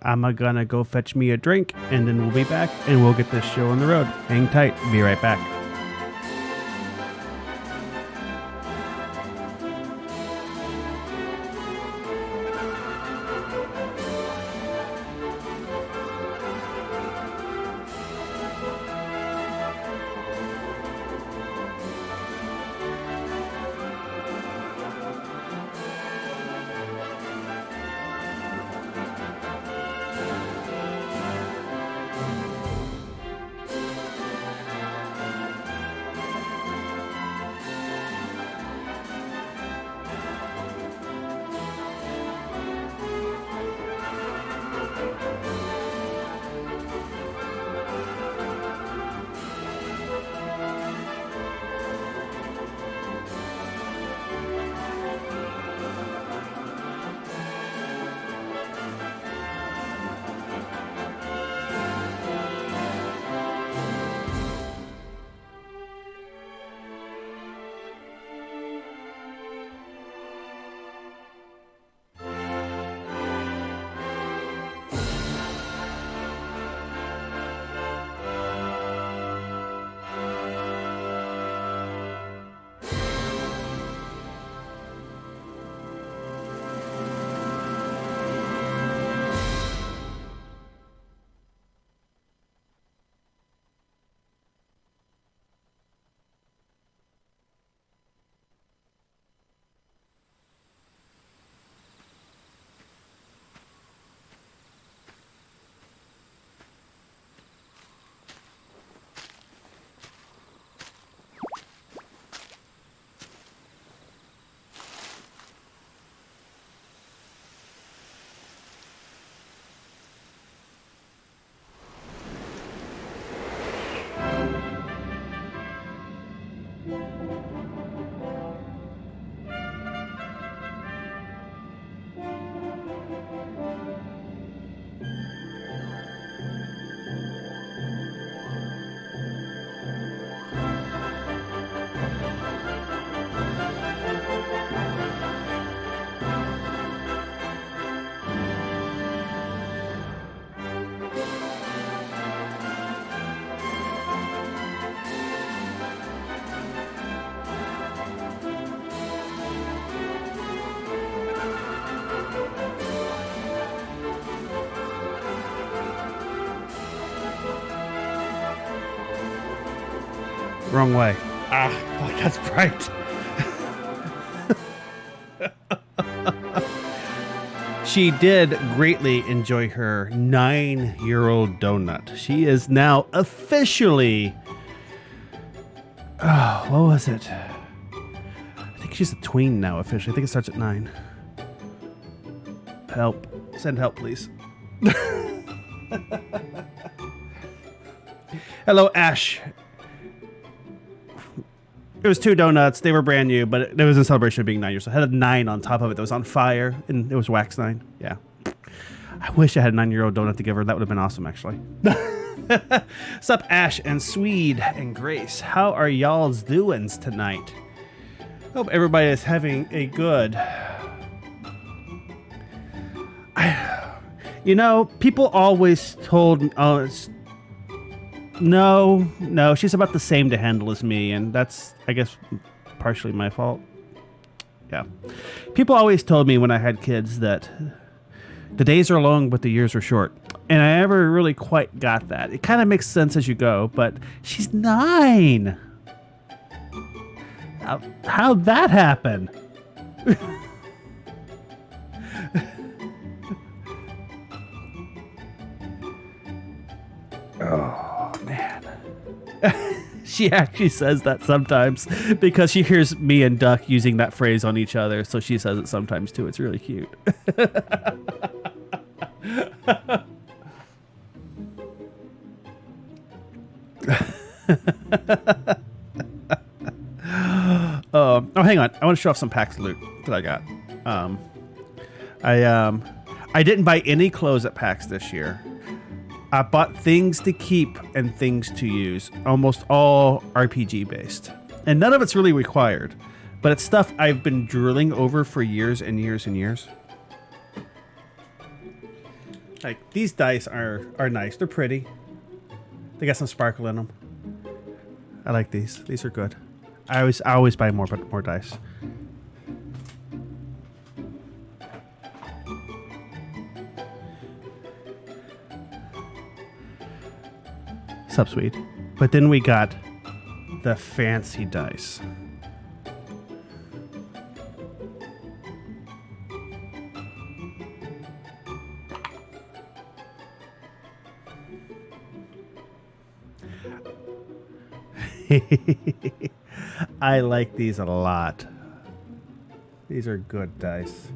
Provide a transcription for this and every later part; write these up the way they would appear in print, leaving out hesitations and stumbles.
I'm gonna go fetch me a drink, and then we'll be back, and we'll get this show on the road. Hang tight. Be right back. Wrong way. Ah, fuck, that's bright. She did greatly enjoy her 9-year-old donut. She is now officially... Oh, what was it? I think she's a tween now officially. I think it starts at 9. Help. Send help, please. Hello, Ash. It was 2 donuts. They were brand new, but it was in celebration of being 9 years old. I had a 9 on top of it that was on fire, and it was wax 9. Yeah. I wish I had a 9-year-old donut to give her. That would have been awesome, actually. What's up, Ash and Swede and Grace? How are y'all's doings tonight? Hope everybody is having a good... You know, people always told me... Oh, it's... No, she's about the same to handle as me, and that's, I guess, partially my fault. Yeah. People always told me when I had kids that the days are long, but the years are short. And I never really quite got that. It kind of makes sense as you go, but she's 9. How'd that happen? Oh, man. She actually says that sometimes because she hears me and Duck using that phrase on each other, so she says it sometimes too. It's really cute. Oh, hang on. I want to show off some PAX loot that I got. I didn't buy any clothes at PAX this year. I bought things to keep and things to use, almost all RPG based. And none of it's really required, but it's stuff I've been drooling over for years and years and years. Like, these dice are nice. They're pretty. They got some sparkle in them. I like these. These are good. I always buy more dice. Subsweet. But then we got the fancy dice. I like these a lot. These are good dice.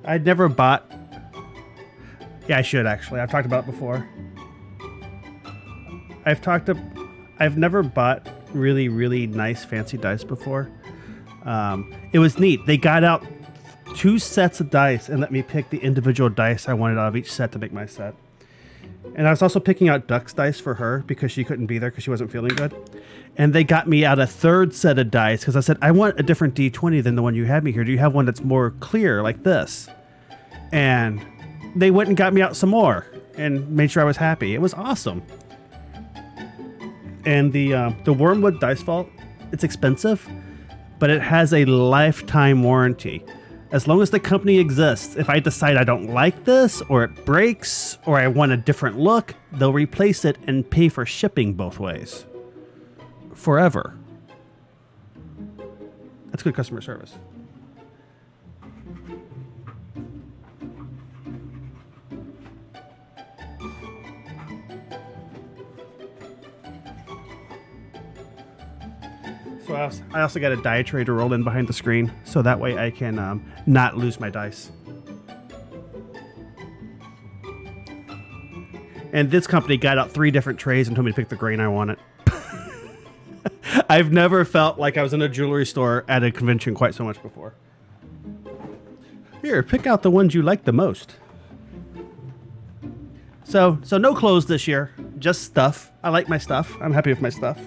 I'd never bought... Yeah, I should actually. I've talked about it before. I've never bought really, really nice fancy dice before. It was neat. They got out 2 sets of dice and let me pick the individual dice I wanted out of each set to make my set. And I was also picking out Duck's dice for her because she couldn't be there because she wasn't feeling good. And they got me out a 3rd set of dice because I said, I want a different D20 than the one you had me here. Do you have one that's more clear like this? And they went and got me out some more and made sure I was happy. It was awesome. And the Wormwood Dice Vault, it's expensive, but it has a lifetime warranty. As long as the company exists, if I decide I don't like this, or it breaks, or I want a different look, they'll replace it and pay for shipping both ways. Forever. That's good customer service. So I also got a die tray to roll in behind the screen, so that way I can not lose my dice. And this company got out 3 different trays and told me to pick the grain I wanted. I've never felt like I was in a jewelry store at a convention quite so much before. Here, pick out the ones you like the most. So no clothes this year, just stuff. I like my stuff. I'm happy with my stuff.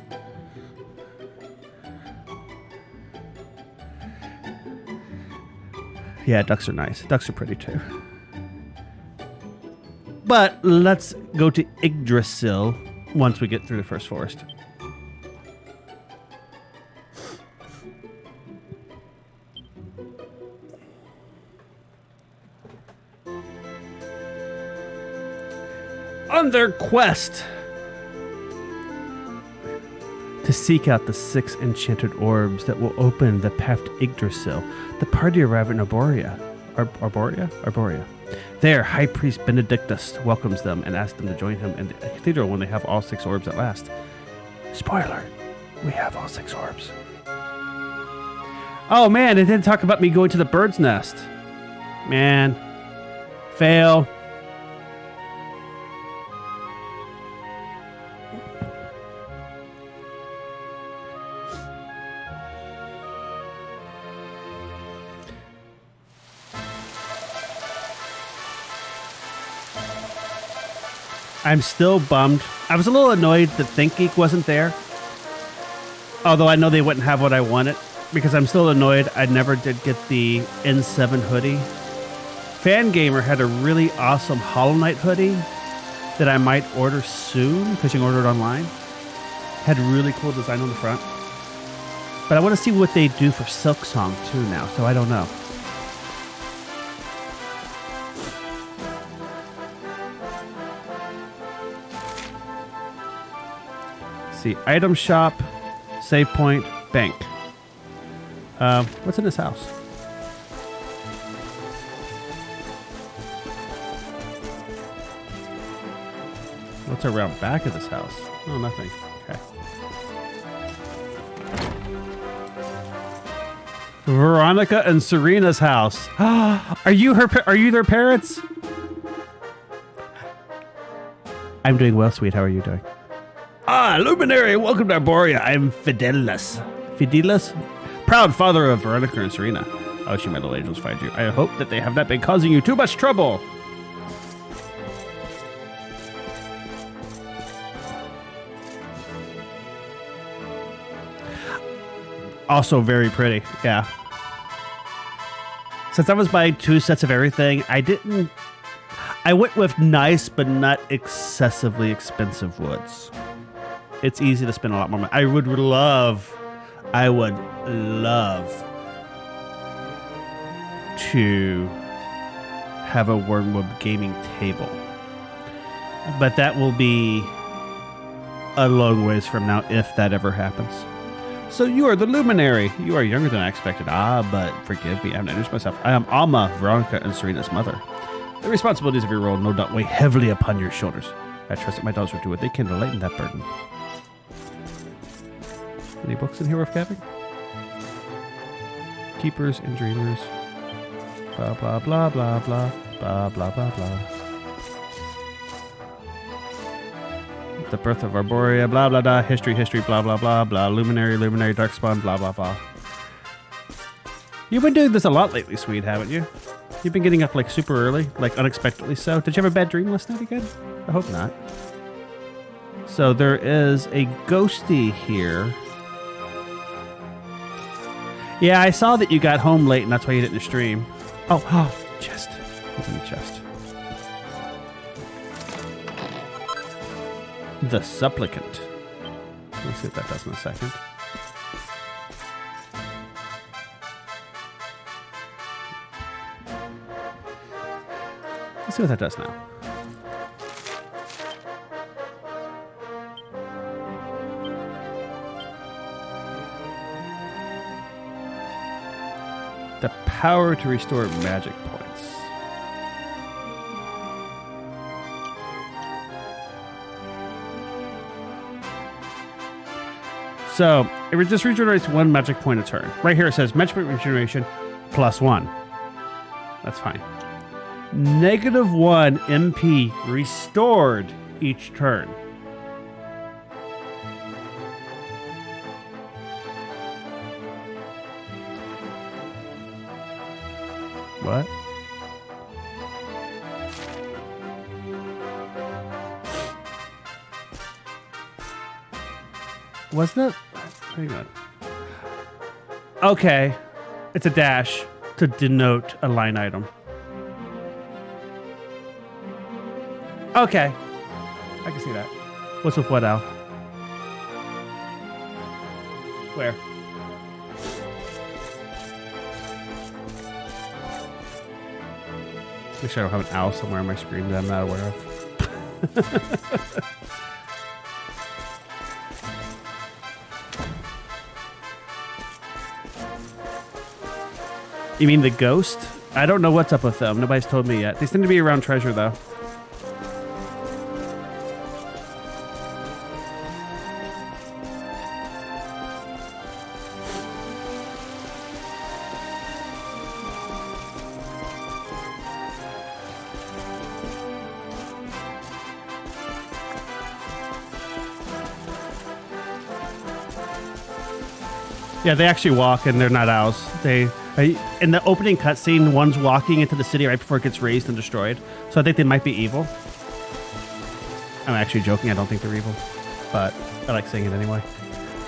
Yeah, ducks are nice. Ducks are pretty too. But let's go to Yggdrasil once we get through the first forest. On their quest to seek out the 6 enchanted orbs that will open the path to Yggdrasil, the party arrive in Arborea. Arborea. There, High Priest Benedictus welcomes them and asks them to join him in the cathedral when they have all 6 orbs at last. Spoiler, we have all 6 orbs. Oh man, it didn't talk about me going to the bird's nest. Man. Fail. I'm still bummed. I was a little annoyed that ThinkGeek wasn't there. Although I know they wouldn't have what I wanted. Because I'm still annoyed I never did get the N7 hoodie. Fangamer had a really awesome Hollow Knight hoodie that I might order soon because you can order it online. Had really cool design on the front. But I want to see what they do for Silksong too now, so I don't know. See, item shop, save point, bank. What's in this house? What's around back of this house? Oh, nothing. Okay. Veronica and Serena's house. Are you their parents? I'm doing well, sweet. How are you doing? Luminary, welcome to Arborea. I'm Fidelis. Fidelis? Proud father of Veronica and Serena. I wish you my little angels find you. I hope that they have not been causing you too much trouble. Also very pretty, yeah. Since I was buying 2 sets of everything, I went with nice but not excessively expensive woods. It's easy to spend a lot more money. I would love to have a Wormwood gaming table. But that will be a long ways from now if that ever happens. So you are the luminary. You are younger than I expected. But forgive me, I haven't introduced myself. I am Alma, Veronica, and Serena's mother. The responsibilities of your role no doubt weigh heavily upon your shoulders. I trust that my daughters will do what they can to lighten that burden. Any books in here worth having? Keepers and Dreamers. Blah, blah, blah, blah, blah. Blah, blah, blah, blah. The Birth of Arborea, blah, blah, blah. History, blah, blah, blah, blah. Luminary, Darkspawn, blah, blah, blah. You've been doing this a lot lately, Swede, haven't you? You've been getting up like super early, like unexpectedly so. Did you have a bad dream last night again? I hope not. So there is a ghosty here. Yeah, I saw that you got home late and that's why you didn't stream. Oh, chest. What's in the chest? The Supplicant. Let's see what that does in a second. Let's see what that does now. The power to restore magic points. So, it just regenerates 1 magic point a turn. Right here it says magic point regeneration +1. That's fine. -1 MP restored each turn. What? Was that? Hang on. Okay. It's a dash to denote a line item. Okay. I can see that. What's with what, Al? Where? Make sure I don't have an owl somewhere on my screen that I'm not aware of. You mean the ghost? I don't know what's up with them. Nobody's told me yet. They seem to be around treasure, though. Yeah, they actually walk, and they're not owls. In the opening cutscene, one's walking into the city right before it gets razed and destroyed. So I think they might be evil. I'm actually joking. I don't think they're evil, but I like saying it anyway.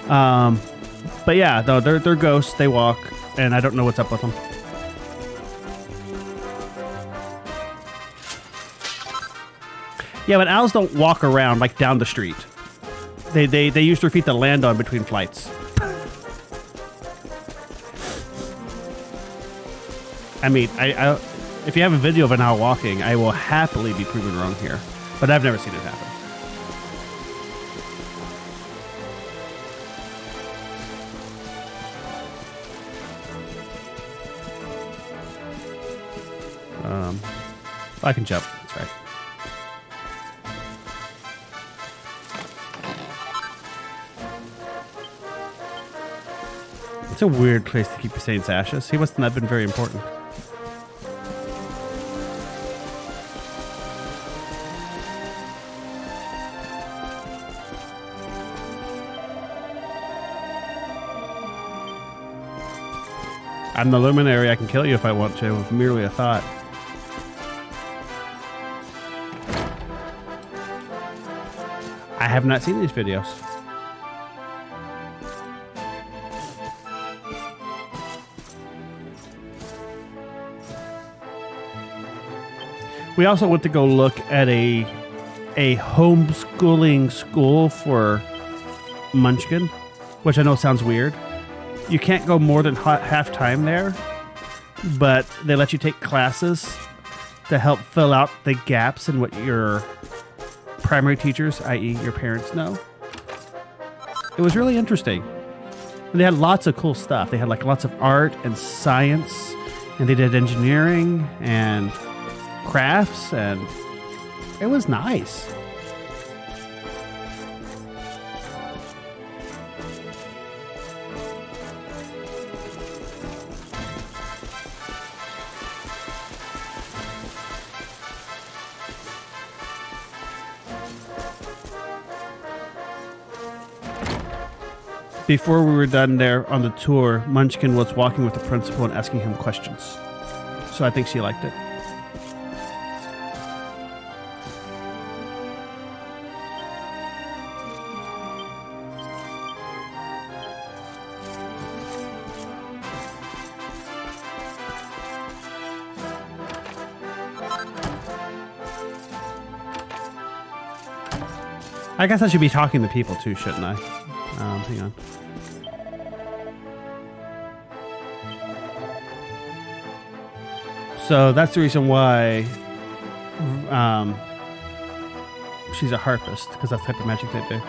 But yeah, though they're ghosts. They walk, and I don't know what's up with them. Yeah, but owls don't walk around like down the street. They use their feet to land on between flights. I mean, if you have a video of an owl walking, I will happily be proven wrong here. But I've never seen it happen. I can jump. That's right. It's a weird place to keep your saint's ashes. He must not have been very important. I'm the luminary. I can kill you if I want to, with merely a thought. I have not seen these videos. We also went to go look at a homeschooling school for Munchkin, which I know sounds weird. You can't go more than half time there, but they let you take classes to help fill out the gaps in what your primary teachers, i.e. your parents, know. It was really interesting. And they had lots of cool stuff. They had like lots of art and science, and they did engineering and crafts, and it was nice. Before we were done there on the tour, Munchkin was walking with the principal and asking him questions. So I think she liked it. I guess I should be talking to people too, shouldn't I? Hang on. So that's the reason why she's a harpist, because that's the type of magic they do.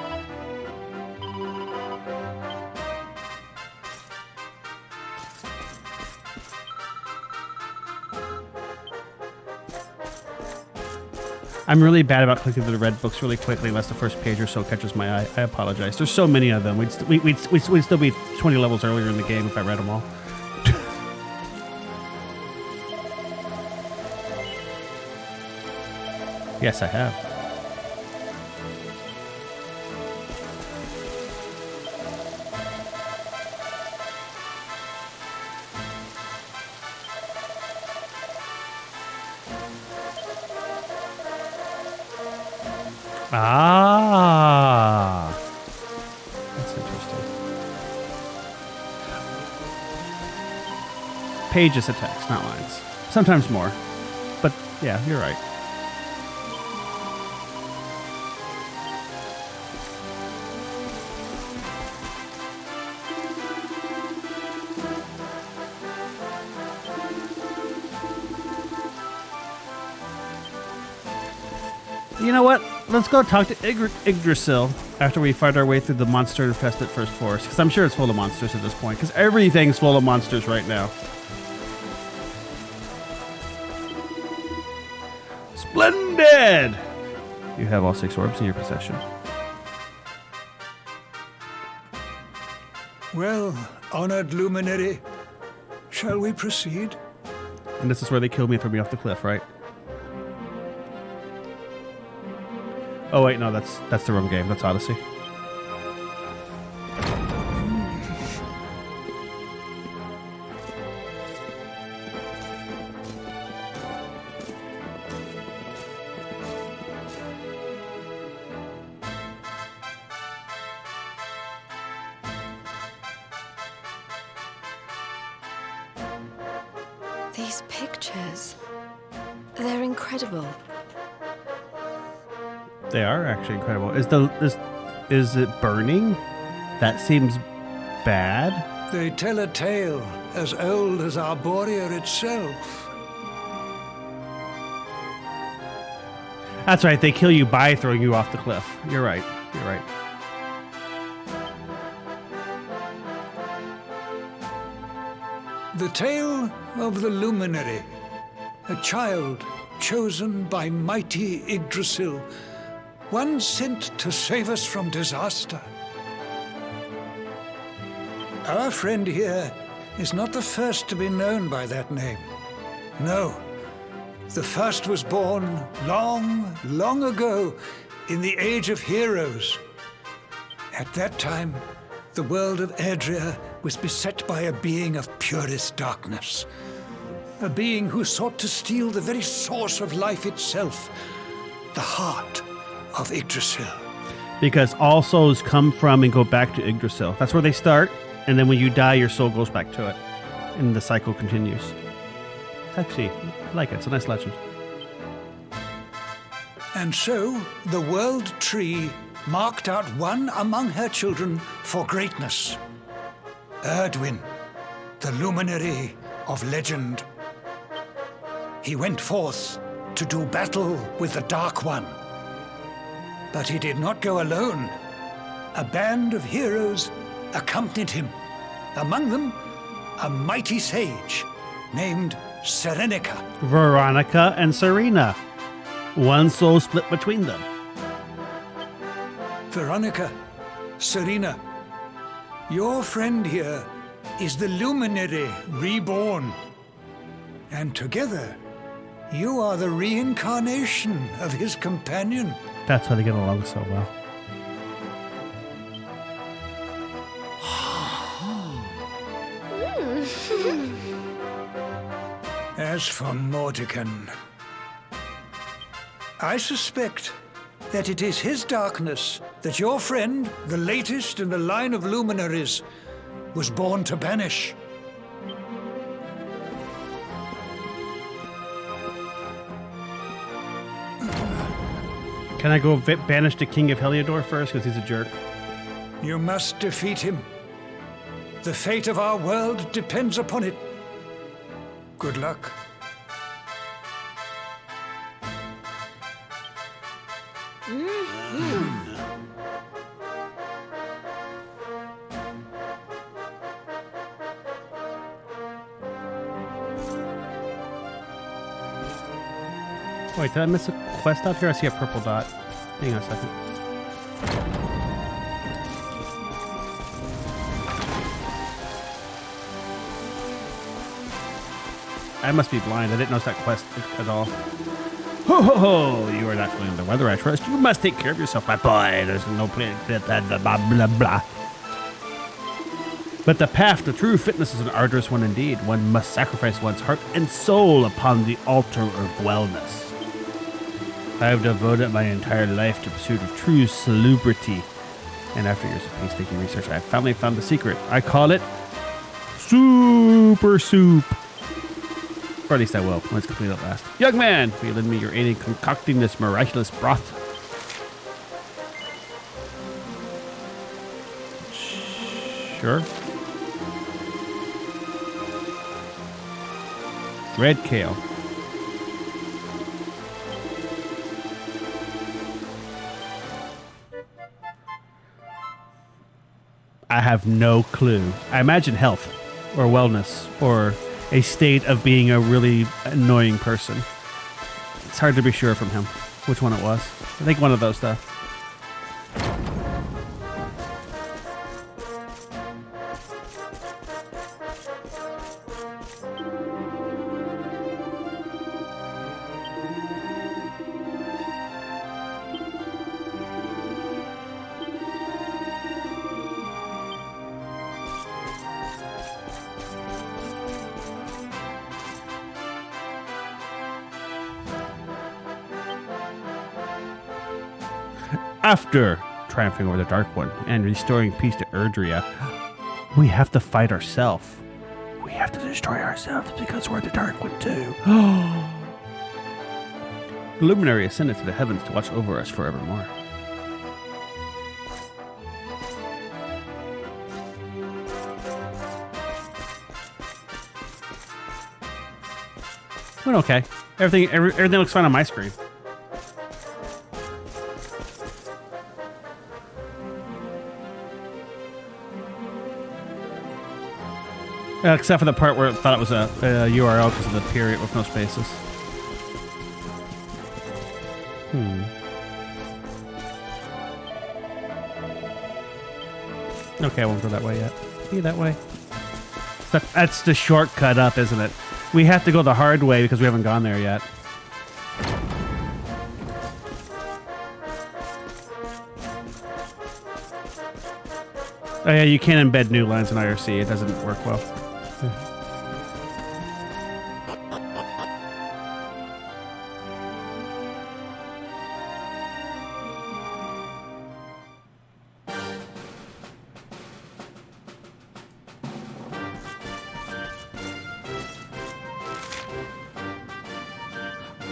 I'm really bad about clicking through the red books really quickly unless the first page or so catches my eye. I apologize. There's so many of them. We'd still be 20 levels earlier in the game if I read them all. Yes, I have. Ah, that's interesting. Pages of text, not lines. Sometimes more, but yeah, you're right. You know what? Let's go talk to Yggdrasil after we fight our way through the monster-infested first forest, because I'm sure it's full of monsters at this point, because everything's full of monsters right now. Splendid! You have all 6 orbs in your possession. Well, honored luminary, shall we proceed? And this is where they killed me and threw me off the cliff, right? Oh wait, no, that's the wrong game. That's Odyssey. These pictures, they're incredible. They are actually incredible. Is it burning? That seems bad. They tell a tale as old as Arborea itself. That's right. They kill you by throwing you off the cliff. You're right. You're right. The tale of the luminary, a child chosen by mighty Yggdrasil, one sent to save us from disaster. Our friend here is not the first to be known by that name. No, the first was born long, long ago in the Age of Heroes. At that time, the world of Erdrea was beset by a being of purest darkness. A being who sought to steal the very source of life itself, the heart of Yggdrasil. Because all souls come from and go back to Yggdrasil. That's where they start, and then when you die, your soul goes back to it, and the cycle continues. Actually, I like it. It's a nice legend. And so the world tree marked out one among her children for greatness. Erdwin, the luminary of legend. He went forth to do battle with the Dark One. But he did not go alone. A band of heroes accompanied him. Among them, a mighty sage named Serenica. Veronica and Serena. One soul split between them. Veronica, Serena, your friend here is the luminary reborn. And together, you are the reincarnation of his companion. That's why they get along so well. As for Mordekan, I suspect that it is his darkness that your friend, the latest in the line of luminaries, was born to banish. Can I go banish the King of Heliodor first? Because he's a jerk. You must defeat him. The fate of our world depends upon it. Good luck. Wait, did I miss a quest out here? I see a purple dot. Hang on a second. I must be blind. I didn't notice that quest at all. Ho ho ho! You are not feeling the weather, I trust. You must take care of yourself, my boy. There's no place. Blah, blah, blah. But the path to true fitness is an arduous one indeed. One must sacrifice one's heart and soul upon the altar of wellness. I have devoted my entire life to pursuit of true salubrity. And after years of painstaking research, I have finally found the secret. I call it Super Soup. Or at least I will, when it's complete at last. Young man, will you lend me your aid in concocting this miraculous broth? Sure. Red kale. I have no clue. I imagine health or wellness or a state of being a really annoying person. It's hard to be sure from him which one it was. I think one of those, though. After triumphing over the Dark One and restoring peace to Erdrea, we have to fight ourselves. We have to destroy ourselves because we're the Dark One too. The Luminary ascended to the heavens to watch over us forevermore. Went okay. Everything looks fine on my screen. Except for the part where it thought it was a URL because of the period with no spaces. Okay, I won't go that way yet. Be that way. That's the shortcut up, isn't it? We have to go the hard way because we haven't gone there yet. Oh yeah, you can't embed new lines in IRC. It doesn't work well.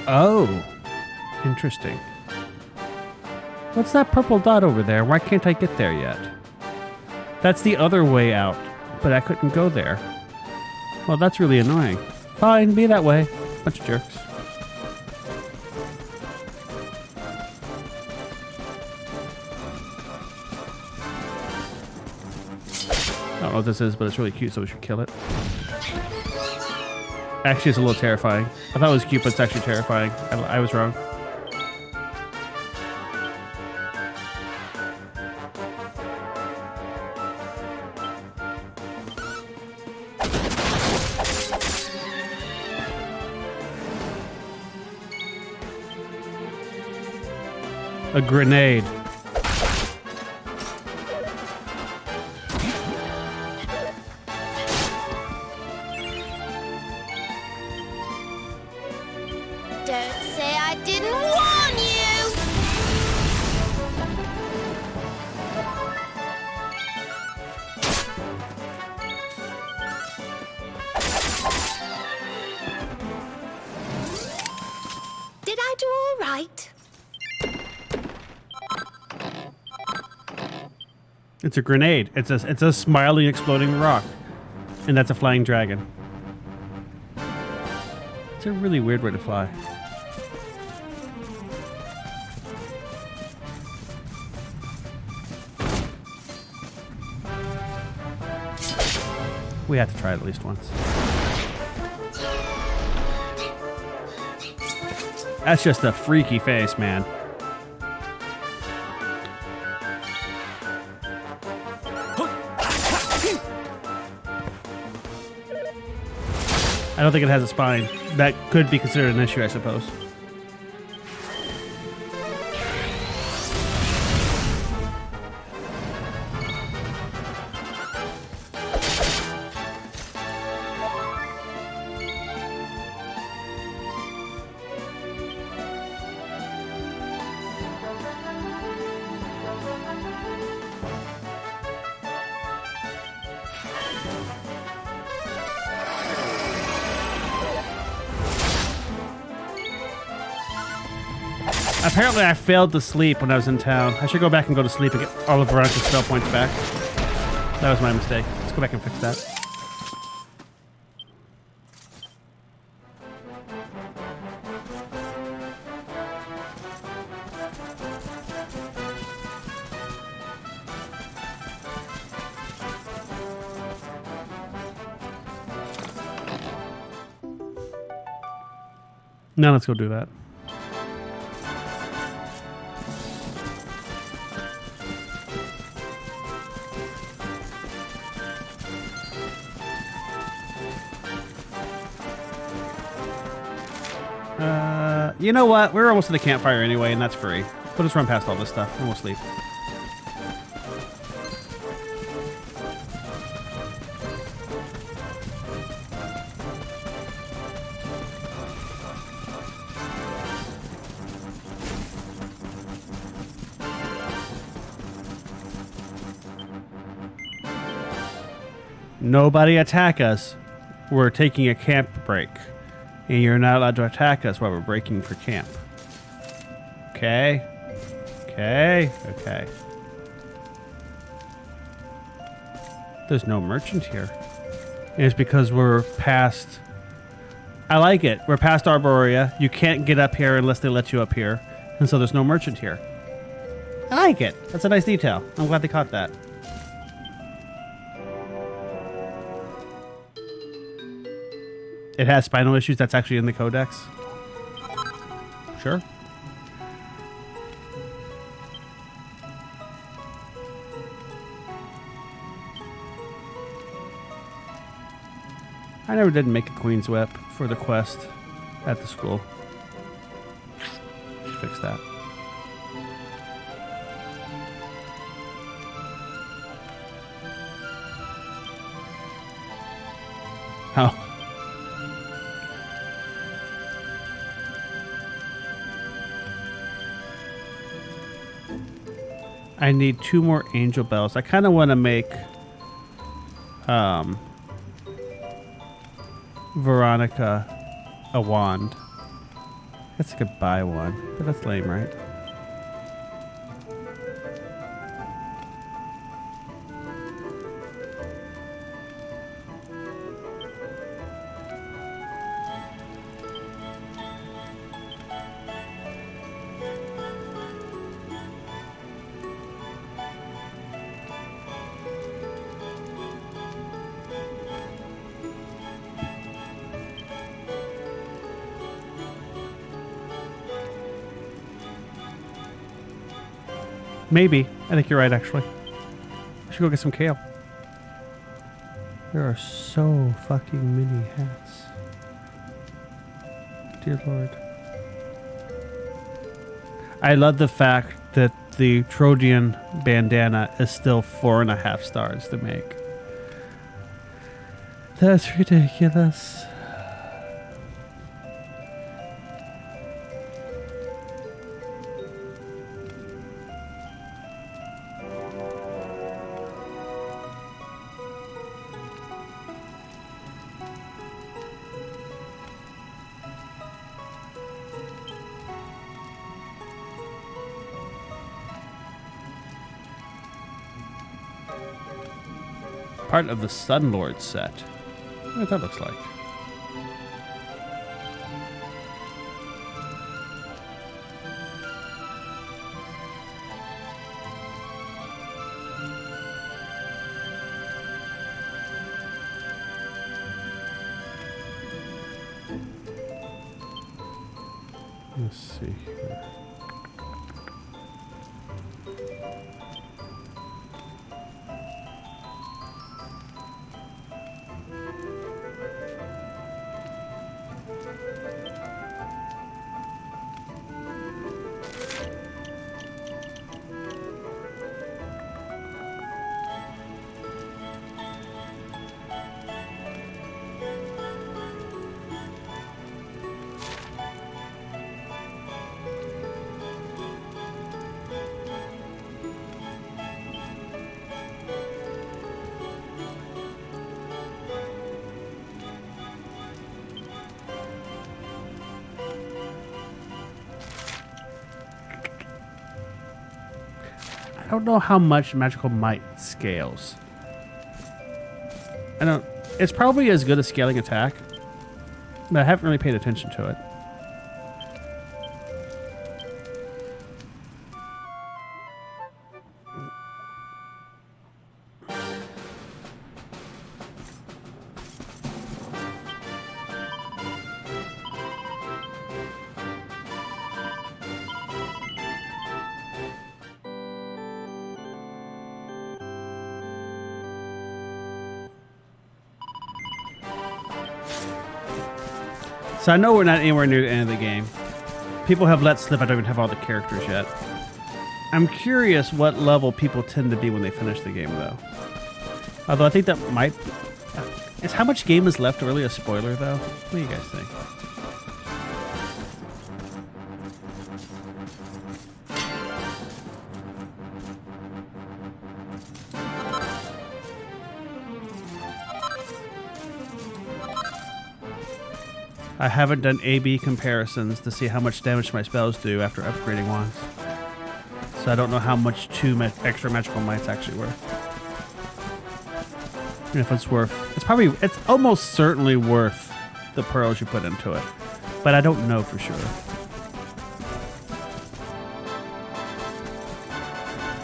Oh, interesting. What's that purple dot over there? Why can't I get there yet? That's the other way out, but I couldn't go there. Well, that's really annoying. Fine, be that way. Bunch of jerks. I don't know what this is, but it's really cute, so we should kill it. Actually, it's a little terrifying. I thought it was cute, but it's actually terrifying. I was wrong. A grenade. Don't say I didn't warn you! Did I do all right? It's a grenade. It's a smiling, exploding rock. And that's a flying dragon. It's a really weird way to fly. We have to try it at least once. That's just a freaky face, man. I don't think it has a spine. That could be considered an issue, I suppose. Apparently I failed to sleep when I was in town. I should go back and go to sleep and get all of Veronica's spell points back. That was my mistake. Let's go back and fix that. Now let's go do that. You know what? We're almost to the campfire anyway, and that's free. We'll just run past all this stuff, and we'll sleep. Nobody attack us. We're taking a camp break. And you're not allowed to attack us while we're breaking for camp. Okay. Okay. Okay. There's no merchant here. And it's because we're past... I like it. We're past Arborea. You can't get up here unless they let you up here. And so there's no merchant here. I like it. That's a nice detail. I'm glad they caught that. It has spinal issues. That's actually in the codex. Sure. I never did make a Queen's Whip for the quest at the school. Should fix that. How? I need 2 more angel bells. I kind of want to make Veronica a wand. I guess I could buy one, but that's lame, right? Maybe. I think you're right, actually. We should go get some kale. There are so fucking many hats. Dear Lord. I love the fact that the Trojan bandana is still 4.5 stars to make. That's ridiculous. Part of the Sun Lord set. What that looks like. Let's see here. I don't know how much magical might scales. I don't. It's probably as good as scaling attack, but I haven't really paid attention to it. So I know we're not anywhere near the end of the game. People have let slip I don't even have all the characters yet. I'm curious what level people tend to be when they finish the game, though. Although I think that might... Is how much game is left really a spoiler, though? What do you guys think? I haven't done A/B comparisons to see how much damage my spells do after upgrading ones. So I don't know how much extra magical might's actually worth. And if it's worth... It's almost certainly worth the pearls you put into it. But I don't know for sure.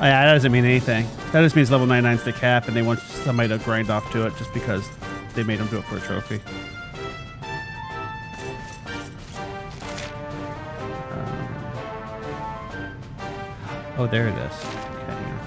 Oh, yeah, that doesn't mean anything. That just means level 99's the cap and they want somebody to grind off to it just because they made them do it for a trophy. Oh, there it is. Okay, yeah.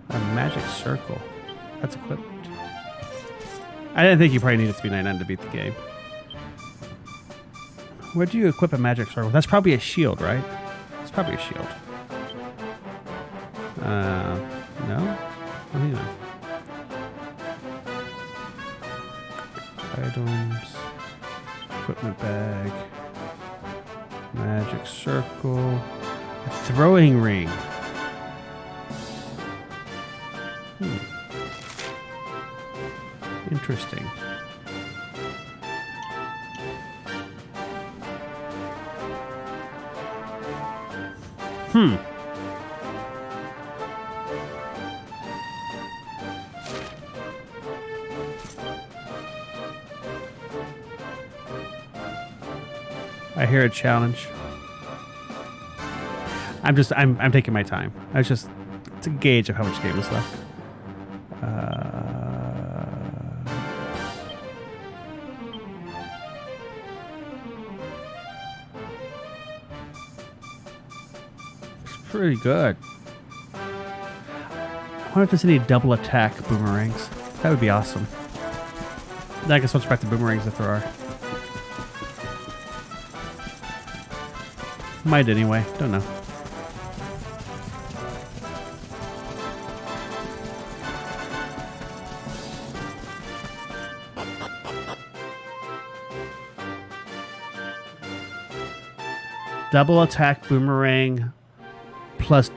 A magic circle. That's equipment. I didn't think you probably needed to be 99 to beat the game. Where do you equip a magic circle? That's probably a shield, right? It's probably a shield. No? What do you know? Items. Equipment bag. Magic circle. A throwing ring. Interesting. I hear a challenge. I'm taking my time. It's a gauge of how much game is left. It's pretty good. I wonder if there's any double attack boomerangs. That would be awesome. I guess I'll switch back to boomerangs if there are. Might anyway. Don't know. Double attack boomerang plus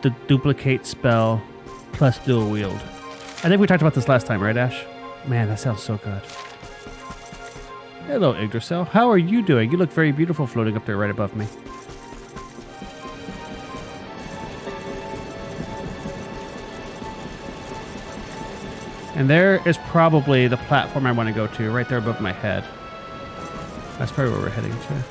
the duplicate spell plus dual wield. I think we talked about this last time, right, Ash? Man, that sounds so good. Hello, Yggdrasil. How are you doing? You look very beautiful floating up there right above me. And there is probably the platform I want to go to, right there above my head. That's probably where we're heading to.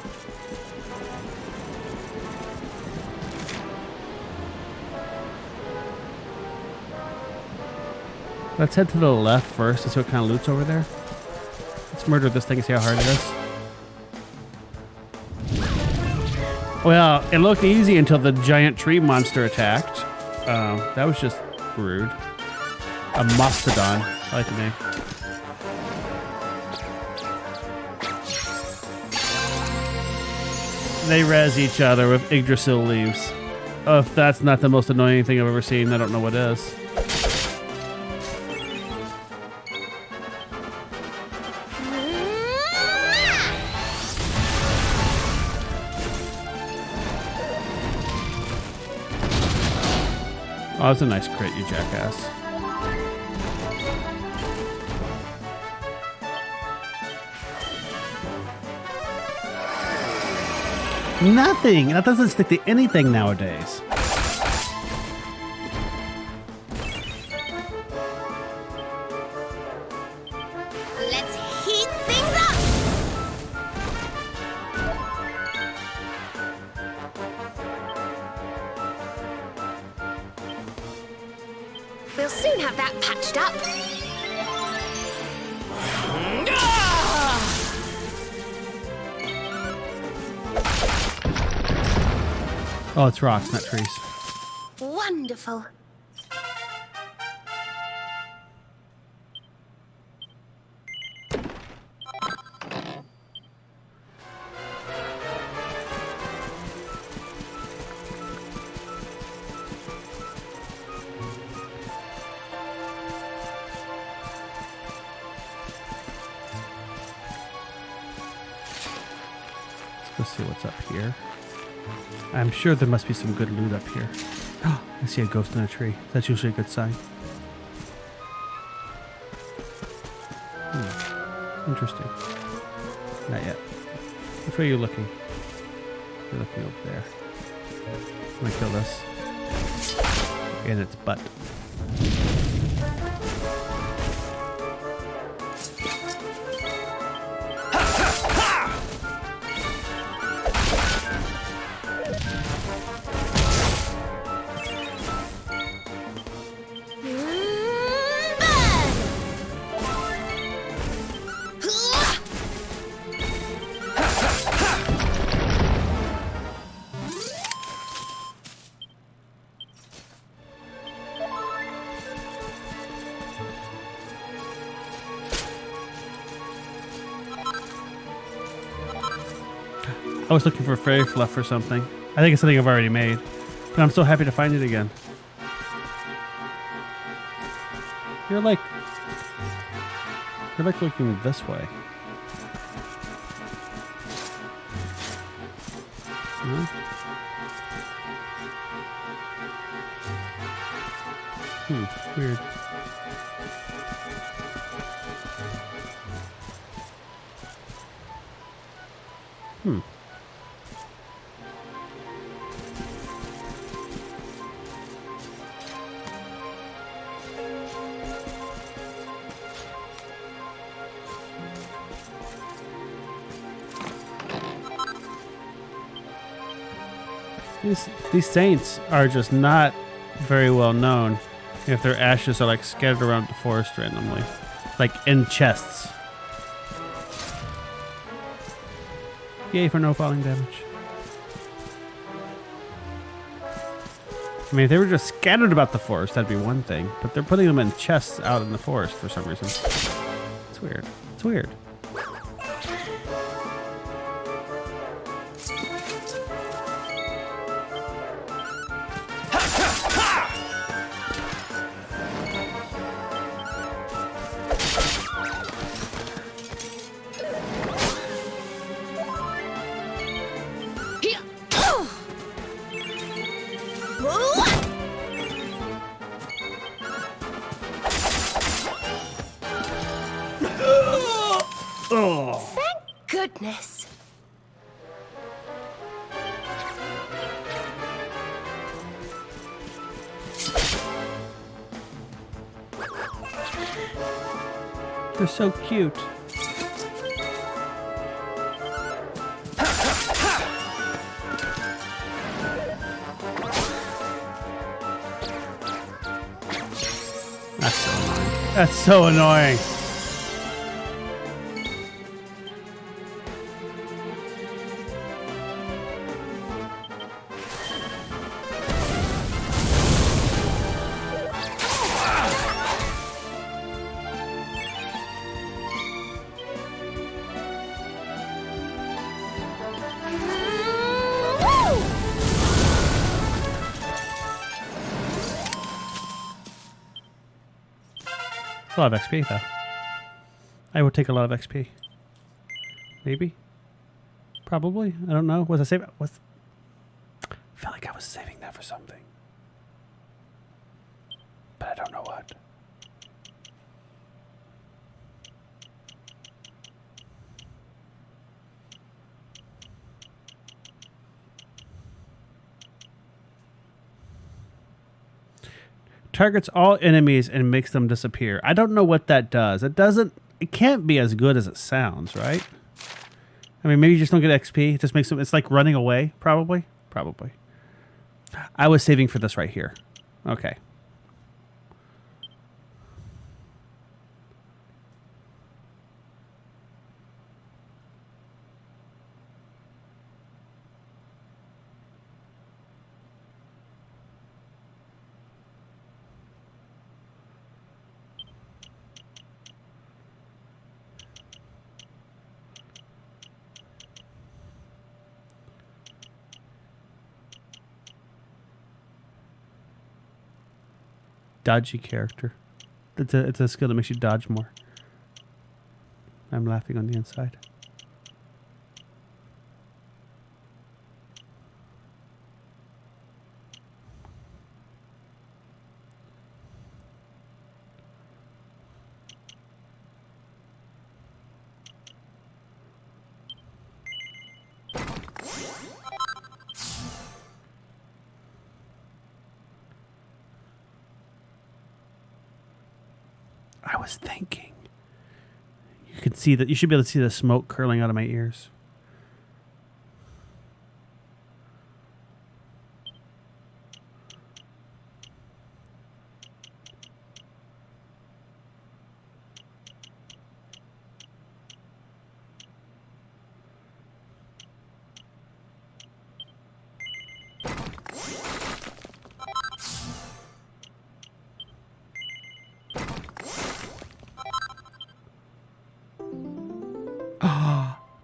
Let's head to the left first and see what kind of loot's over there. Let's murder this thing and see how hard it is. Well, it looked easy until the giant tree monster attacked. That was just rude. A mastodon. I like the name. They res each other with Yggdrasil leaves. Oh, if that's not the most annoying thing I've ever seen, I don't know what is. Oh, that's a nice crit, you jackass. Nothing! That doesn't stick to anything nowadays. Let's heat things up! We'll soon have that patched up. Oh, it's rocks, not trees. Wonderful. Let's see what's up here. I'm sure there must be some good loot up here. Oh, I see a ghost in a tree. That's usually a good sign. Interesting. Not yet. Which way are you looking? You're looking over there. I'm gonna kill this. In its butt. I was looking for fairy fluff or something. I think it's something I've already made. But I'm so happy to find it again. You're like looking this way. Huh? Weird. These saints are just not very well known if their ashes are like scattered around the forest randomly, like in chests. Yay for no falling damage. I mean, if they were just scattered about the forest, that'd be one thing. But they're putting them in chests out in the forest for some reason. It's weird. It's weird. Goodness. They're so cute. That's so annoying. That's so annoying. A lot of XP, though. I would take a lot of XP. Maybe. Probably. I don't know. Was I saving? I felt like I was saving that for something. But I don't know what. Targets all enemies and makes them disappear. I don't know what that does. It can't be as good as it sounds, right? I mean, maybe you just don't get XP. It just makes them, it's like running away, probably. Probably. I was saving for this right here. Okay. Dodgy character. It's a skill that makes you dodge more. I'm laughing on the inside. I was thinking. You can see that. You should be able to see the smoke curling out of my ears.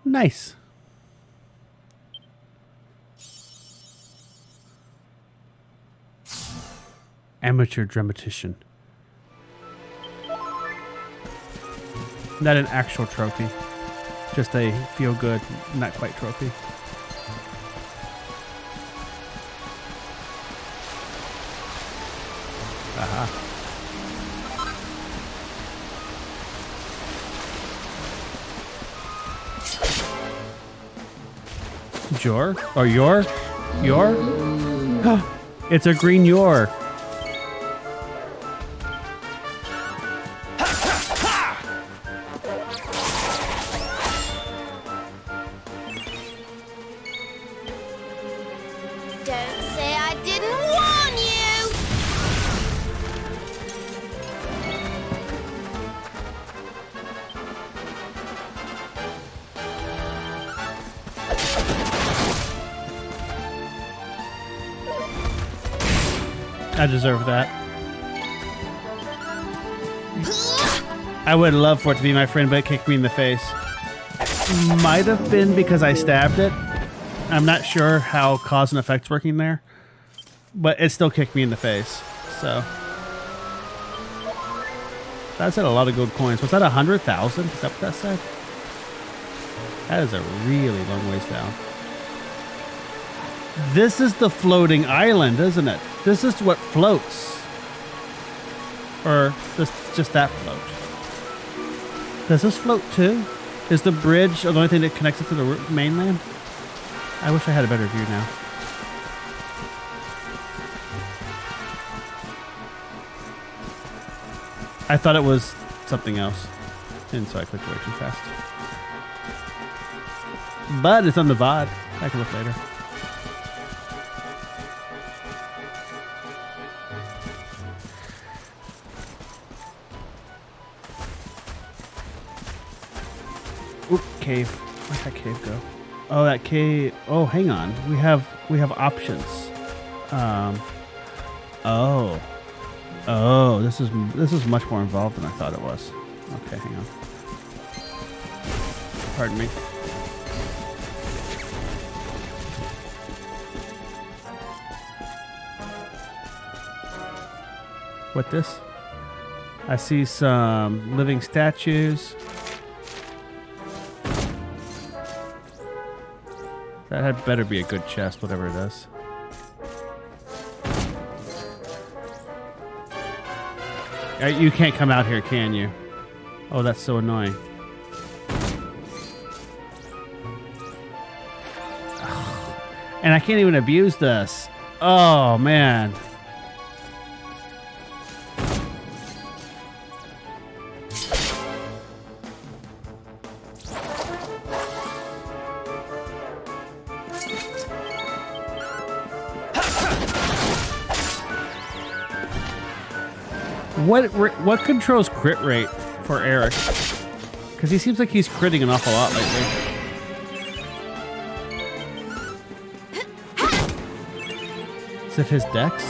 Nice. Amateur dramatician. Not an actual trophy. Just a feel good, not quite trophy. Aha. Jor? Or Yor? Yor? It's a green Yor. Don't say I didn't warn you! I deserve that. I would love for it to be my friend, but it kicked me in the face. Might have been because I stabbed it. I'm not sure how cause and effect's working there, but it still kicked me in the face. So that said a lot of gold coins. Was that 100,000? Is that what that said? That is a really long ways down. This is the floating island, isn't it? This is what floats. Or just that float. Does this float too? Is the bridge the only thing that connects it to the mainland? I wish I had a better view now. I thought it was something else. And so I clicked away too fast. But it's on the VOD. I can look later. Oop, cave. Where'd that cave go? Oh, that cave. Oh, hang on. We have options. Oh, this is much more involved than I thought it was. Okay, hang on. Pardon me. What this? I see some living statues. That had better be a good chest, whatever it is. You can't come out here, can you? Oh, that's so annoying. And I can't even abuse this. Oh, man. What controls crit rate for Eric? Because he seems like he's critting an awful lot lately. Is it his dex?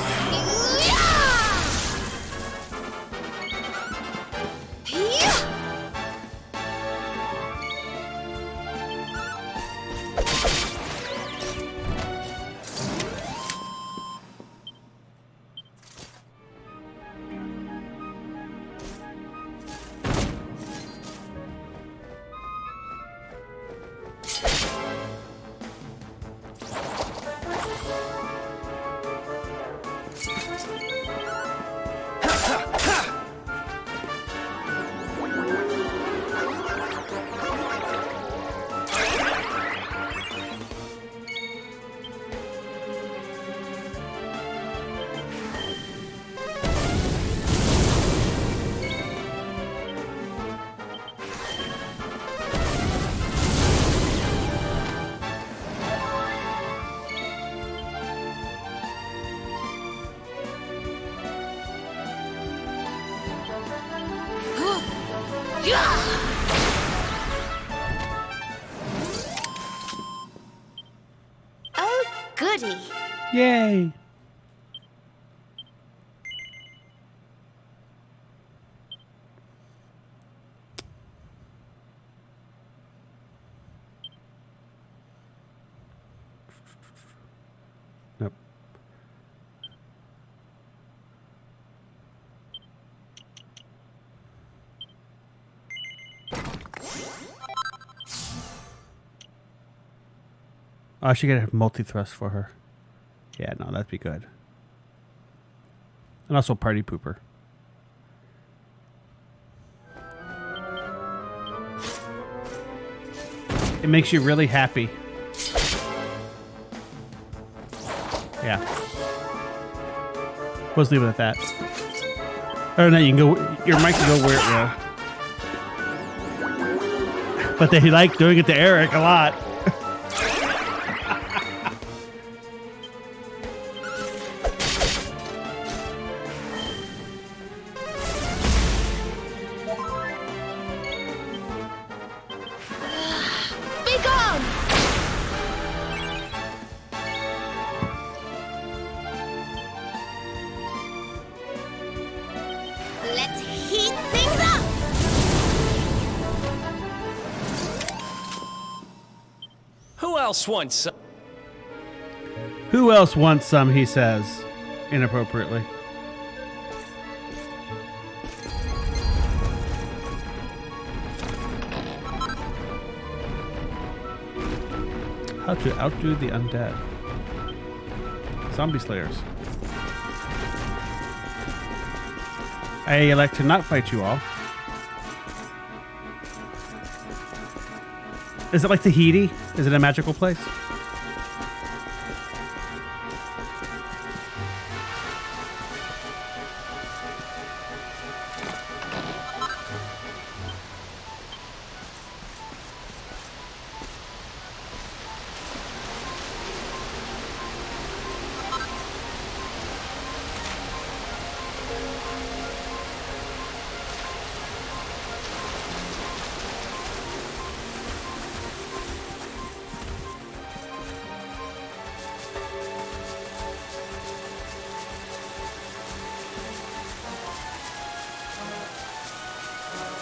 Oh, goody. Yay! Nope. Oh, I should get a multi-thrust for her. Yeah, no, that'd be good. And also party pooper. It makes you really happy. Yeah. Let's leave it at that. Oh no, you can go. Your mic can go where it will. But they like doing it to Eric a lot. else wants some? Who else wants some, he says, inappropriately. How to outdo the undead. Zombie slayers. I elect to not fight you all. Is it like Tahiti? Is it a magical place?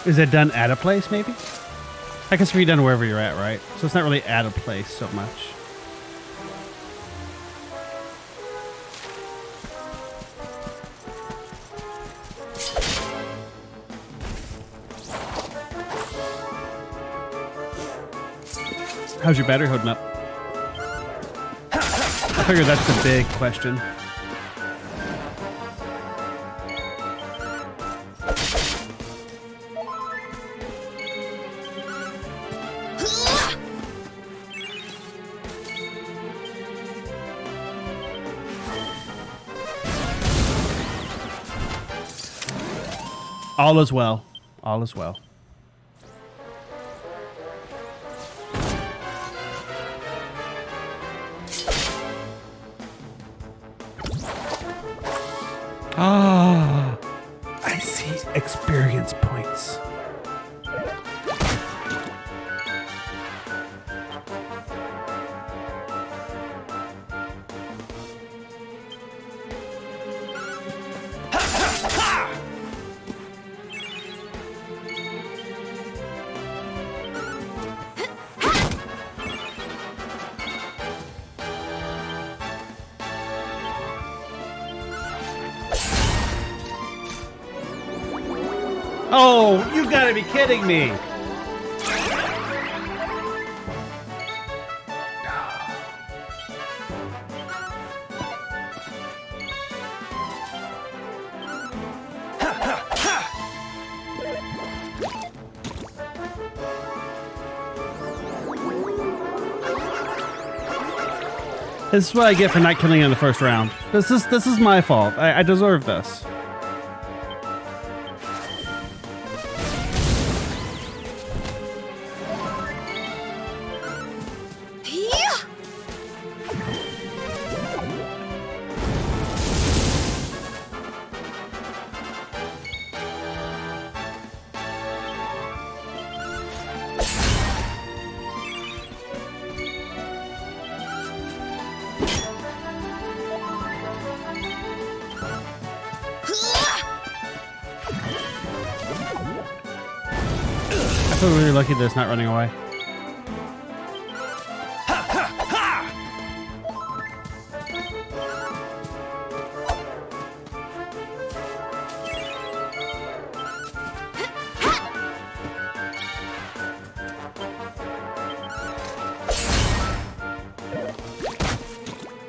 Is it done at a place, maybe? I guess it can be done wherever you're at, right? So it's not really at a place so much. How's your battery holding up? I figure that's the big question. All is well. All is well. Ah, I see experience points. Oh, you gotta be kidding me. This is what I get for not killing in the first round. This is my fault. I deserve this. I feel really lucky that it's not running away.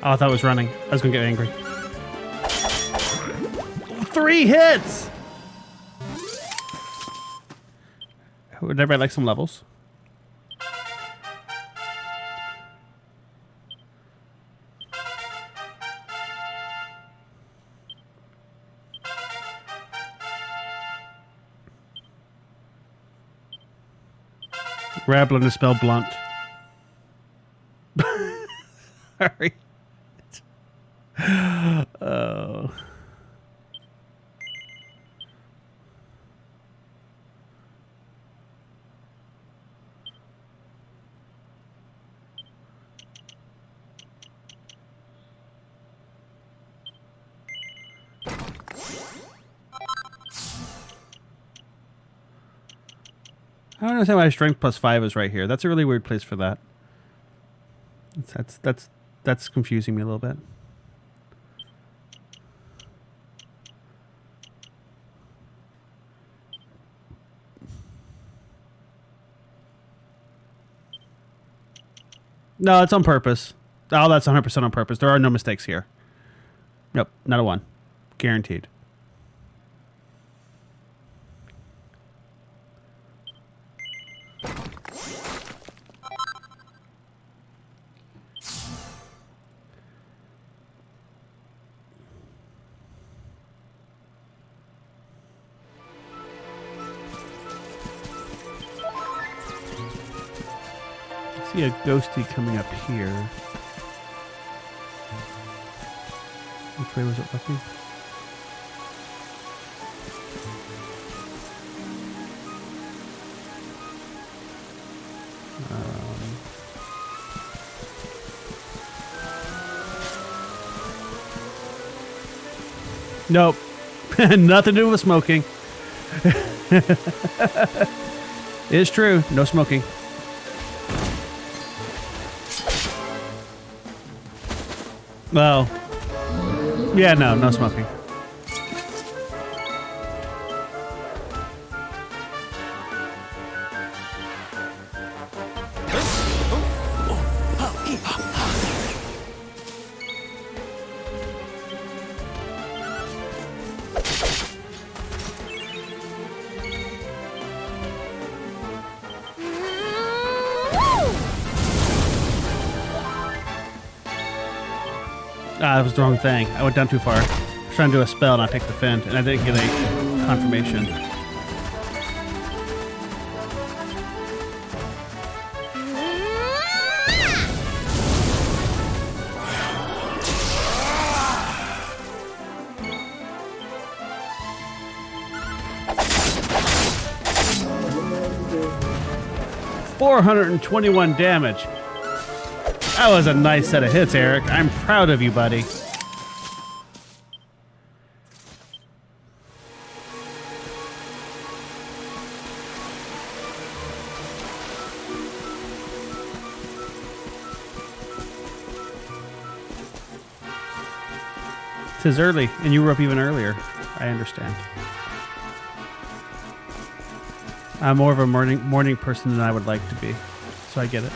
Oh, I thought it was running. I was gonna get angry. 3 hits! Would everybody like some levels? Rablin is spelled blunt. Sorry. Oh. I don't understand why strength +5 is right here. That's a really weird place for that. That's confusing me a little bit. No, it's on purpose. Oh, that's 100% on purpose. There are no mistakes here. Nope, not a one. Guaranteed. See a ghosty coming up here. Which way was it looking? Nope. Nothing to do with smoking. It is true. No smoking. Well, yeah, no smoking. That was the wrong thing. I went down too far. I was trying to do a spell and I picked the Fend, and I didn't get a confirmation. $421 damage. That was a nice set of hits, Eric. I'm proud of you, buddy. Tis early, and you were up even earlier. I understand. I'm more of a morning person than I would like to be, so I get it.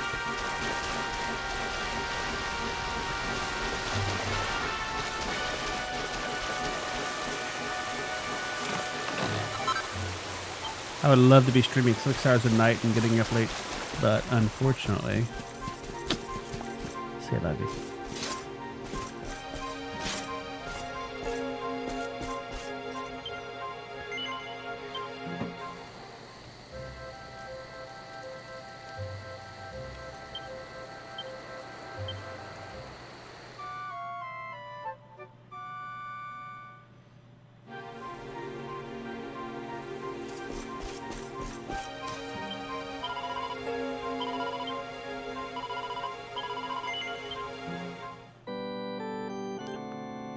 I would love to be streaming 6 hours a night and getting up late, but unfortunately, c'est la vie.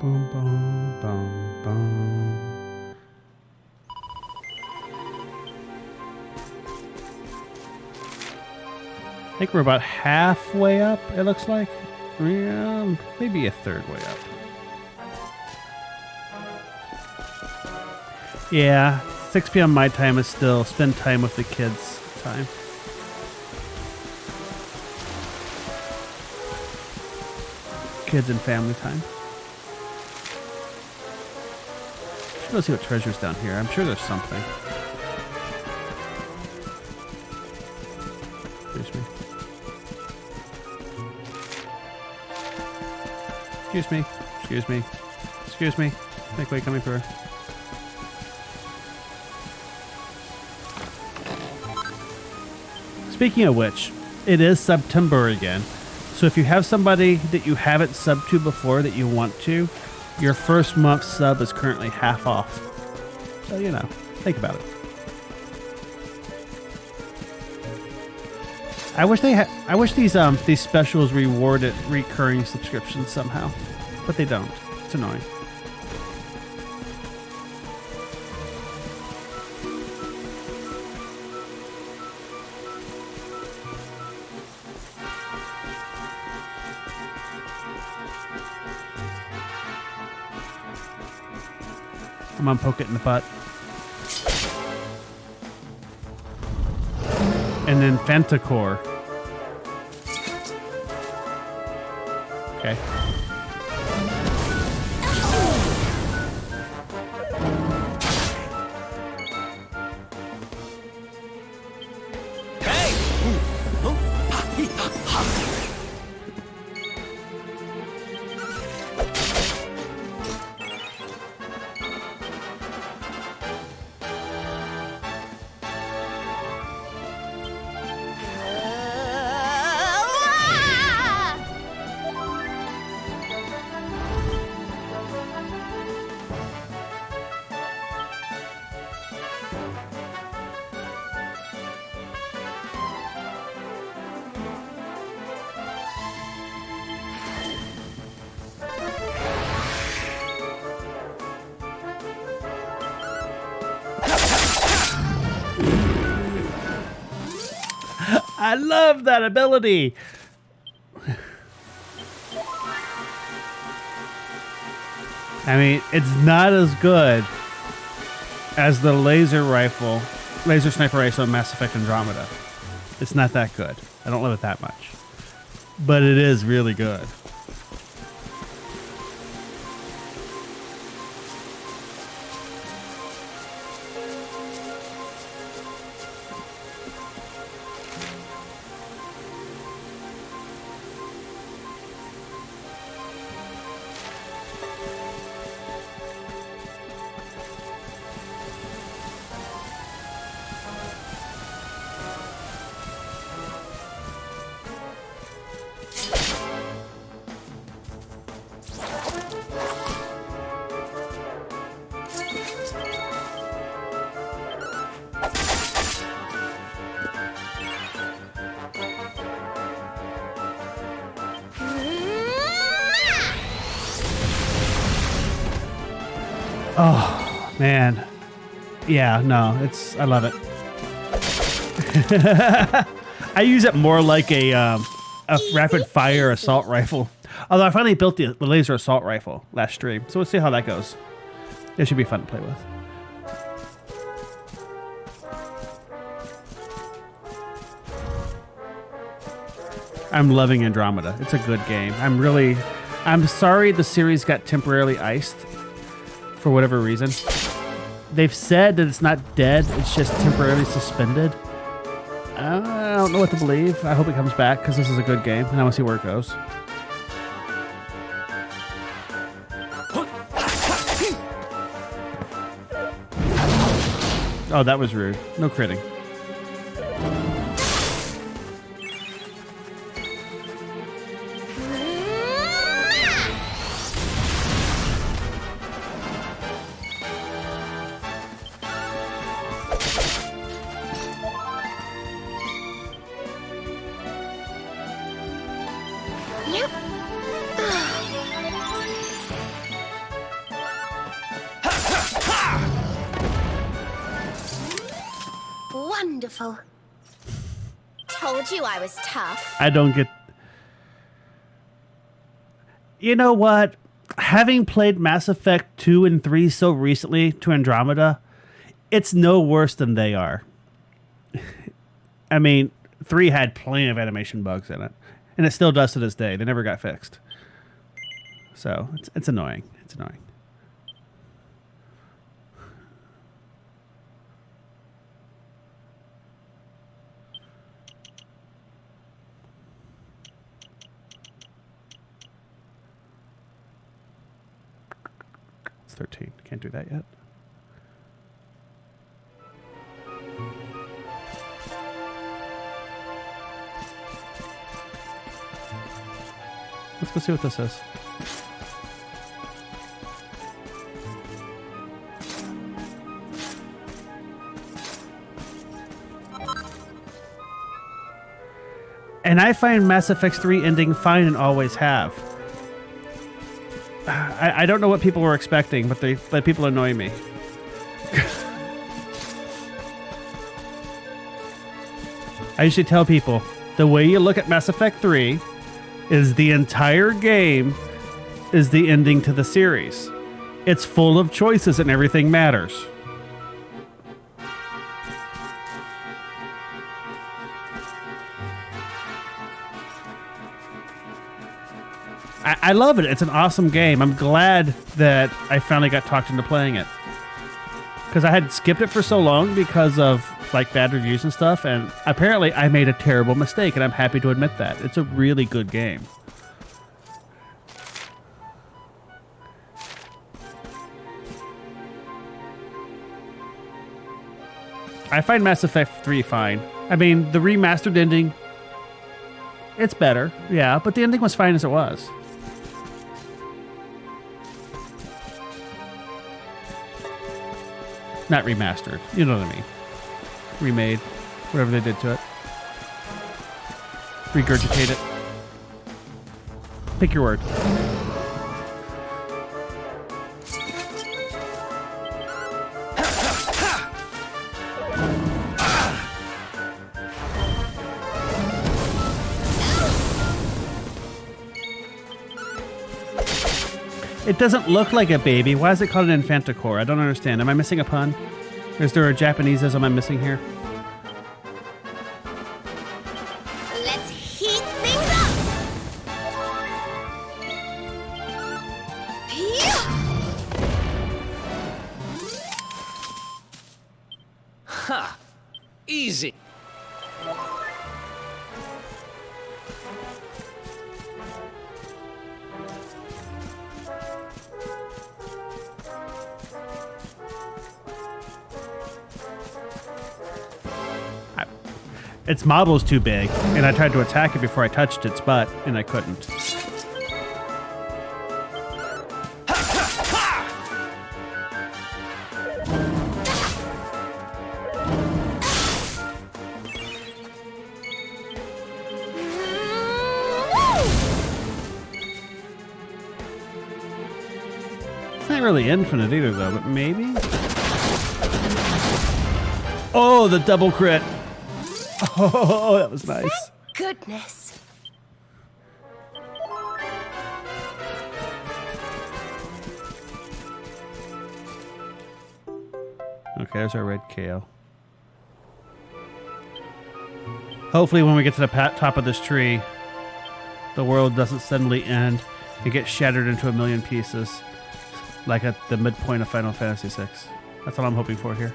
Boom, boom, boom, boom. I think we're about halfway up, it looks like. Yeah, maybe a third way up. Yeah, 6 p.m. my time is still spend time with the kids time. Kids and family time. Let's see what treasure's down here. I'm sure there's something. Excuse me. Excuse me. Excuse me. Excuse me. Make way coming through. Speaking of which, it is September again. So if you have somebody that you haven't subbed to before that you want to, your first month sub is currently half off. So, you know, think about it. I wish these specials rewarded recurring subscriptions somehow, but they don't. It's annoying. Come on, poke it in the butt. And then Fentacore. Okay. I love that ability. I mean, it's not as good as the laser sniper rifle in Mass Effect Andromeda. It's not that good. I don't love it that much. But it is really good. Oh, man. Yeah, no, I love it. I use it more like a rapid fire assault rifle. Although I finally built the laser assault rifle last stream. So we'll see how that goes. It should be fun to play with. I'm loving Andromeda. It's a good game. I'm sorry the series got temporarily iced for whatever reason. They've said that it's not dead, it's just temporarily suspended. I don't know what to believe. I hope it comes back because this is a good game and I want to see where it goes. Oh, that was rude. No critting. Wonderful. Told you I was tough. I don't get... You know what? Having played Mass Effect 2 and 3 so recently to Andromeda, it's no worse than they are. I mean, 3 had plenty of animation bugs in it. And it still does to this day. They never got fixed. So, it's annoying. It's annoying. It's 13. Can't do that yet. Let's go see what this is. And I find Mass Effect 3 ending fine and always have. I don't know what people were expecting, but people annoy me. I usually tell people, the way you look at Mass Effect 3 is the entire game is the ending to the series. It's full of choices and everything matters. I love it. It's an awesome game. I'm glad that I finally got talked into playing it. Because I had skipped it for so long because of like bad reviews and stuff, and apparently I made a terrible mistake, and I'm happy to admit that. It's a really good game. I find Mass Effect 3 fine. I mean, the remastered ending, it's better, yeah, but the ending was fine as it was. Not remastered, you know what I mean. Remade, whatever they did to it. Regurgitate it. Pick your word. It doesn't look like a baby. Why is it called an infanticore? I don't understand. Am I missing a pun? Is there a Japaneseism I'm missing here? Let's heat things up! Ha! Easy. Its model is too big, and I tried to attack it before I touched its butt, and I couldn't. It's not really infinite either, though, but maybe? Oh, the double crit! Oh, that was nice. Goodness. Okay, there's our red KO. Hopefully when we get to the top of this tree, the world doesn't suddenly end and get shattered into a million pieces like at the midpoint of Final Fantasy VI. That's what I'm hoping for here.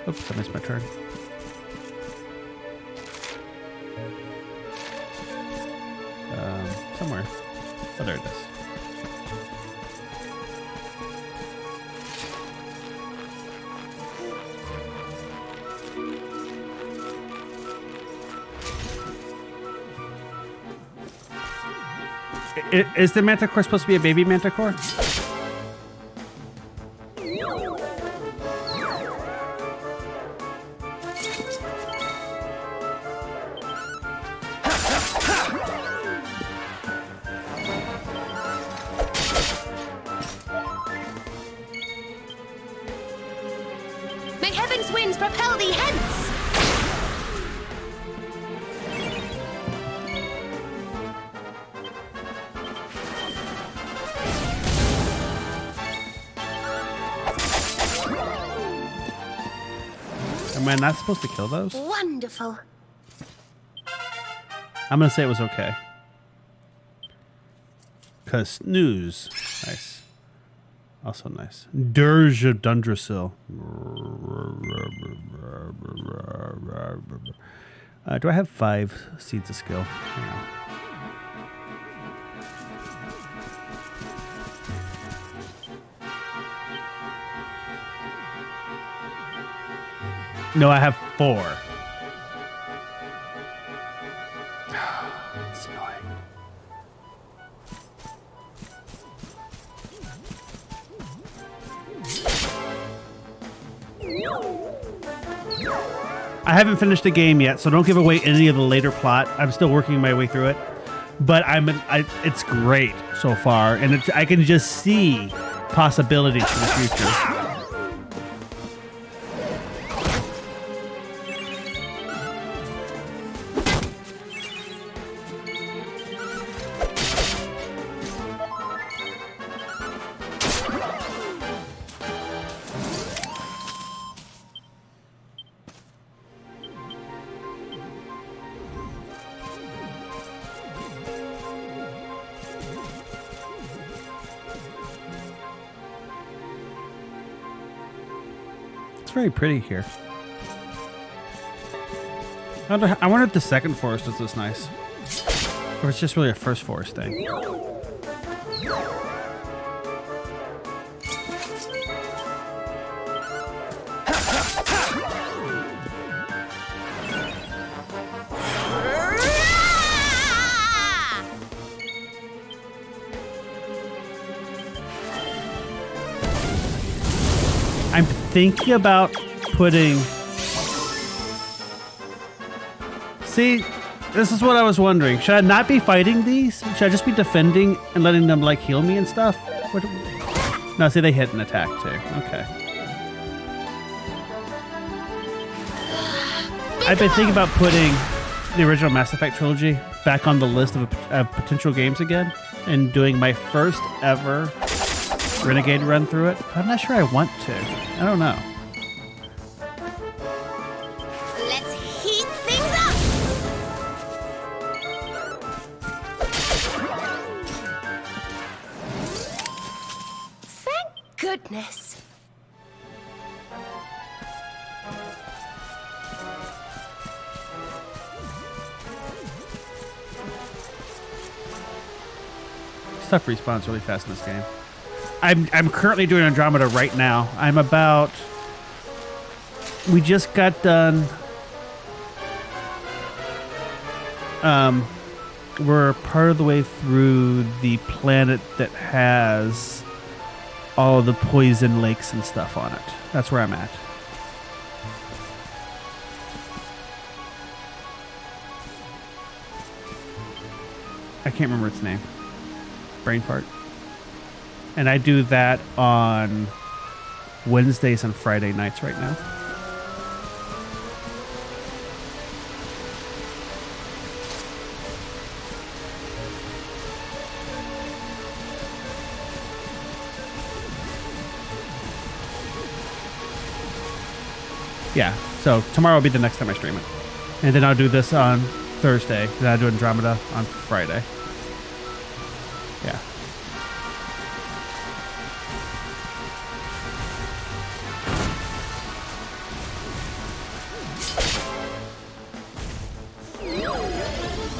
Oops, I missed my turn. Somewhere. Oh, there it is. Is the manticore supposed to be a baby manticore? May heaven's winds propel thee hence! Am I not supposed to kill those? Wonderful. I'm gonna say it was okay. Cause snooze. Nice. Also nice. Dirge of Yggdrasil. Do I have 5 seeds of skill? Yeah. No, I have 4. It's annoying. I haven't finished the game yet, so don't give away any of the later plot. I'm still working my way through it, but it's great so far, and I can just see possibilities for the future. very pretty here. I wonder if the second forest is this nice. Or it's just really a first forest thing. I'm thinking about putting... See, this is what I was wondering. Should I not be fighting these? Should I just be defending and letting them like heal me and stuff? No, see, they hit and attack too. Okay. I've been thinking about putting the original Mass Effect trilogy back on the list of potential games again and doing my first ever Renegade run through it. But I'm not sure I want to. I don't know. Let's heat things up! Thank goodness. Stuff respawns really fast in this game. I'm currently doing Andromeda right now. I'm about... We just got done... we're part of the way through the planet that has all of the poison lakes and stuff on it. That's where I'm at. I can't remember its name. Brain fart. And I do that on Wednesdays and Friday nights right now. Yeah, so tomorrow will be the next time I stream it. And then I'll do this on Thursday. Then I'll do Andromeda on Friday. Yeah.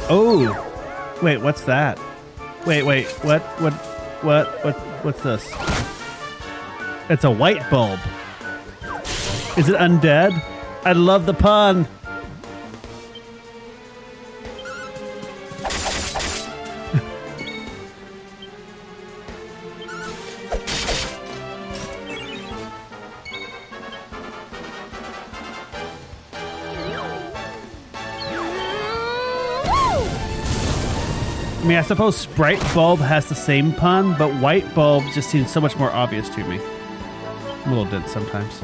Oh, wait, what's that? Wait, what's this? It's a white bulb. Is it undead? I love the pun. I mean, I suppose Sprite Bulb has the same pun, but White Bulb just seems so much more obvious to me. I'm a little dense sometimes.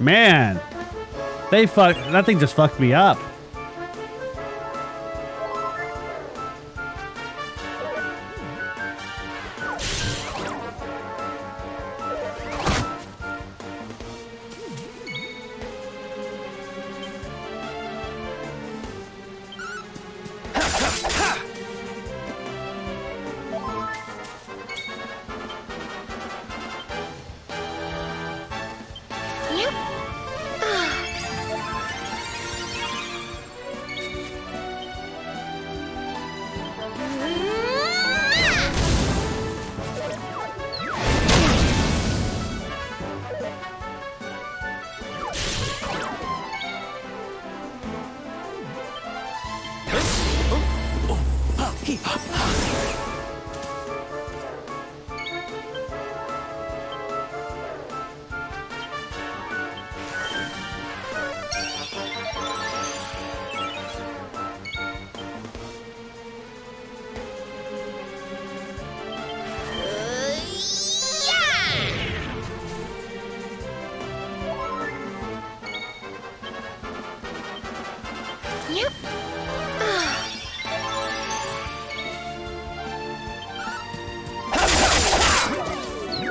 Man, that thing just fucked me up.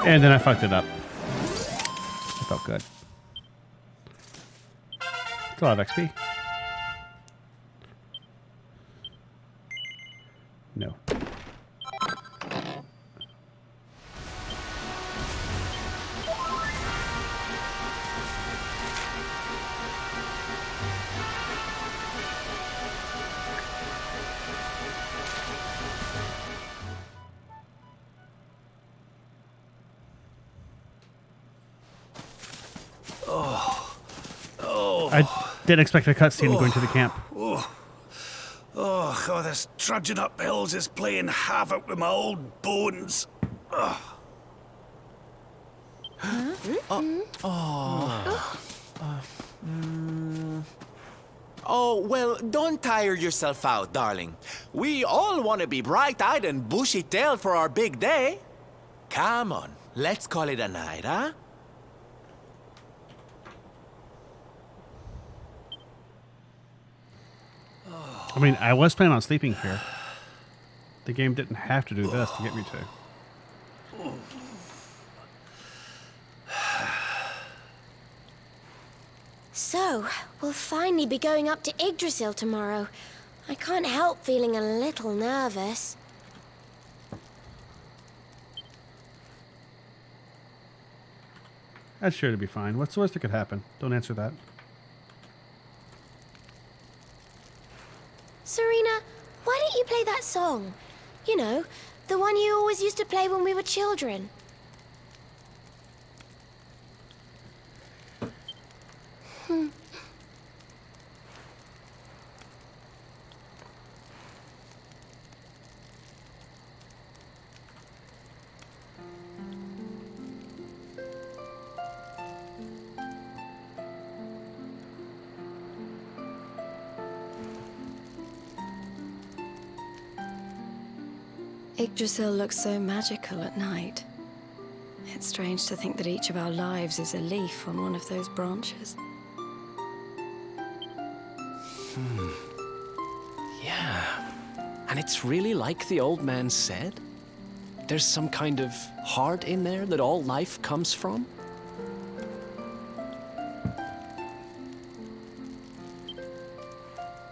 And then I fucked it up. It felt good. It's a lot of XP. No. I didn't expect a cutscene going to the camp. Oh, this trudging up hills is playing havoc with my old bones. Oh, well, don't tire yourself out, darling. We all want to be bright-eyed and bushy-tailed for our big day. Come on, let's call it a night, huh? I mean, I was planning on sleeping here. The game didn't have to do this to get me to. So, we'll finally be going up to Yggdrasil tomorrow. I can't help feeling a little nervous. That's sure to be fine. What's the worst that could happen? Don't answer that. Serena, why don't you play that song? You know, the one you always used to play when we were children. Yggdrasil looks so magical at night. It's strange to think that each of our lives is a leaf on one of those branches. Yeah. And it's really like the old man said? There's some kind of heart in there that all life comes from?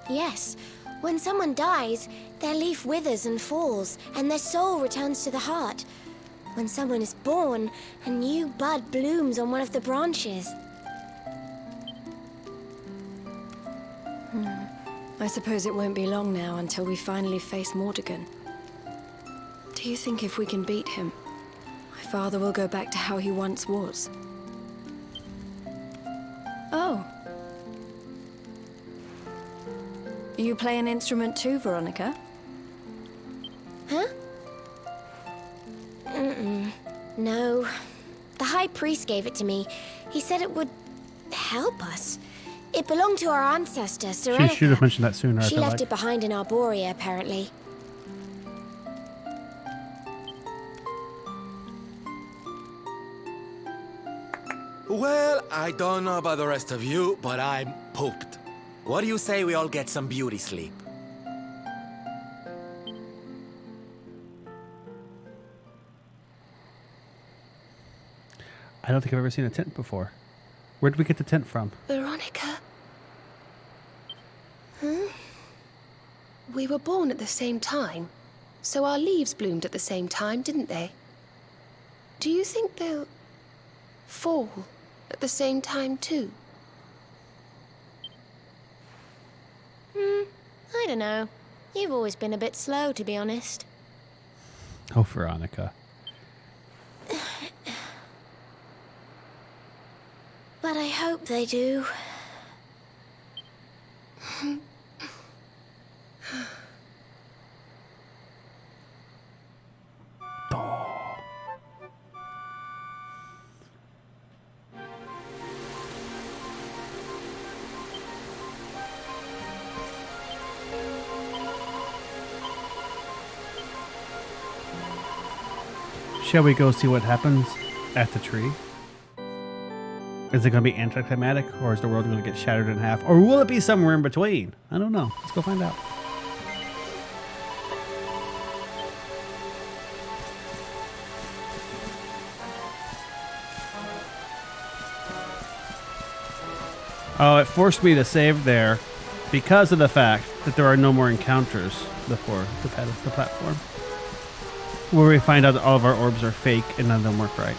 Yes, when someone dies, their leaf withers and falls, and their soul returns to the heart. When someone is born, a new bud blooms on one of the branches. I suppose it won't be long now until we finally face Mordegon. Do you think if we can beat him, my father will go back to how he once was? Oh. You play an instrument too, Veronica? Huh? No. The High Priest gave it to me. He said it would help us. It belonged to our ancestor, Serenica. She should have mentioned that sooner. She left it behind in Arborea, apparently. Well, I don't know about the rest of you, but I'm pooped. What do you say we all get some beauty sleep? I don't think I've ever seen a tent before. Where did we get the tent from? Veronica? Huh? We were born at the same time, so our leaves bloomed at the same time, didn't they? Do you think they'll fall at the same time too? I don't know. You've always been a bit slow, to be honest. Oh, Veronica. But I hope they do. Shall we go see what happens at the tree? Is it going to be anticlimactic, or is the world going to get shattered in half? Or will it be somewhere in between? I don't know. Let's go find out. Oh, it forced me to save there because of the fact that there are no more encounters. the platform, where we find out that all of our orbs are fake and none of them work right.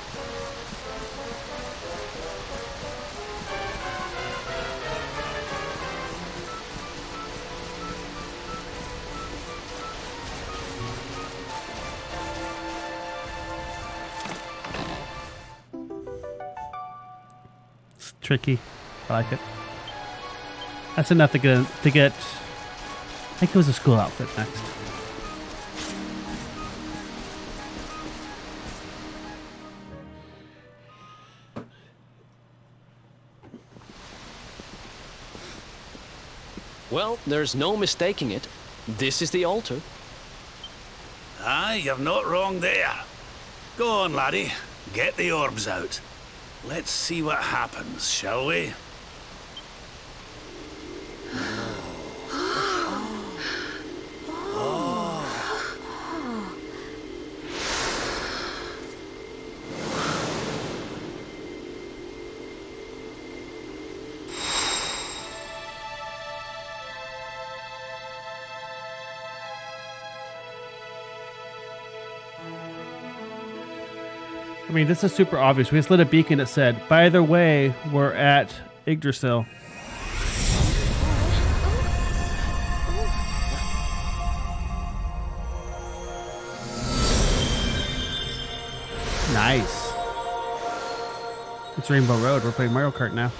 It's tricky. I like it. That's enough to get. I think it was a school outfit next. Well, there's no mistaking it. This is the altar. Aye, you're not wrong there. Go on, laddie. Get the orbs out. Let's see what happens, shall we? I mean, this is super obvious. We just lit a beacon that said, by the way, we're at Yggdrasil. Nice. It's Rainbow Road. We're playing Mario Kart now.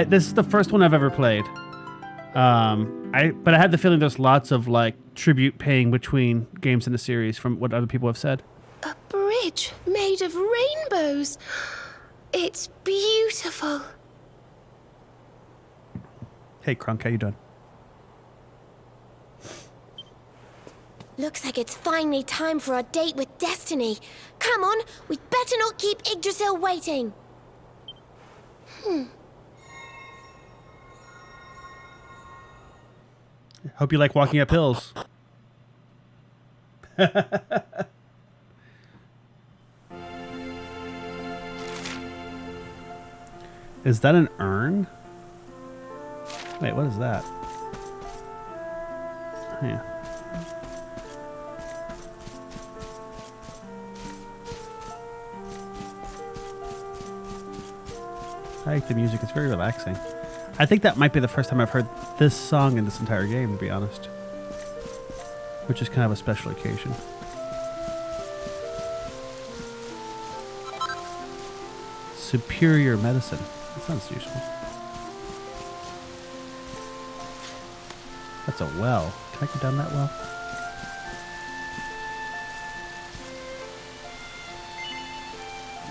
This is the first one I've ever played. But I had the feeling there's lots of like tribute paying between games in the series from what other people have said. A bridge made of rainbows. It's beautiful. Hey, Crunk, how you doing? Looks like it's finally time for our date with Destiny. Come on, we'd better not keep Yggdrasil waiting. Hope you like walking up hills. Is that an urn? Wait, what is that? Yeah. I like the music. It's very relaxing. I think that might be the first time I've heard this song in this entire game, to be honest. Which is kind of a special occasion. Superior medicine. That sounds useful. That's a well. Can I go down that well?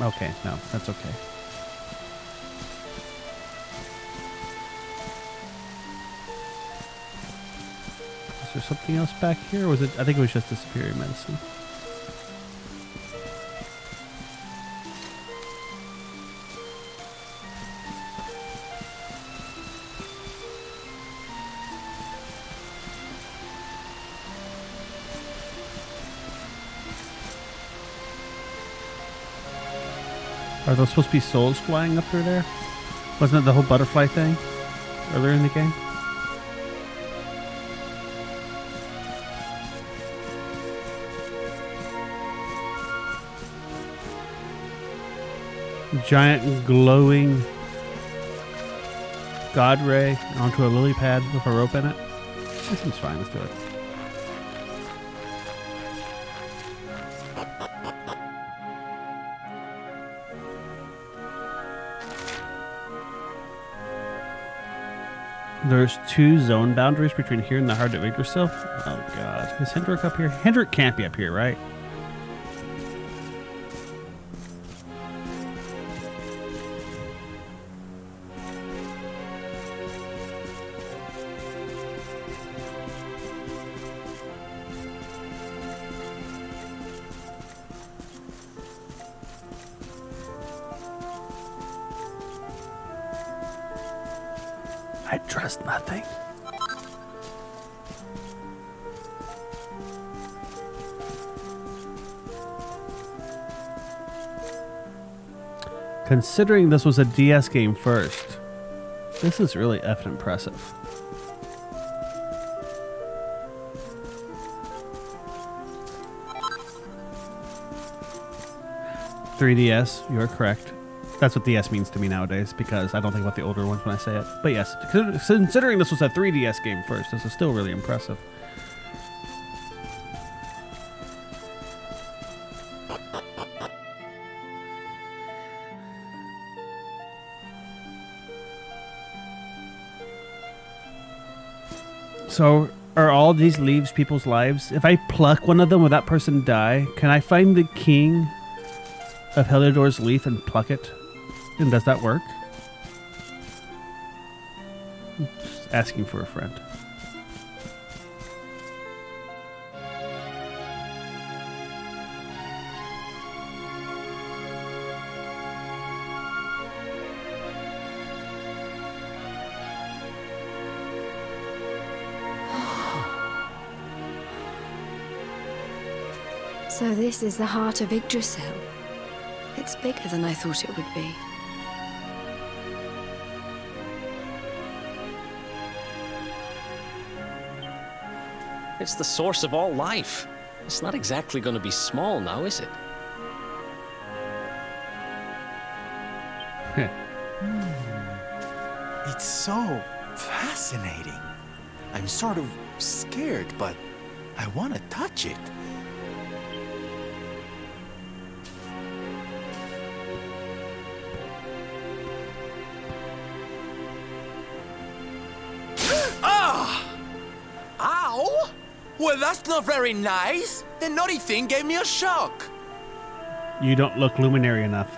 Okay, no, that's okay. Is there something else back here? Or was it? I think it was just the superior medicine. Are those supposed to be souls flying up through there? Wasn't it the whole butterfly thing earlier in the game? Giant glowing god ray onto a lily pad with a rope in it. That seems fine. Let's do it. There's 2 zone boundaries between here and the heart of Yggdrasil. Oh god. Is Hendrik up here? Hendrik can't be up here, right? I trust nothing. Considering this was a DS game first, this is really effing impressive. "3DS, you are correct." That's what DS means to me nowadays, because I don't think about the older ones when I say it. But yes, considering this was a 3DS game first, this is still really impressive. So, are all these leaves people's lives? If I pluck one of them, will that person die? Can I find the king of Heliodor's leaf and pluck it? And does that work? Just asking for a friend. So this is the heart of Yggdrasil. It's bigger than I thought it would be. It's the source of all life. It's not exactly going to be small now, is it? It's so fascinating. I'm sort of scared, but I want to touch it. Ow! Well, that's not very nice. The naughty thing gave me a shock. You don't look luminary enough.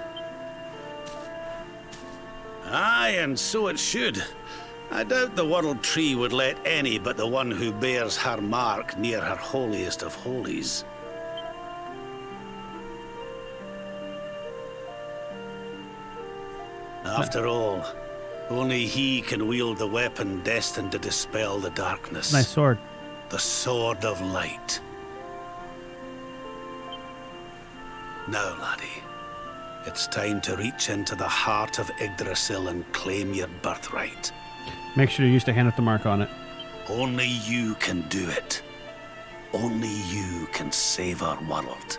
Aye, and so it should. I doubt the World Tree would let any but the one who bears her mark near her holiest of holies. After all, only he can wield the weapon destined to dispel the darkness. Nice sword. The Sword of Light. Now, laddie, it's time to reach into the heart of Yggdrasil and claim your birthright. Make sure you use the hand with the mark on it. Only you can do it. Only you can save our world.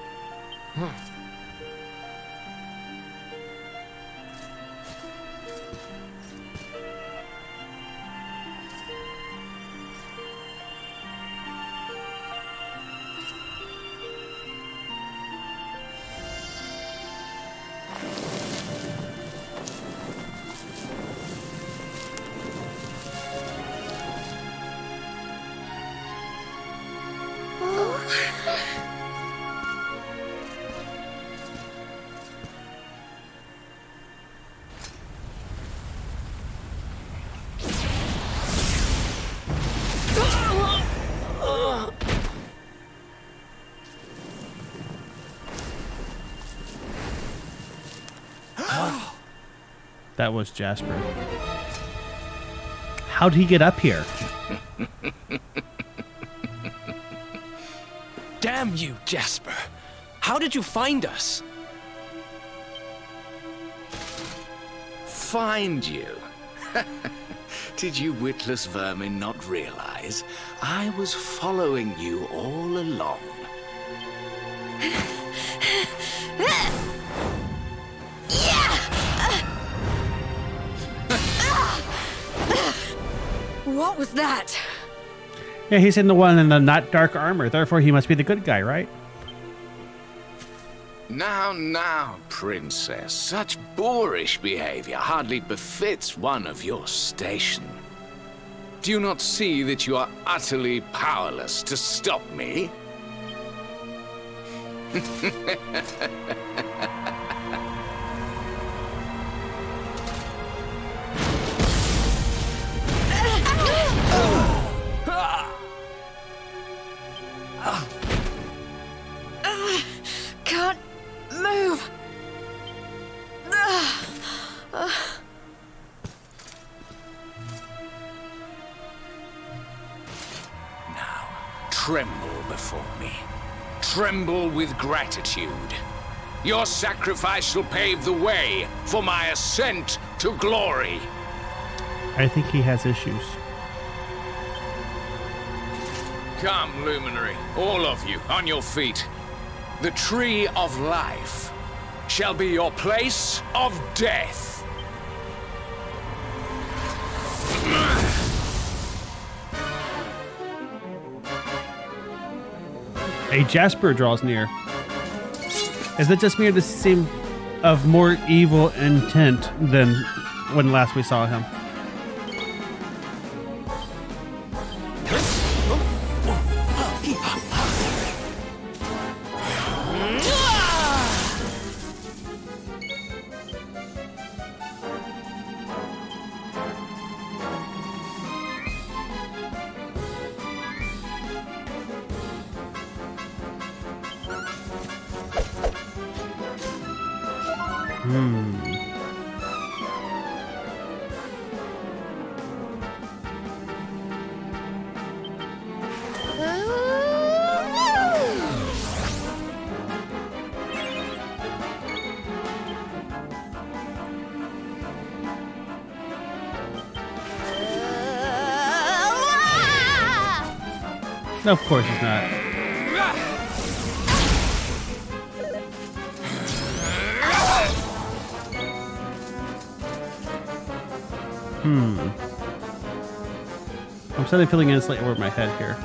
That was Jasper. How'd he get up here? Damn you, Jasper. How did you find us? Find you? Did you witless vermin not realize I was following you all along? What was that? Yeah, he's in the one in the not dark armor. Therefore, he must be the good guy, right? Now, princess. Such boorish behavior hardly befits one of your station. Do you not see that you are utterly powerless to stop me? Can't move. Now, tremble before me. Tremble with gratitude. Your sacrifice shall pave the way for my ascent to glory. I think he has issues. Come, Luminary, all of you, on your feet. The tree of life shall be your place of death. A Jasper draws near. Is it just me or does he seem of more evil intent than when last we saw him? No, of course he's not. I'm suddenly feeling in slightly over my head here.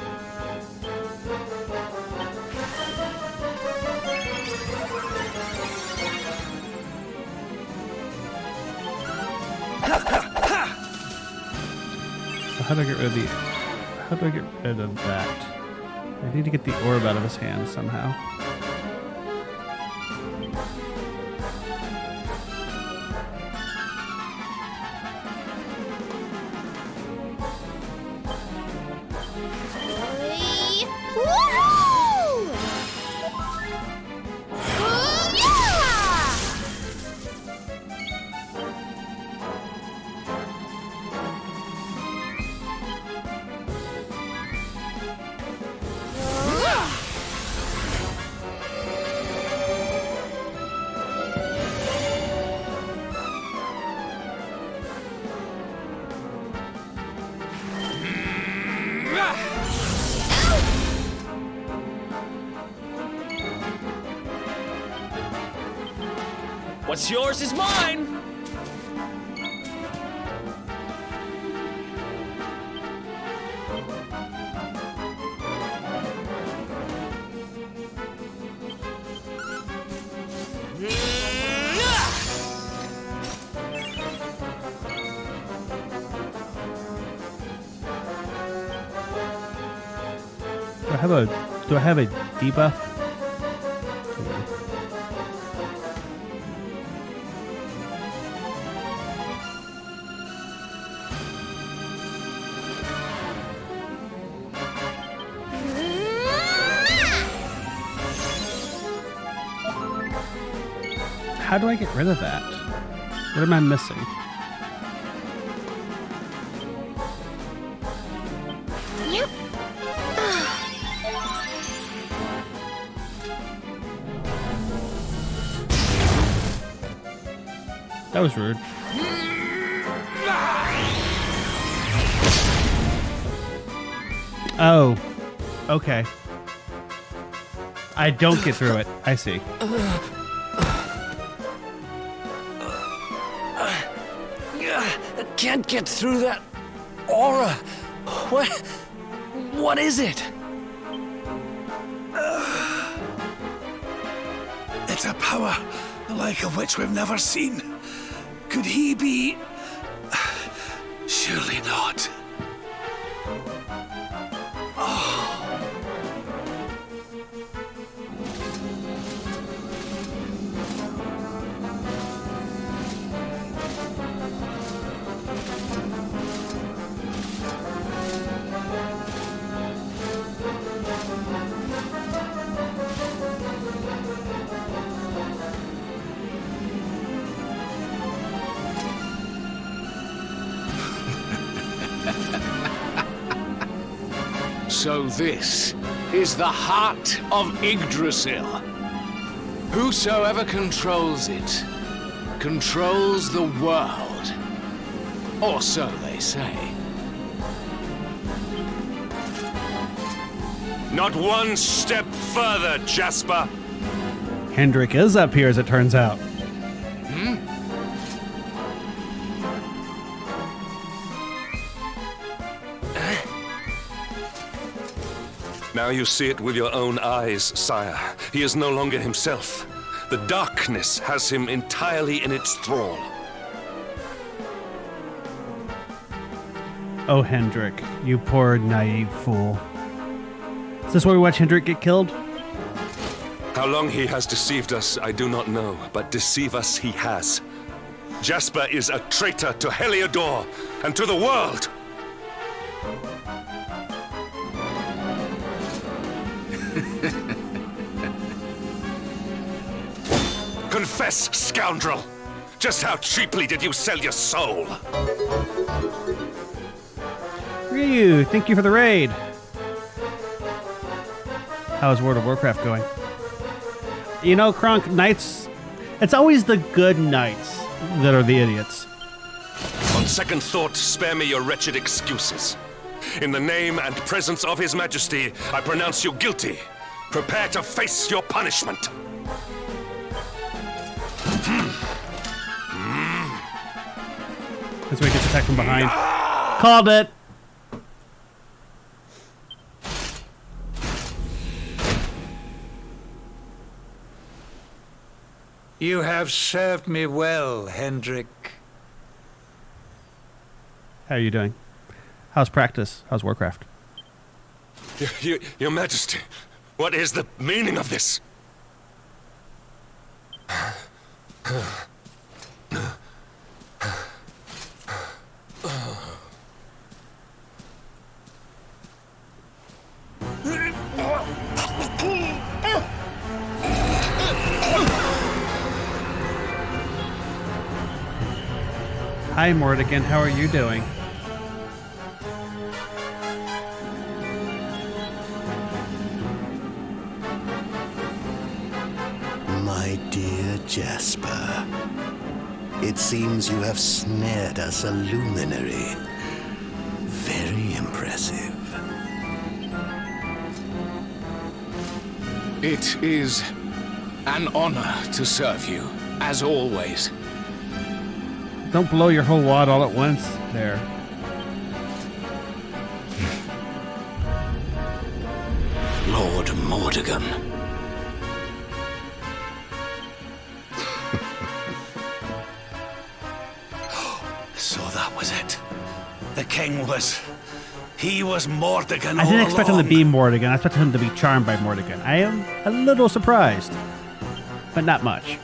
So how do I get rid of the... How do I get rid of that? I need to get the orb out of his hand somehow. What's yours is mine! Do I have a debuff? How do I get rid of that? What am I missing? Yep. That was rude. Oh, okay. I don't get through it. I see. I can't get through that aura. What is it? It's a power the like of which we've never seen. Could he be... Surely not. So this is the heart of Yggdrasil. Whosoever controls it, controls the world. Or so they say. Not one step further, Jasper. Hendrik is up here, as it turns out. Now you see it with your own eyes, sire. He is no longer himself. The darkness has him entirely in its thrall. Oh, Hendrik, you poor naive fool. Is this where we watch Hendrik get killed? How long he has deceived us, I do not know, but deceive us he has. Jasper is a traitor to Heliodor and to the world. Confess, scoundrel! Just how cheaply did you sell your soul? Ryu, thank you for the raid. How's World of Warcraft going? You know, Kronk, knights... It's always the good knights that are the idiots. On second thought, spare me your wretched excuses. In the name and presence of His Majesty, I pronounce you guilty. Prepare to face your punishment. This way he gets attacked from behind. Called it! You have served me well, Hendrik. How are you doing? How's practice? How's Warcraft? Your Majesty, what is the meaning of this? Hi, Mordigan. How are you doing? My dear Jasper, it seems you have snared us a luminary. Very impressive. It is an honor to serve you, as always. Don't blow your whole wad all at once there. Lord Mordigan. So that was it. The king was... He was Mordigan I didn't expect him to be Mordigan. I expected him to be charmed by Mordigan. I am a little surprised, but not much.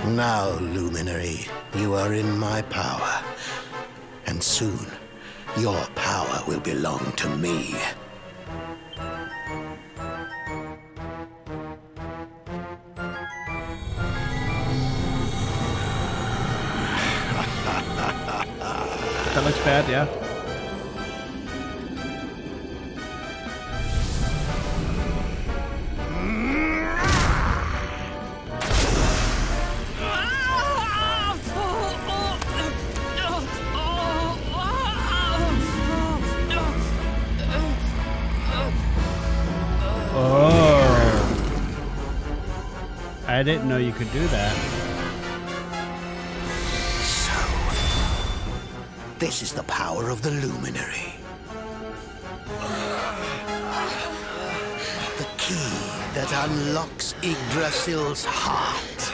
Now, Luminary, you are in my power. And soon, your power will belong to me. That looks bad, yeah. I didn't know you could do that. So, this is the power of the Luminary. The key that unlocks Yggdrasil's heart.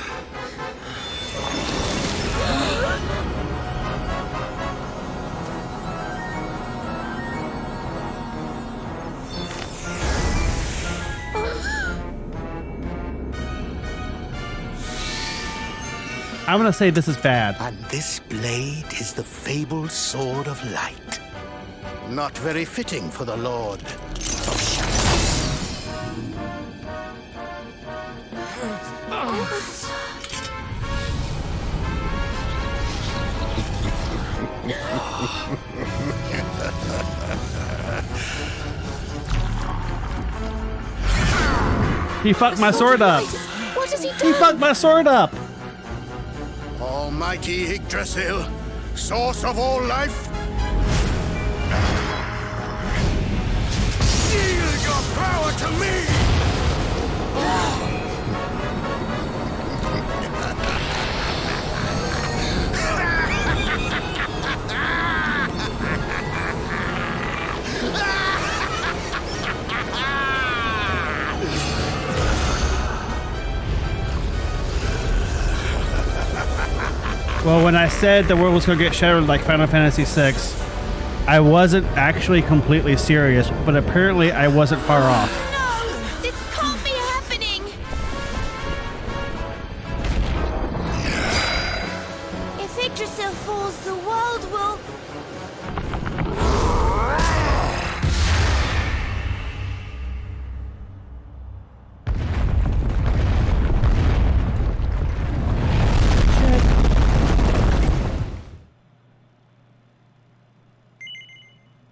I'm gonna say this is bad. And this blade is the fabled Sword of Light. Not very fitting for the Lord of Shadow. He fucked my sword up. What has he He done? fucked my sword up. Almighty Yggdrasil, source of all life, yield your power to me! Well, when I said the world was going to get shattered like Final Fantasy VI, I wasn't actually completely serious, but apparently I wasn't far off. No! This can't be happening! If Yggdrasil falls, the world will...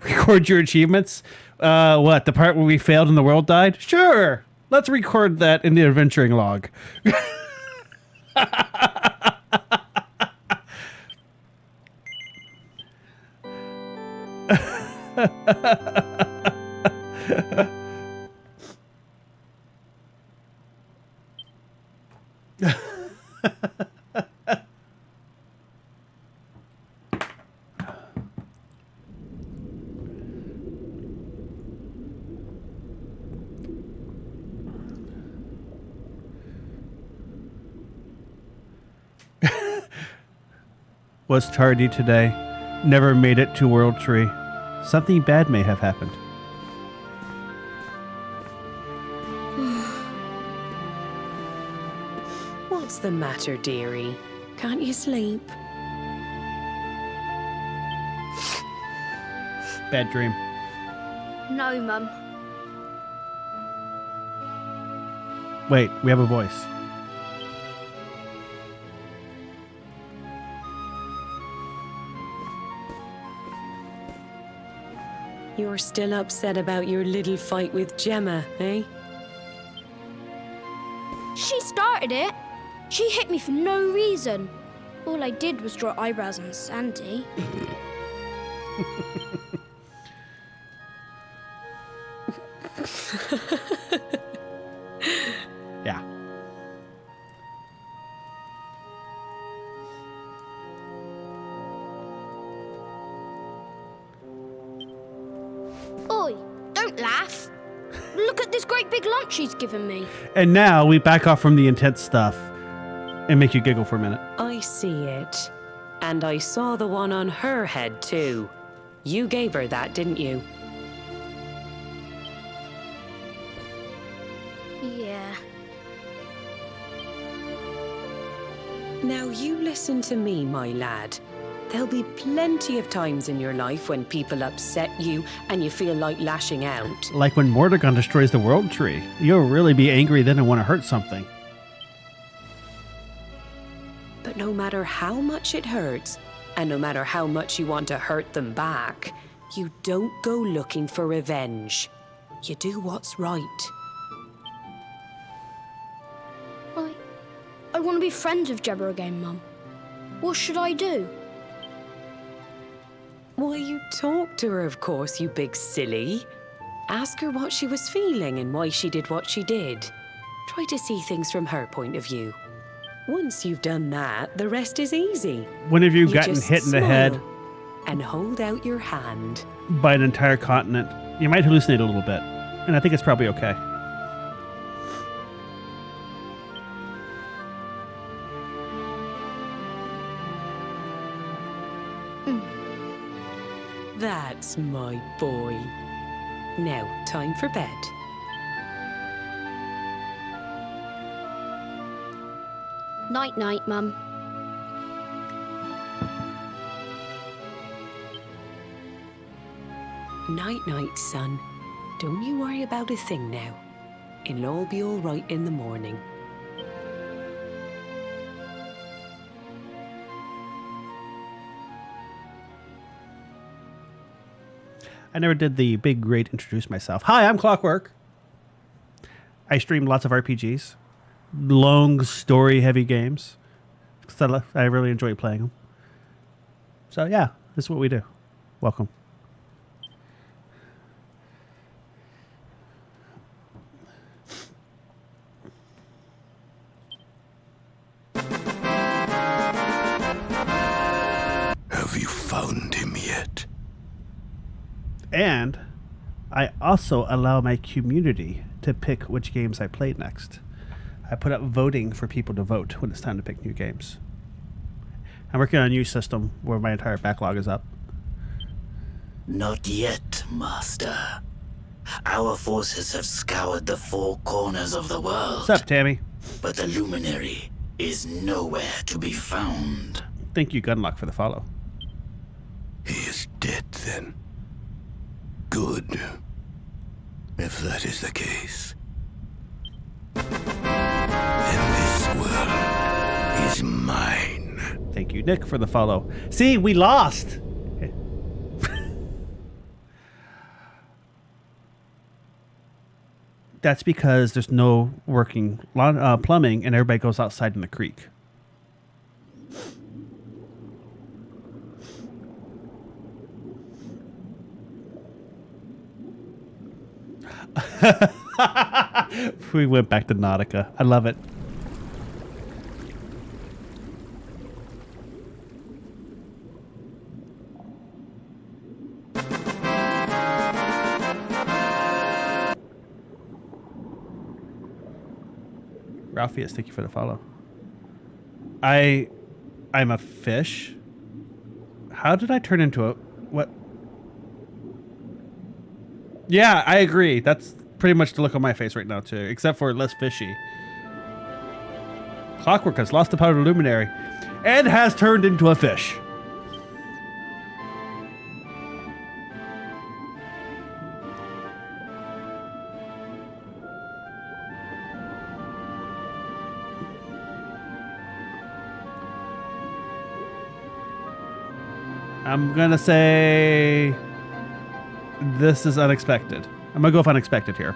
Record your achievements? What, the part where we failed and the world died? Sure! Let's record that in the adventuring log. Was tardy today. Never made it to World Tree. Something bad may have happened. What's the matter, dearie? Can't you sleep? Bad dream. No, Mum. Wait, we have a voice. You're still upset about your little fight with Gemma, eh? She started it. She hit me for no reason. All I did was draw eyebrows on Sandy. Yeah. Oi, don't laugh. Look at this great big lunch she's given me. And now we back off from the intense stuff and make you giggle for a minute. I see it. And I saw the one on her head, too. You gave her that, didn't you? Yeah. Now you listen to me, my lad. There'll be plenty of times in your life when people upset you and you feel like lashing out. Like when Mordegon destroys the World Tree. You'll really be angry then and want to hurt something. But no matter how much it hurts, and no matter how much you want to hurt them back, you don't go looking for revenge. You do what's right. I want to be friends with Gemma again, Mum. What should I do? Why, you talk to her, of course, you big silly. Ask her what she was feeling and why she did what she did. Try to see things from her point of view. Once you've done that, the rest is easy. When have you gotten just hit in the head and hold out your hand. by an entire continent? You might hallucinate a little bit. And I think it's probably okay. That's my boy. Now, time for bed. Night-night, Mum. Night-night, son. Don't you worry about a thing now. It'll all be all right in the morning. I never did the big, great introduce myself. Hi, I'm Clockwork. I stream lots of RPGs, long story-heavy games. I really enjoy playing them. So yeah, this is what we do. Welcome. Have you found him yet? And I also allow my community to pick which games I play next. I put up voting for people to vote when it's time to pick new games. I'm working on a new system where my entire backlog is up. Not yet, Master. Our forces have scoured the four corners of the world. What's up, Tammy? But the luminary is nowhere to be found. Thank you, Gunlock, for the follow. He is dead, then. Good. If that is the case, then this world is mine. Thank you, Nick, for the follow. See, we lost! That's because there's no working plumbing and everybody goes outside in the creek. We went back to Nautica. I love it. Ralphius, thank you for the follow. I'm a fish. How did I turn into a what? Yeah, I agree. That's pretty much the look on my face right now too, except for less fishy. Clockwork has lost the power of the luminary and has turned into a fish. I'm gonna say this is unexpected. I'm gonna go with unexpected here.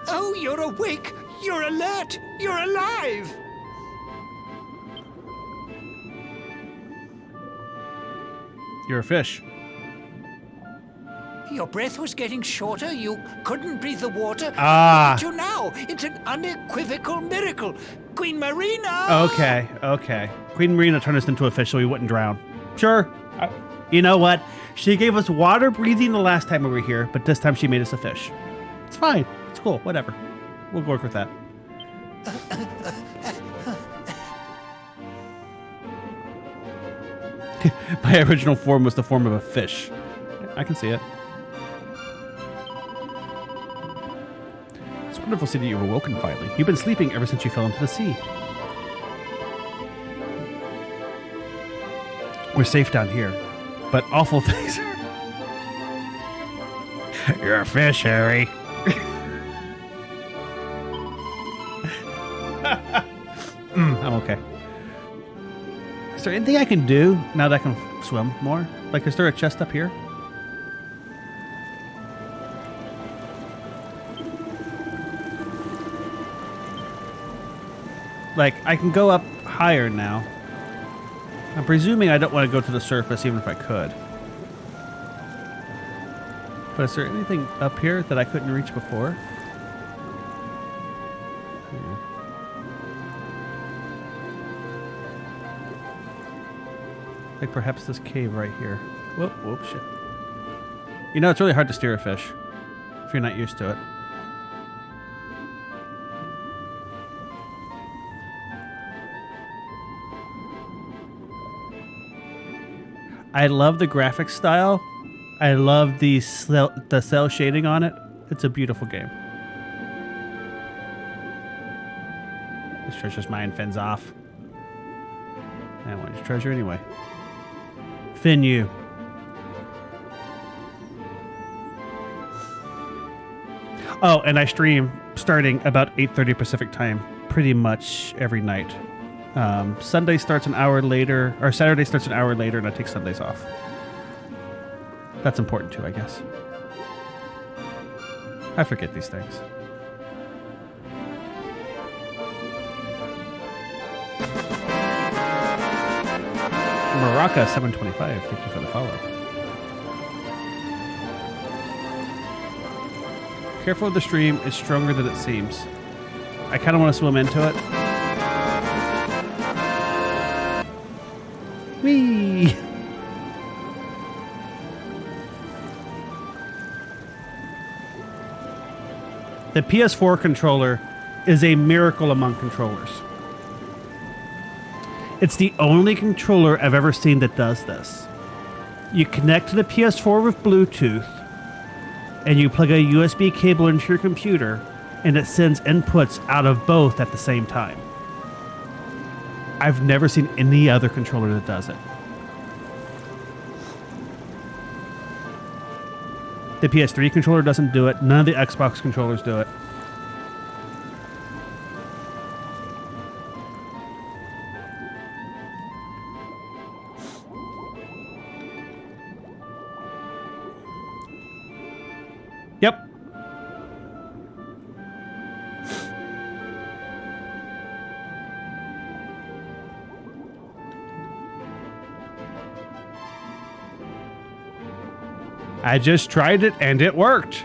Oh, you're awake! You're alert! You're alive! You're a fish. Your breath was getting shorter. You couldn't breathe the water. Ah. Look at you now. It's an unequivocal miracle. Queen Marina! Okay, okay. Queen Marina turned us into a fish so we wouldn't drown. Sure. You know what? She gave us water breathing the last time we were here, but this time she made us a fish. It's fine. It's cool. Whatever. We'll work with that. My original form was the form of a fish. I can see it. It's wonderful to see that you've awoken finally. You've been sleeping ever since you fell into the sea. We're safe down here, but awful things. You're a fish, Harry. I'm okay. Is there anything I can do now that I can swim more? Like, is there a chest up here? Like, I can go up higher now. I'm presuming I don't want to go to the surface even if I could. But is there anything up here that I couldn't reach before? Like perhaps this cave right here. Whoop, whoop, shit. You know, it's really hard to steer a fish if you're not used to it. I love the graphic style. I love the cell shading on it. It's a beautiful game. This treasure's mine. Finn's off. I want your treasure anyway. Finn, you. Oh, and I stream starting about 8:30 Pacific time pretty much every night. Sunday starts an hour later, or Saturday starts an hour later, and I take Sundays off. That's important too, I guess. I forget these things. Maraka 725, thank you for the follow. Careful of the stream, it's stronger than it seems. I kind of want to swim into it. Whee! The PS4 controller is a miracle among controllers. It's the only controller I've ever seen that does this. You connect to the PS4 with Bluetooth, and you plug a USB cable into your computer, and it sends inputs out of both at the same time. I've never seen any other controller that does it. The PS3 controller doesn't do it. None of the Xbox controllers do it. Yep. I just tried it and it worked.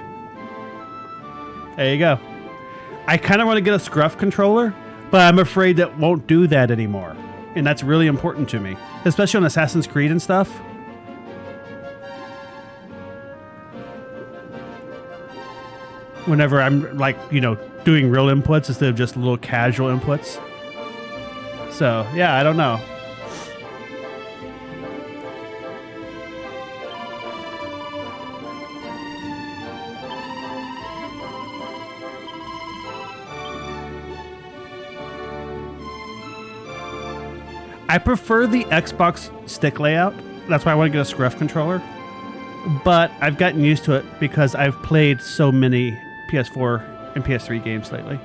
There you go. I kind of want to get a Scruff controller, but I'm afraid that won't do that anymore. And that's really important to me, especially on Assassin's Creed and stuff. Whenever I'm like, you know, doing real inputs instead of just little casual inputs. So, yeah, I don't know. I prefer the Xbox stick layout. That's why I want to get a Scruff controller. But I've gotten used to it because I've played so many PS4 and PS3 games lately.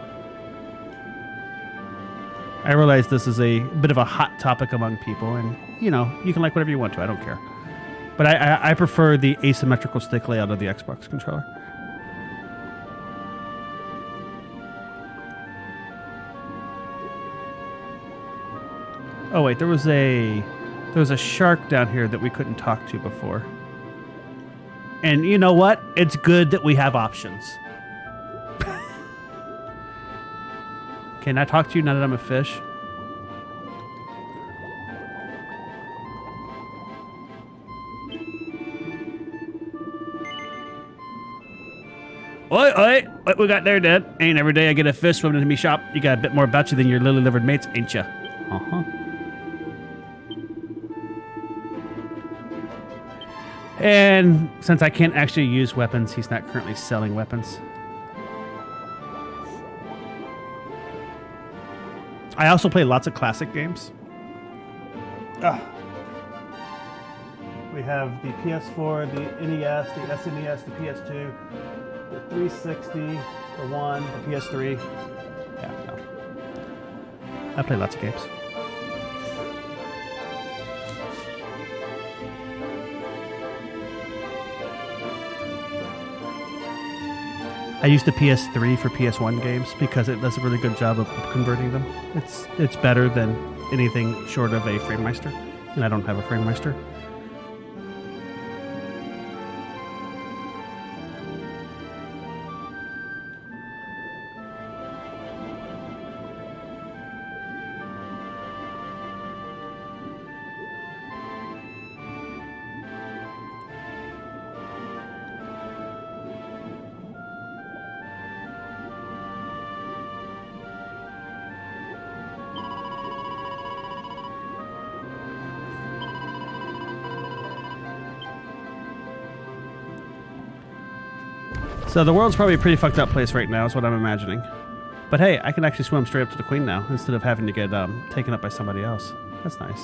I realize this is a bit of a hot topic among people, and, you know, you can like whatever you want to. I don't care. But I prefer the asymmetrical stick layout of the Xbox controller. Oh wait, there was a shark down here that we couldn't talk to before. And you know what? It's good that we have options. Can I talk to you now that I'm a fish? Oi, oi! What we got there, Dad? Ain't every day I get a fish swimming into me shop. You got a bit more about you than your lily-livered mates, ain't ya? Uh-huh. And since I can't actually use weapons, he's not currently selling weapons. I also play lots of classic games. We have the PS4, the NES, the SNES, the PS2, the 360, the One, the PS3. Yeah, no. I play lots of games. I use the PS3 for PS1 games because it does a really good job of converting them. It's better than anything short of a FrameMeister, and I don't have a FrameMeister. So the world's probably a pretty fucked up place right now, is what I'm imagining. But hey, I can actually swim straight up to the Queen now, instead of having to get taken up by somebody else. That's nice.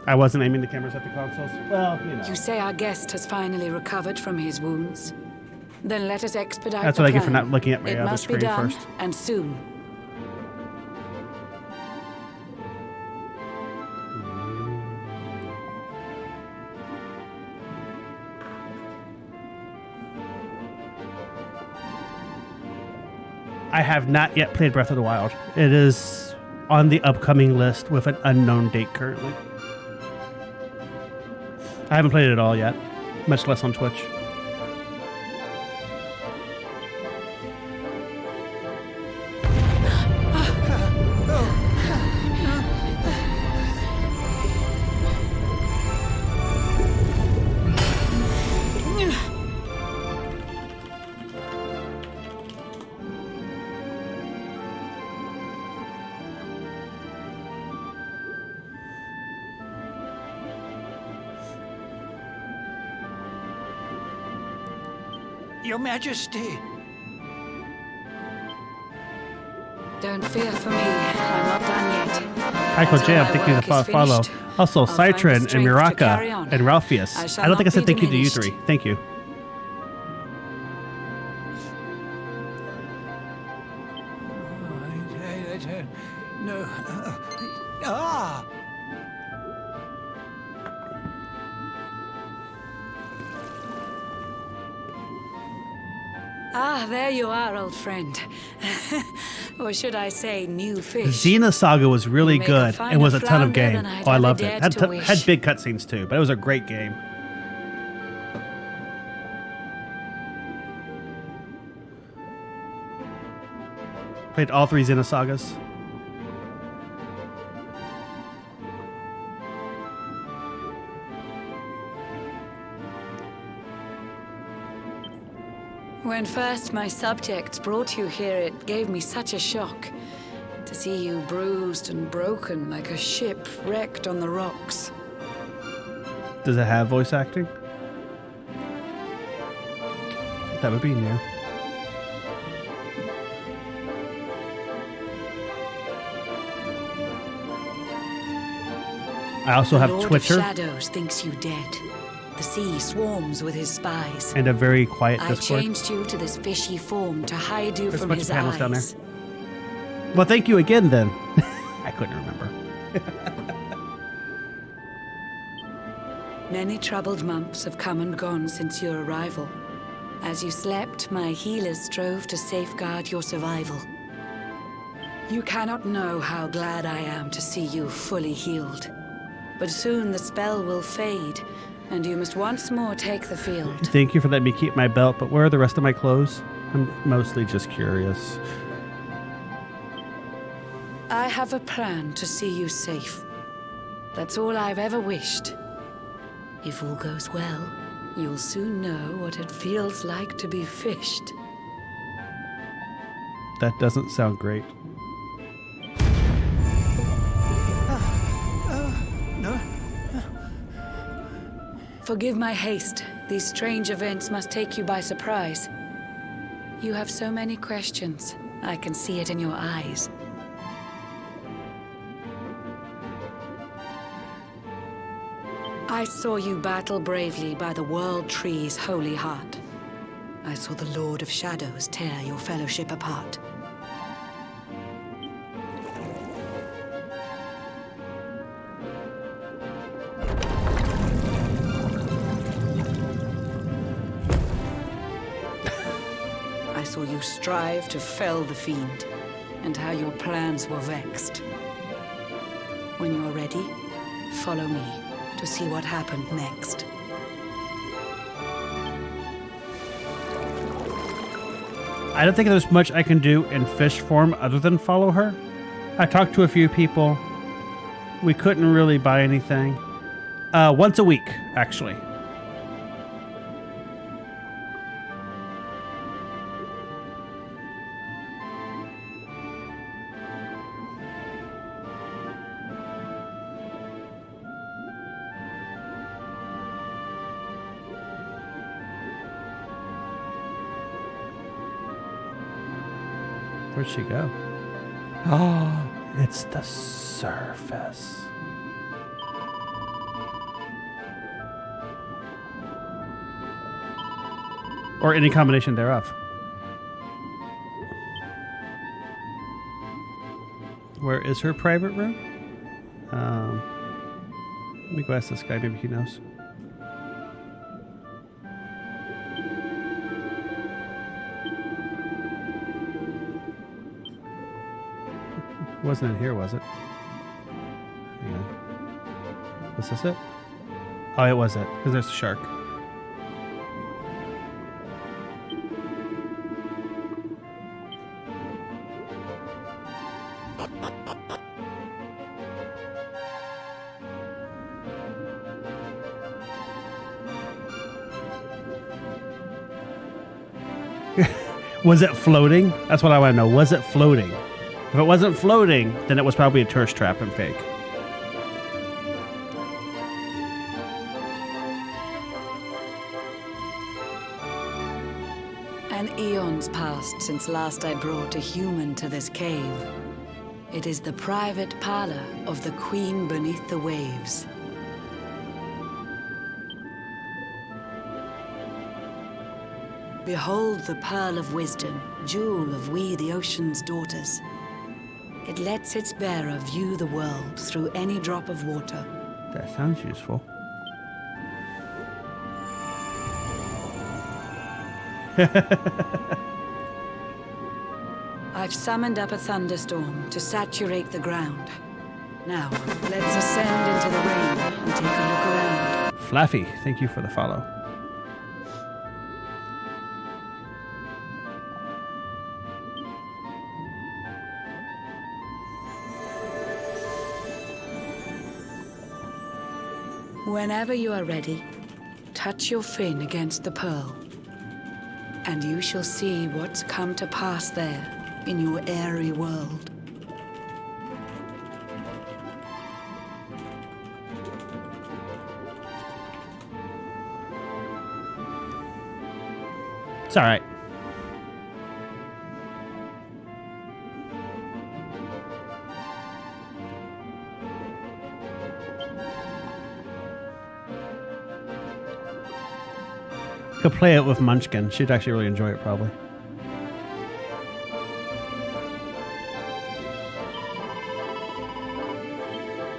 I wasn't aiming the cameras at the consoles. Well, you know. You say our guest has finally recovered from his wounds? Then let us expedite That's the what I get for plan. not looking at my It other must be screen done, first. and soon. I have not yet played Breath of the Wild. It is on the upcoming list with an unknown date currently. I haven't played it at all yet, much less on Twitch. Your Majesty. Don't fear for me. I'm not done yet. Michael Until Jam, my thank you work for is the follow. finished, Also, I'll find the Citron and strength to Miraka carry on. and Ralpheus. I shall I don't think I not said be thank you to you diminished. three. Thank you. No. Ah! Ah, there you are, old friend. Or should I say, new fish. Xena Saga was really You make a good finer and was a ton of flounder game. than I'd Oh, I ever loved it. dared Had, to wish. had big cutscenes too, but it was a great game. Played all three Xena Sagas. When first my subjects brought you here, it gave me such a shock to see you bruised and broken like a ship wrecked on the rocks. Does it have voice acting? That would be new. I also have The Lord Twitcher of Shadows thinks you dead. The sea swarms with his spies. and a very quiet I Discord. changed you to this fishy form to hide you There's a from bunch his of panels eyes. down there. Well, thank you again then. I couldn't remember. Many troubled months have come and gone since your arrival. As you slept, my healers strove to safeguard your survival. You cannot know how glad I am to see you fully healed. But soon the spell will fade, and you must once more take the field. Thank you for letting me keep my belt, but where are the rest of my clothes? I'm mostly just curious. I have a plan to see you safe. That's all I've ever wished. If all goes well, you'll soon know what it feels like to be fished. That doesn't sound great. No. Forgive my haste. These strange events must take you by surprise. You have so many questions. I can see it in your eyes. I saw you battle bravely by the World Tree's holy heart. I saw the Lord of Shadows tear your fellowship apart. I saw you strive to fell the fiend, and how your plans were vexed. When you're ready, follow me to see what happened next. I don't think there's much I can do in fish form other than follow her. I talked to a few people. We couldn't really buy anything. Once a week, actually. Where'd she go? Oh, it's the surface. Or any combination thereof. Where is her private room? Let me go ask this guy, maybe he knows. Wasn't in here, was it? Hang on. Was this it? Oh, it was it, because there's a shark. Was it floating? That's what I want to know. Was it floating? If it wasn't floating, then it was probably a tourist trap and fake. An eon's passed since last I brought a human to this cave. It is the private parlor of the Queen beneath the waves. Behold the pearl of wisdom, jewel of we the ocean's daughters. It lets its bearer view the world through any drop of water. That sounds useful. I've summoned up a thunderstorm to saturate the ground. Now, let's ascend into the rain and take a look around. Flaffy, thank you for the follow. Whenever you are ready, touch your fin against the pearl, and you shall see what's come to pass there in your airy world. It's all right. Could play it with Munchkin. She'd actually really enjoy it, probably.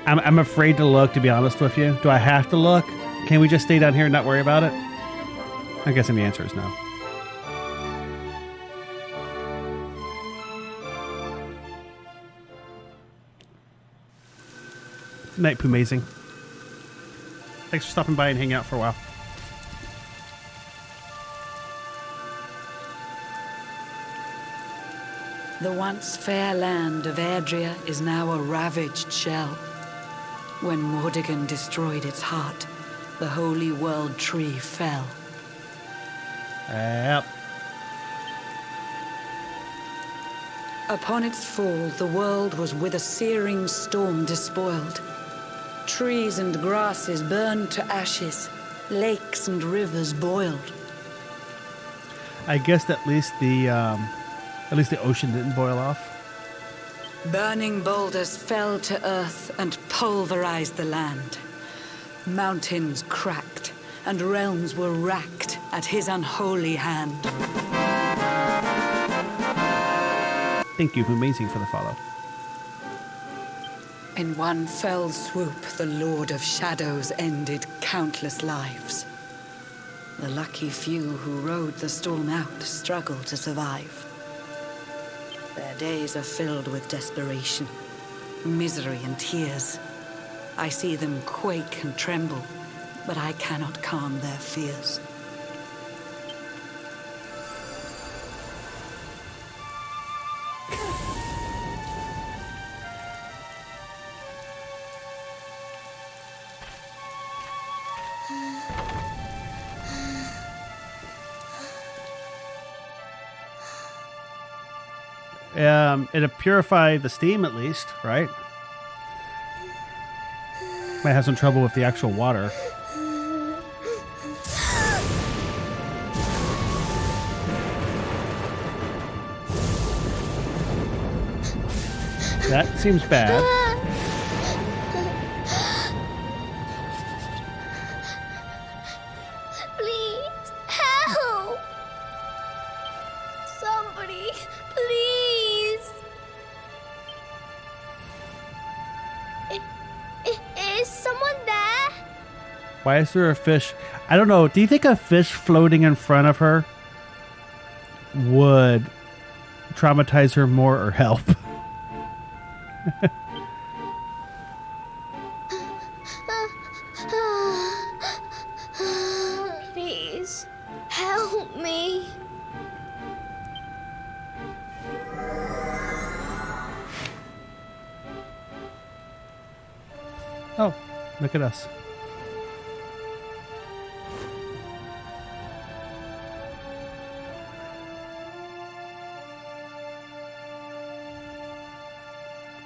I'm afraid to look, to be honest with you. Do I have to look? Can we just stay down here and not worry about it? I'm guessing the answer is no. Night, Pumazing. Thanks for stopping by and hanging out for a while. The once fair land of Erdrea is now a ravaged shell. When Mordegon destroyed its heart, the holy world tree fell. Yep. Upon its fall, the world was with a searing storm despoiled. Trees and grasses burned to ashes, lakes and rivers boiled. I guess at least the ocean didn't boil off. Burning boulders fell to earth and pulverized the land. Mountains cracked, and realms were racked at his unholy hand. Thank you, Amazing, for the follow. In one fell swoop, the Lord of Shadows ended countless lives. The lucky few who rode the storm out struggled to survive. Their days are filled with desperation, misery and tears. I see them quake and tremble, but I cannot calm their fears. It'll purify the steam at least, right? Might have some trouble with the actual water. That seems bad. Please, help! Is someone there? Why is there a fish? I don't know. Do you think a fish floating in front of her would traumatize her more or help? Please, help me. Oh, look at us.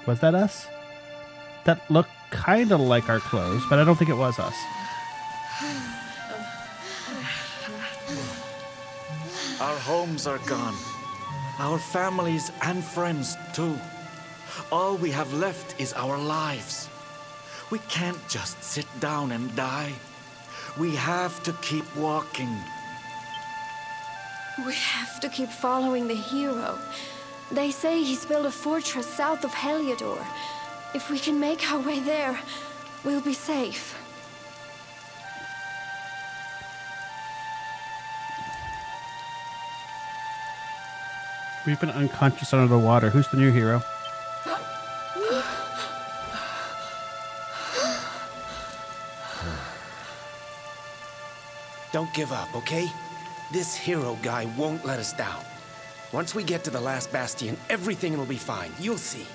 Was that us? That looked kind of like our clothes, but I don't think it was us. Our homes are gone. Our families and friends, too. All we have left is our lives. We can't just sit down and die. We have to keep walking. We have to keep following the hero. They say he's built a fortress south of Heliodor. If we can make our way there, we'll be safe. We've been unconscious under the water. Who's the new hero? Don't give up, okay? This hero guy won't let us down. Once we get to the last bastion, everything will be fine. You'll see.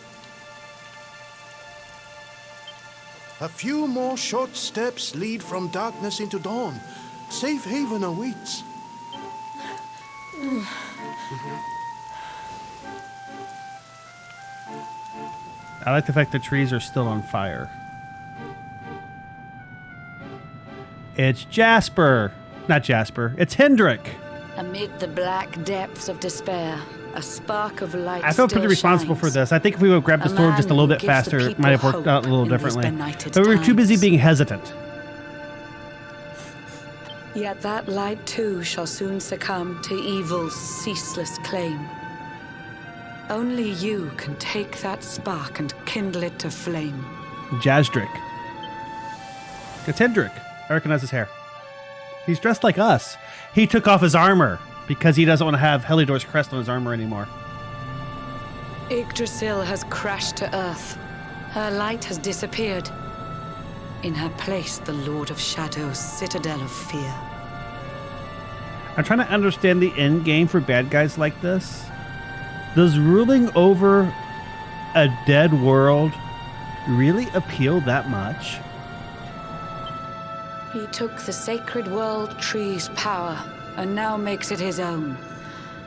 A few more short steps lead from darkness into dawn. Safe haven awaits. I like the fact the trees are still on fire. It's Jasper. Not Jasper. It's Hendrik. Amid the black depths of despair, a spark of light I feel pretty still responsible for shines. this. I think if we would have grabbed the sword just a little bit faster, it might have worked out a little differently. But we were too busy being hesitant. Yet that light too shall soon succumb to evil's ceaseless claim. Only you can take that spark and kindle it to flame. Jasdrick. It's Hendrik. I recognize his hair. He's dressed like us. He took off his armor because he doesn't want to have Heliodor's crest on his armor anymore. Yggdrasil has crashed to earth. Her light has disappeared. In her place, the Lord of Shadows' citadel of fear. I'm trying to understand the end game for bad guys like this. Does ruling over a dead world really appeal that much? He took the sacred world tree's power and now makes it his own.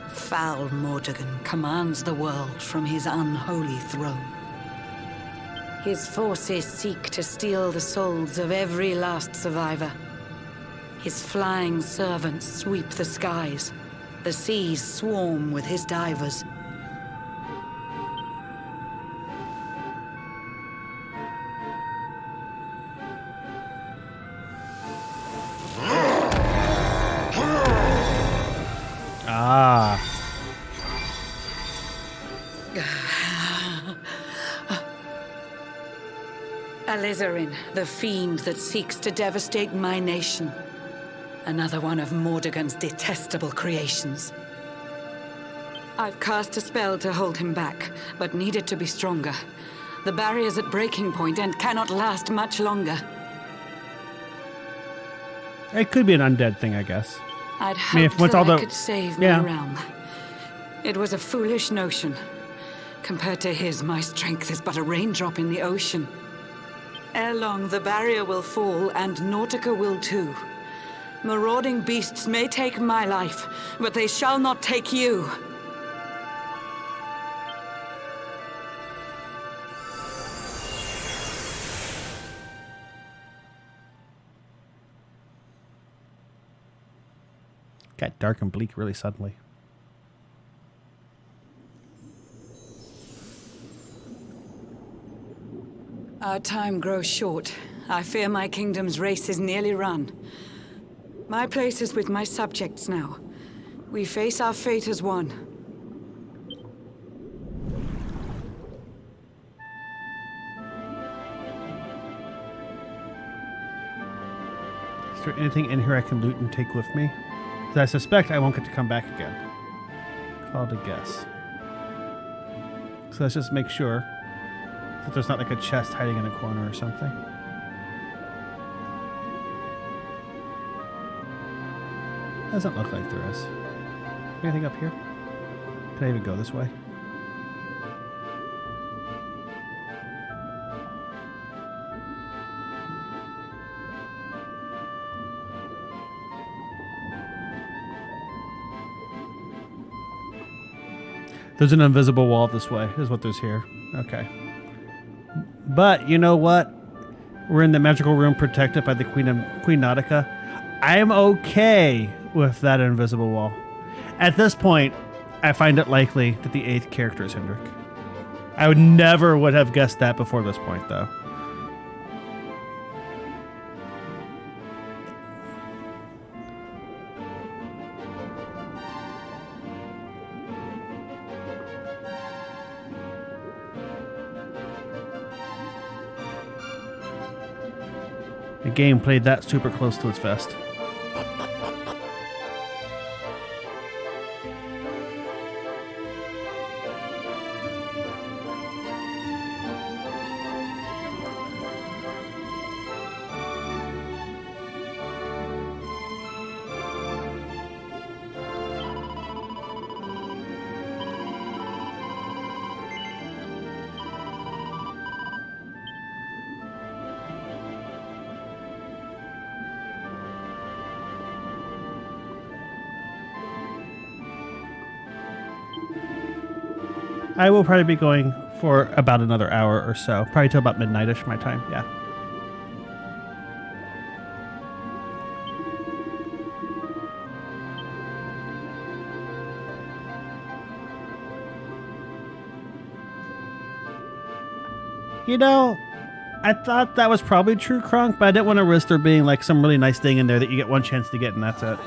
Foul Mordegon commands the world from his unholy throne. His forces seek to steal the souls of every last survivor. His flying servants sweep the skies. The seas swarm with his divers. Ah. Alizarin, the fiend that seeks to devastate my nation. Another one of Mordegon's detestable creations. I've cast a spell to hold him back, but needed to be stronger. The barrier's at breaking point and cannot last much longer. It could be an undead thing, I guess. I'd I mean, if hoped once that all the- I could save Yeah. my realm. It was a foolish notion. Compared to his, my strength is but a raindrop in the ocean. Ere long, the barrier will fall, and Nautica will too. Marauding beasts may take my life, but they shall not take you. Got dark and bleak really suddenly. Our time grows short. I fear my kingdom's race is nearly run. My place is with my subjects now. We face our fate as one. Is there anything in here I can loot and take with me? Because I suspect I won't get to come back again. Call it a guess. So let's just make sure that there's not like a chest hiding in a corner or something. Doesn't look like there is. Anything up here? Can I even go this way? There's an invisible wall this way, is what there's here. Okay. But you know what? We're in the magical room protected by the Queen Nautica. I'm okay with that invisible wall. At this point, I find it likely that the 8th character is Hendrik. I would have guessed that before this point, though. The game played that super close to its vest. I will probably be going for about another hour or so. Probably till about midnight-ish my time, yeah. You know, I thought that was probably true, Kronk, but I didn't want to risk there being like some really nice thing in there that you get one chance to get and that's it.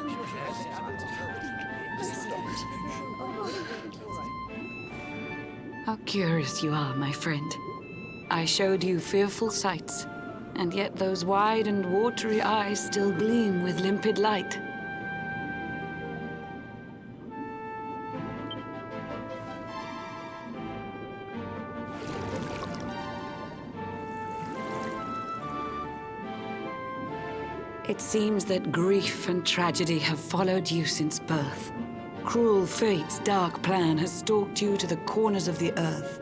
How curious you are, my friend. I showed you fearful sights, and yet those wide and watery eyes still gleam with limpid light. It seems that grief and tragedy have followed you since birth. Cruel fate's dark plan has stalked you to the corners of the earth.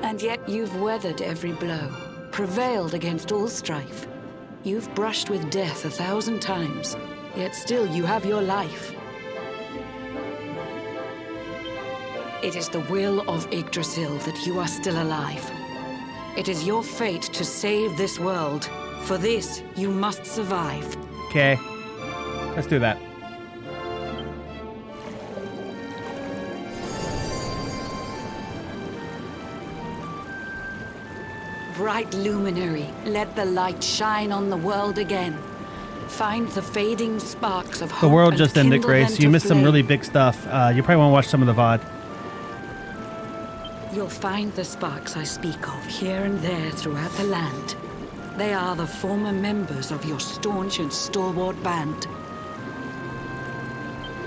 And yet you've weathered every blow, prevailed against all strife. You've brushed with death 1,000 times, yet still you have your life. It is the will of Yggdrasil that you are still alive. It is your fate to save this world. For this, you must survive. Okay, let's do that. Bright luminary, let the light shine on the world again. Find the fading sparks of hope. The world just ended, kindle Grace. them You to missed some flame. really big stuff. You probably want to watch some of the VOD. You'll find the sparks I speak of here and there throughout the land. They are the former members of your staunch and stalwart band.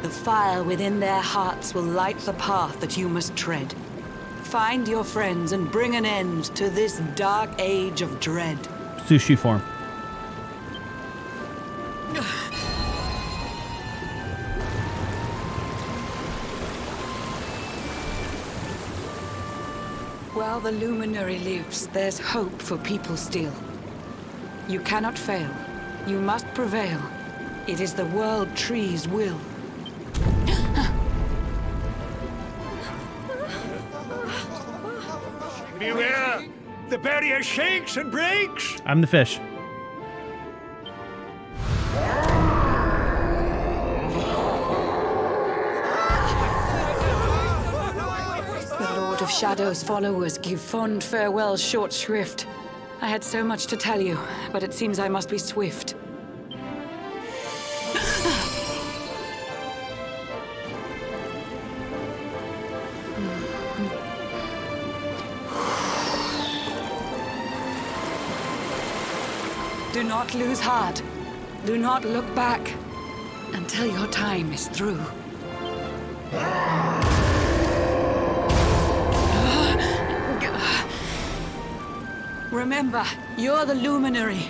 The fire within their hearts will light the path that you must tread. Find your friends and bring an end to this dark age of dread. Sushi form. While the luminary lives, there's hope for people still. You cannot fail. You must prevail. It is the world tree's will. Beware! The barrier shakes and breaks! I'm the fish. The Lord of Shadow's followers give fond farewell short shrift. I had so much to tell you, but it seems I must be swift. Do not lose heart. Do not look back until your time is through. Remember, you're the luminary.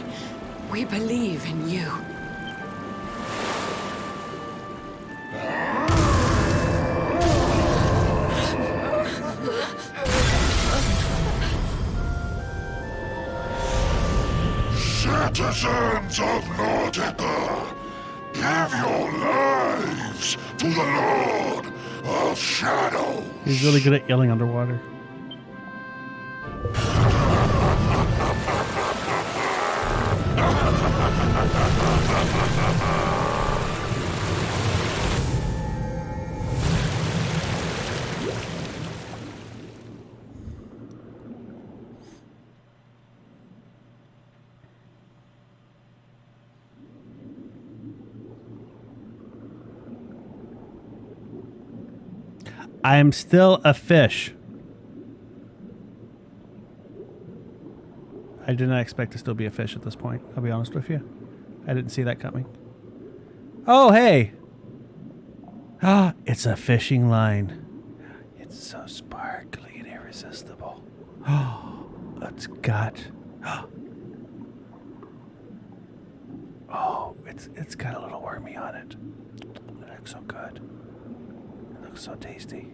We believe in you. Citizens of Nordica, give your lives to the Lord of Shadow. He's really good at yelling underwater. I am still a fish. I did not expect to still be a fish at this point. I'll be honest with you. I didn't see that coming. Oh, hey. Ah, it's a fishing line. It's so sparkly and irresistible. Oh, it's got... Oh, it's got a little wormy on it. It looks so good. It looks so tasty.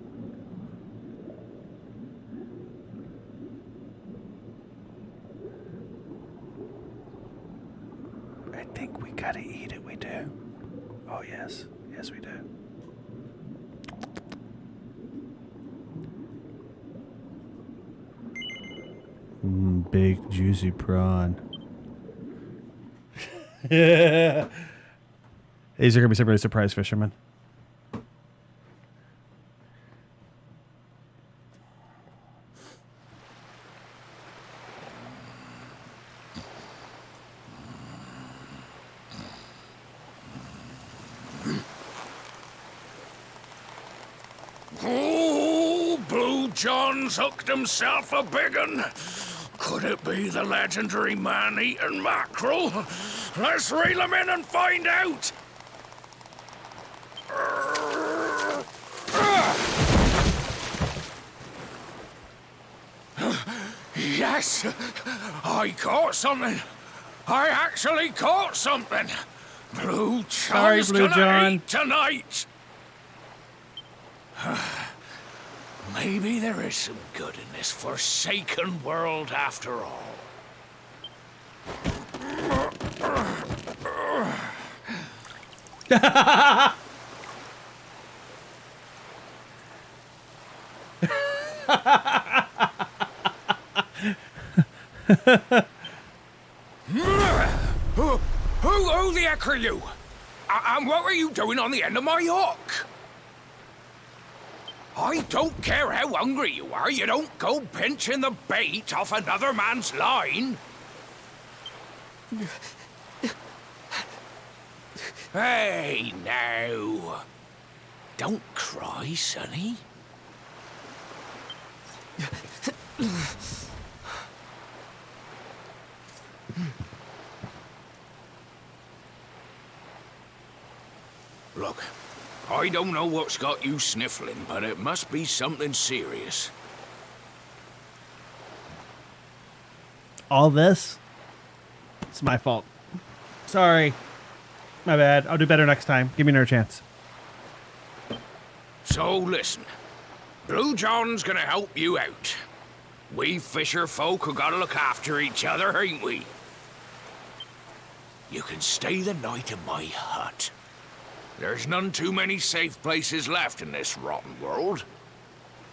I think we gotta eat it, we do. Oh yes, yes we do. Big juicy prawn. Yeah. These are gonna be some really surprise fishermen. Oh, Blue John's hooked himself a big un. Could it be the legendary man-eating mackerel? Let's reel him in and find out. Yes, I caught something. I actually caught something. Blue John's gonna eat tonight. Maybe there is some good in this forsaken world after all. Who the heck are you? And what were you doing on the end of my hook? I don't care how hungry you are, you don't go pinching the bait off another man's line. Hey, now. Don't cry, sonny. Look, I don't know what's got you sniffling, but it must be something serious. All this? It's my fault. Sorry. My bad. I'll do better next time. Give me another chance. So listen, Blue John's gonna help you out. We fisher folk have gotta look after each other, ain't we? You can stay the night in my hut. There's none too many safe places left in this rotten world,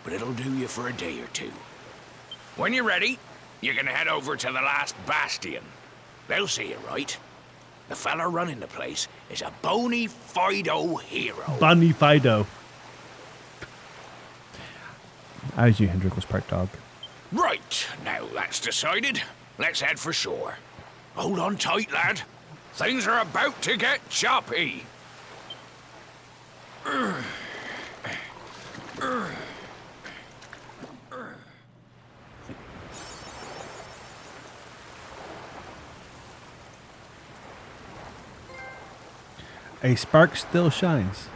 but it'll do you for a day or two. When you're ready, you can head over to the last bastion. They'll see you right. The fella running the place is a bony Fido hero. Bonnie Fido. I was you, Hendrickles Park dog. Right, now that's decided. Let's head for shore. Hold on tight, lad. Things are about to get choppy. A spark still shines.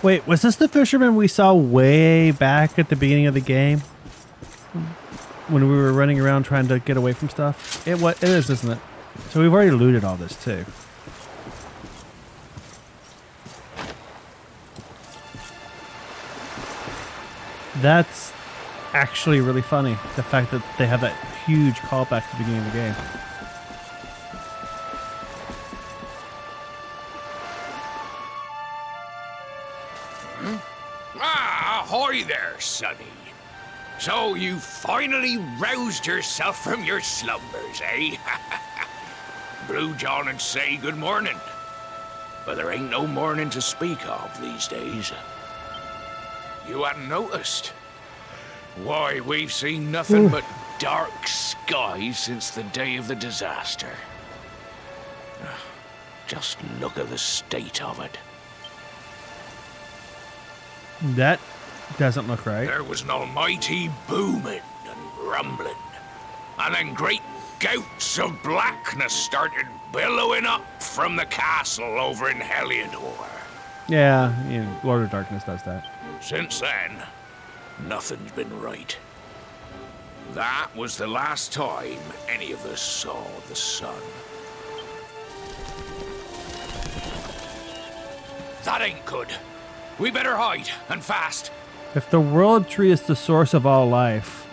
Wait, was this the fisherman we saw way back at the beginning of the game? When we were running around trying to get away from stuff? It is, isn't it? So we've already looted all this too. That's actually really funny. The fact that they have that huge callback to the beginning of the game. Ah, ahoy there, sonny. So you finally roused yourself from your slumbers, eh? Blue John and say good morning. But there ain't no morning to speak of these days. You hadn't noticed? Why, we've seen nothing but dark skies since the day of the disaster. Just look at the state of it. That doesn't look right. There was an almighty booming and rumbling, and then great gouts of blackness started billowing up from the castle over in Heliodor. Yeah, Lord of Darkness does that. Since then, nothing's been right. That was the last time any of us saw the sun. That ain't good. We better hide, and fast. If the world tree is the source of all life,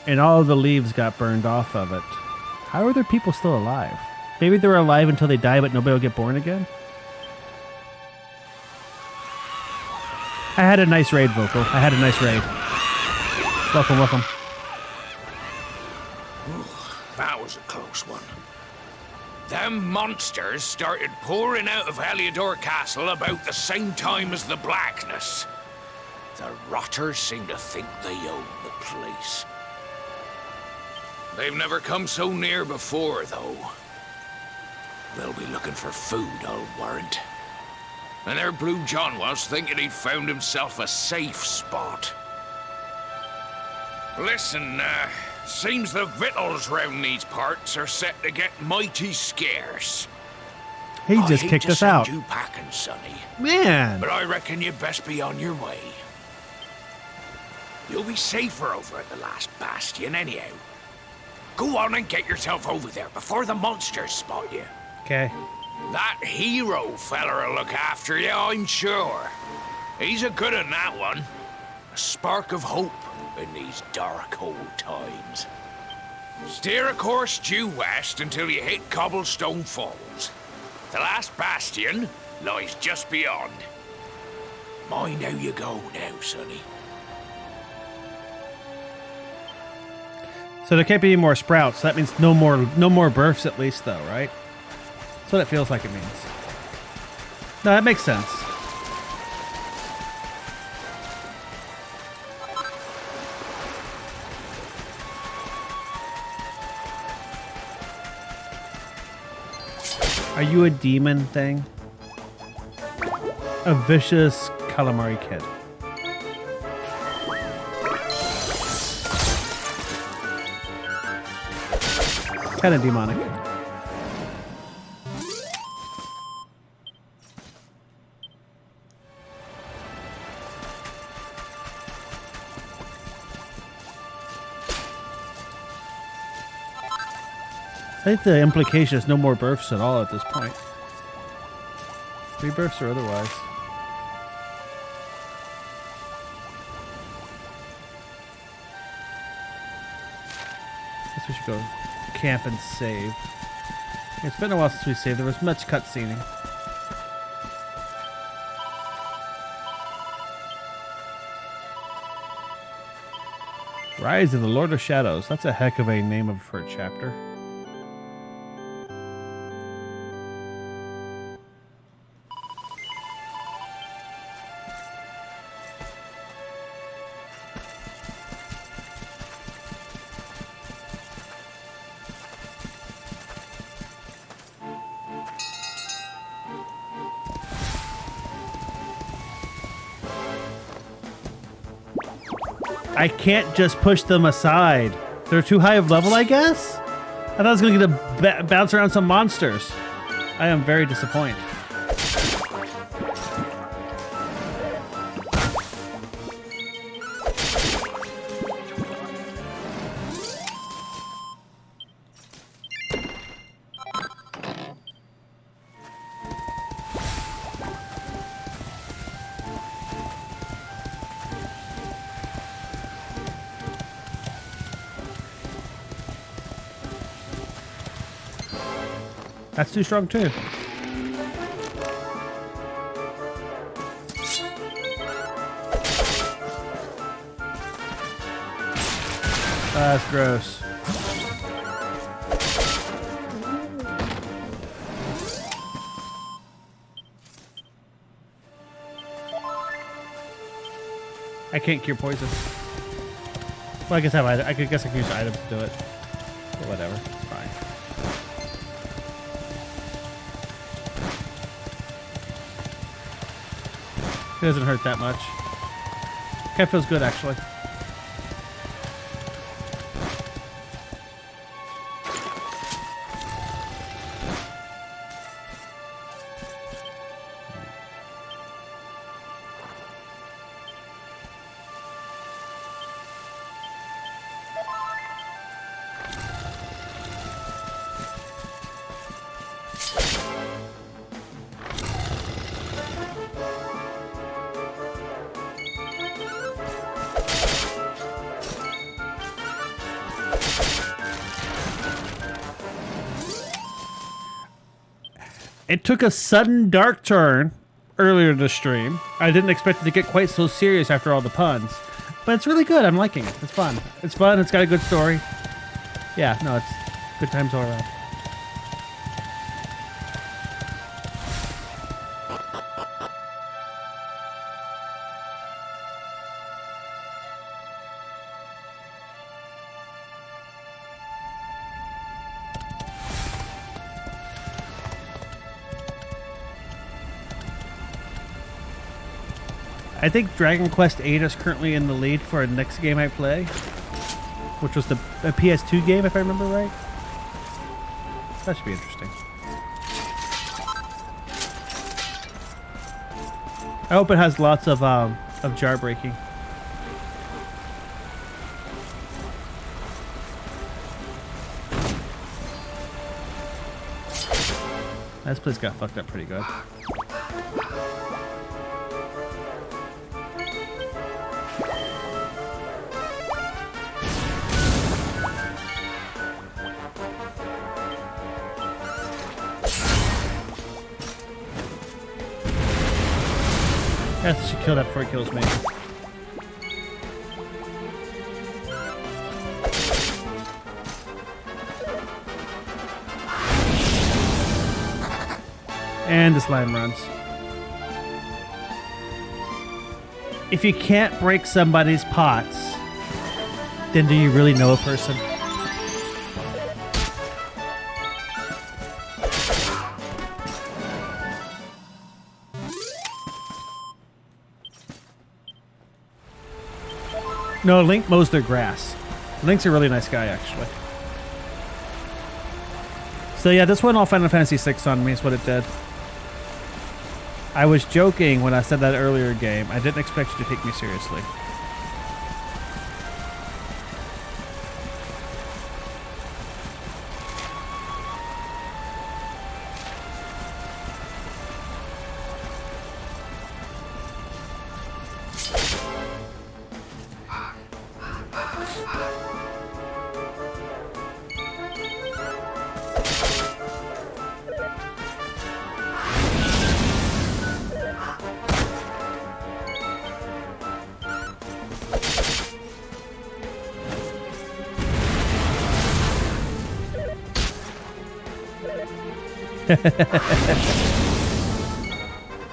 and all of the leaves got burned off of it, how are there people still alive? Maybe they're alive until they die, but nobody will get born again? I had a nice raid, Vocal. I had a nice raid. Welcome, welcome. Ooh, that was a close one. Them monsters started pouring out of Heliodor Castle about the same time as the blackness. The rotters seem to think they own the place. They've never come so near before, though. They'll be looking for food, I'll warrant. And there Blue John was, thinking he'd found himself a safe spot. Listen, seems the victuals round these parts are set to get mighty scarce. He just kicked us out. You packing, sonny. Man. But I reckon you'd best be on your way. You'll be safer over at the last bastion anyhow. Go on and get yourself over there before the monsters spot you. Okay. That hero feller'll look after you, I'm sure. He's a good un, that one. A spark of hope in these dark old times. Steer a course due west until you hit Cobblestone Falls. The last bastion lies just beyond. Mind how you go now, sonny. So there can't be any more sprouts. That means no more births at least, though, right? That's what it feels like it means. No, that makes sense. Are you a demon thing? A vicious calamari kid. Kind of demonic. I think the implication is no more births at all at this point. Rebirths or otherwise. Guess we should go camp and save. It's been a while since we saved. There was much cutscening. Rise of the Lord of Shadows. That's a heck of a name for a chapter. I can't just push them aside. They're too high of level, I guess? thought I was going to get to bounce around some monsters. I am very disappointed. That's too strong too. That's gross. I can't cure poison. Well, I guess I guess I can use items to do it. But whatever, it's fine. It doesn't hurt that much. Kind of feels good, actually. It took a sudden dark turn earlier in the stream. I didn't expect it to get quite so serious after all the puns. But it's really good. I'm liking it. It's fun. It's fun. It's got a good story. Yeah, no, it's good times all around. I think Dragon Quest VIII is currently in the lead for the next game I play, which was a PS2 game, if I remember right. That should be interesting. I hope it has lots of jar breaking. This place got fucked up pretty good. I should kill that before it kills me. And the slime runs. If you can't break somebody's pots, then do you really know a person? No, Link mows their grass. Link's a really nice guy, actually. So yeah, this went all Final Fantasy VI on me is what it did. I was joking when I said that earlier game. I didn't expect you to take me seriously.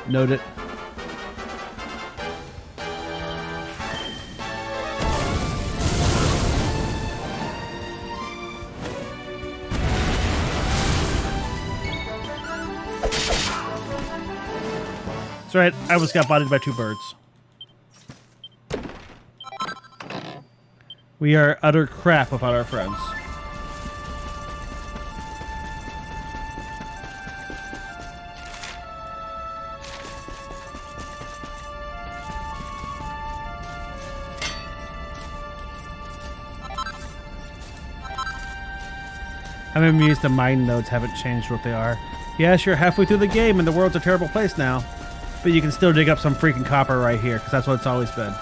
Note it. That's right, I almost got bodied by two birds. We are utter crap without our friends. I'm amused the mine nodes haven't changed what they are. Yes, you're halfway through the game and the world's a terrible place now. But you can still dig up some freaking copper right here, because that's what it's always been.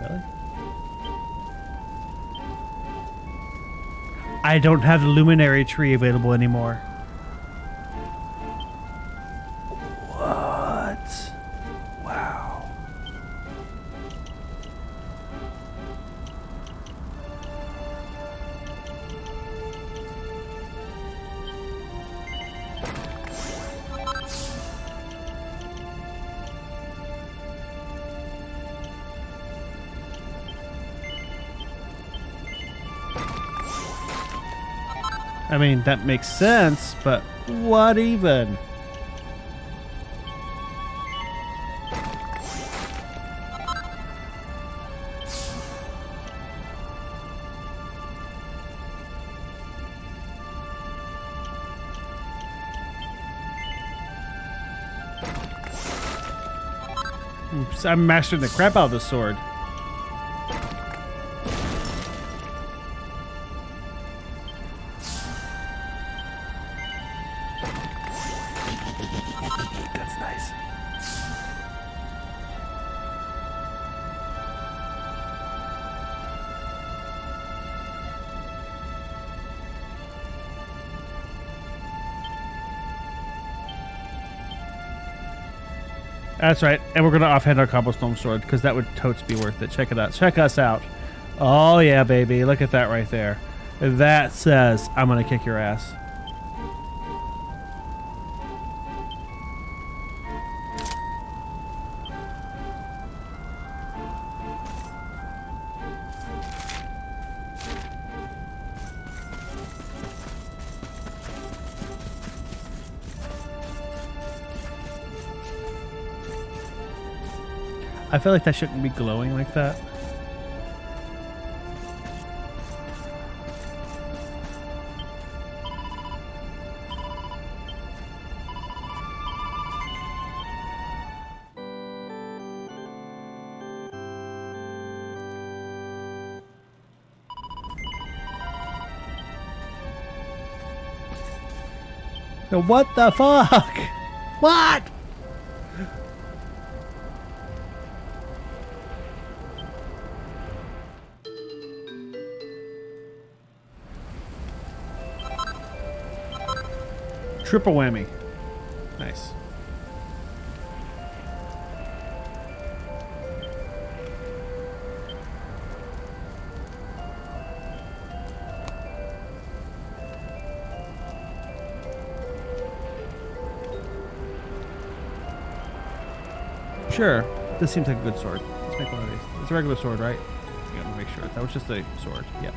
Really? I don't have the luminary tree available anymore. What? Wow. I mean, that makes sense, but what even? Oops, I'm mastering the crap out of the sword. That's nice. That's right, and we're gonna offhand our cobblestone sword because that would totes be worth it. Check it out. Check us out. Oh yeah, baby. Look at that right there. That says I'm gonna kick your ass. I feel like that shouldn't be glowing like that. So what the fuck? What? Triple whammy. Nice. Sure. This seems like a good sword. Let's make one of these. It's a regular sword, right? Yeah, let me make sure. That was just a sword. Yep.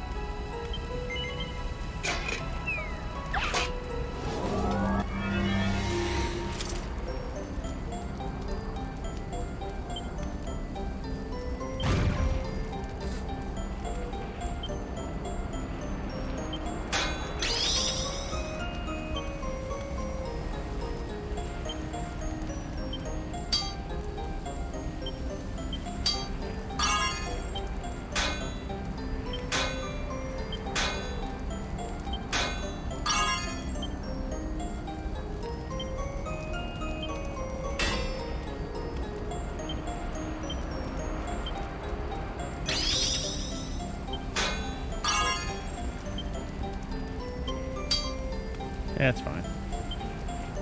Yeah, it's fine.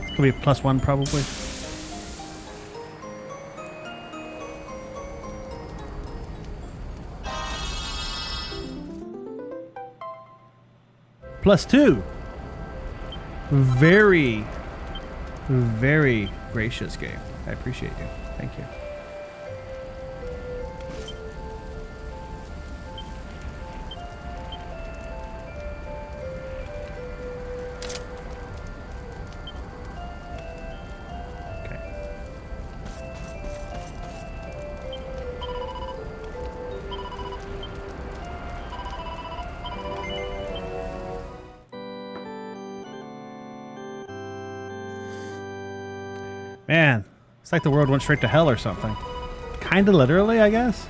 It's gonna be a +1 probably. +2. Very, very gracious game. I appreciate you. Thank you. Man, it's like the world went straight to hell or something. Kinda literally, I guess.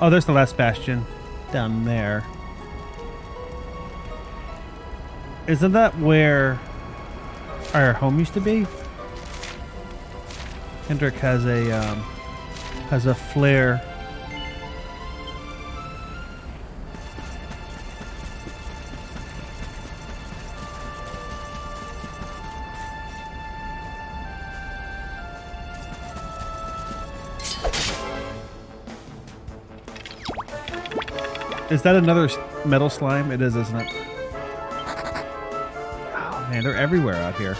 Oh, there's the last bastion down there. Isn't that where our home used to be? Hendrik has a flare. Is that another metal slime? It is, isn't it? Oh man, they're everywhere out here.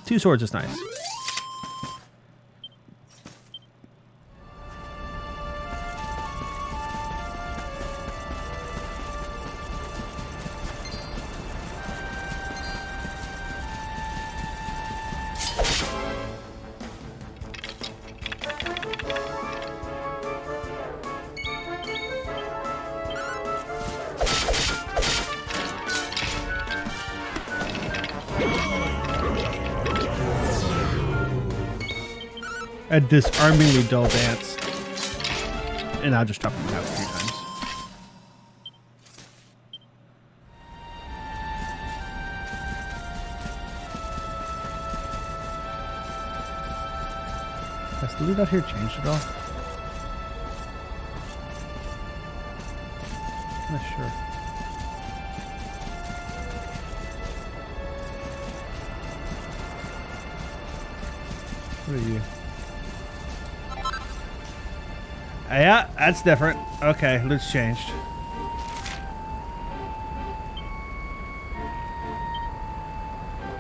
Two swords is nice. A disarmingly dull dance. And I'll just chop them out a few times. Has the loot out here changed at all? I'm not sure. What are you? Yeah, that's different. Okay, loot's changed.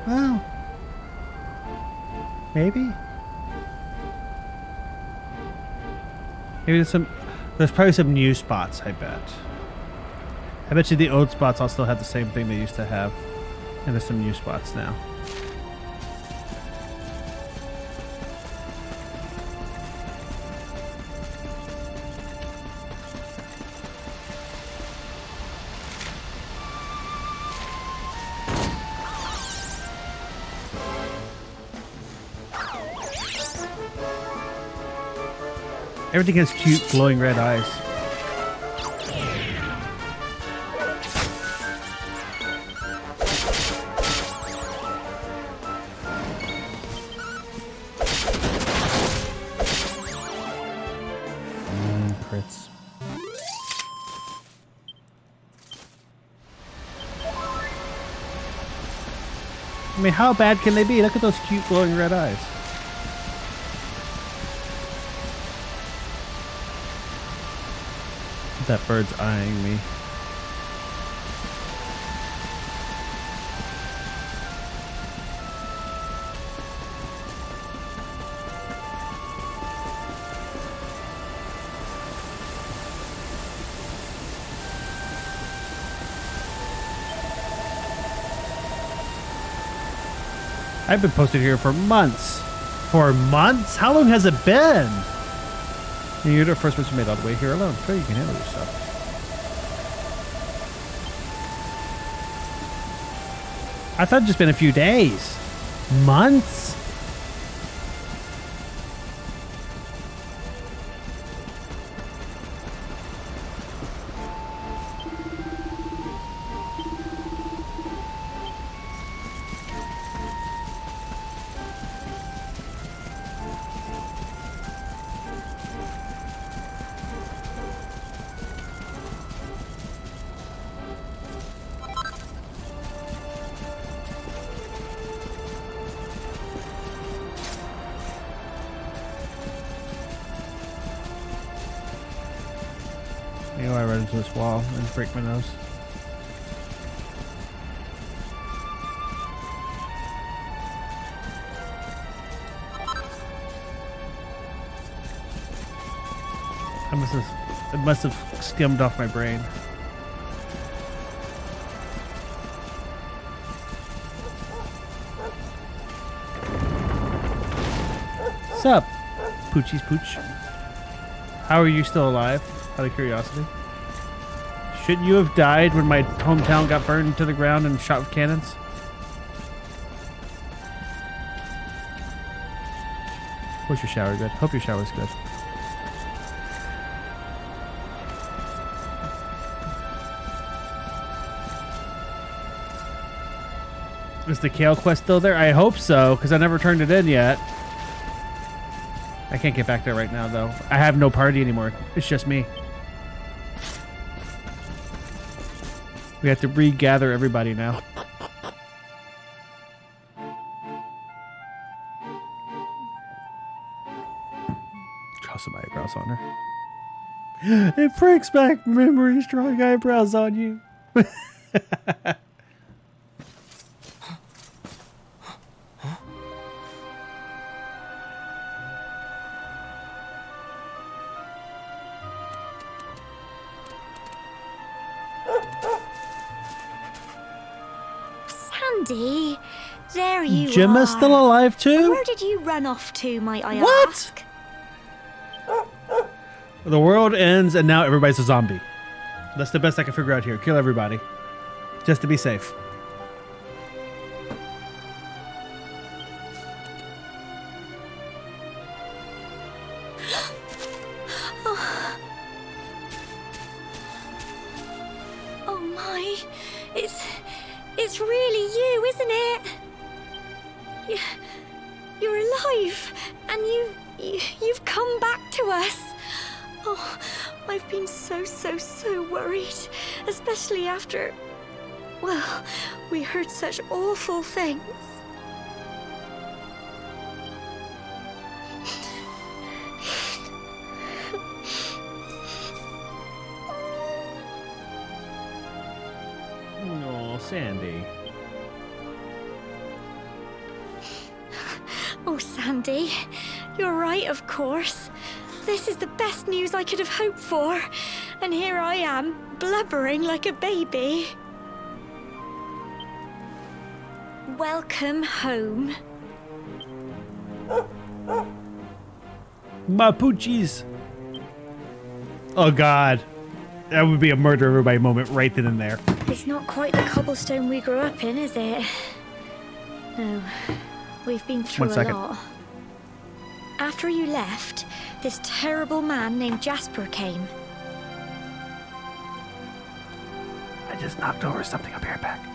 Well, maybe. Maybe there's probably some new spots, I bet. I bet you the old spots all still have the same thing they used to have. And there's some new spots now. Everything has cute glowing red eyes. Crits. I mean, how bad can they be? Look at those cute glowing red eyes. That bird's eyeing me. I've been posted here for months. For months? How long has it been? You're the first person made all the way here alone. Sure, you can handle yourself. I thought it'd just been a few days. Months? You know, I run into this wall and break my nose. It must have skimmed off my brain. Sup, Poochie's Pooch? How are you still alive? Out of curiosity. Shouldn't you have died when my hometown got burned to the ground and shot with cannons? Was your shower good? Hope your shower's good. Is the Kale quest still there? I hope so, because I never turned it in yet. I can't get back there right now, though. I have no party anymore. It's just me. We have to regather everybody now. Draw some eyebrows on her. It brings back memories drawing eyebrows on you. Sandy, there you Gemma's are. still alive too? Where did you run off to, might I What? ask? The world ends and now everybody's a zombie. That's the best I can figure out here. Kill everybody. Just to be safe. Oh my, it's really you, isn't it? You're alive, and you've come back to us. Oh, I've been so worried, especially after, well, we heard such awful things. Oh, Sandy. Oh, Sandy, you're right, of course. This is the best news I could have hoped for. And here I am, blubbering like a baby. Welcome home. My poochies. Oh, God. That would be a murder everybody moment right then and there. It's not quite the cobblestone we grew up in, is it? No, we've been through 1 second. a lot. After you left, this terrible man named Jasper came. I just knocked over something. I'll be right back.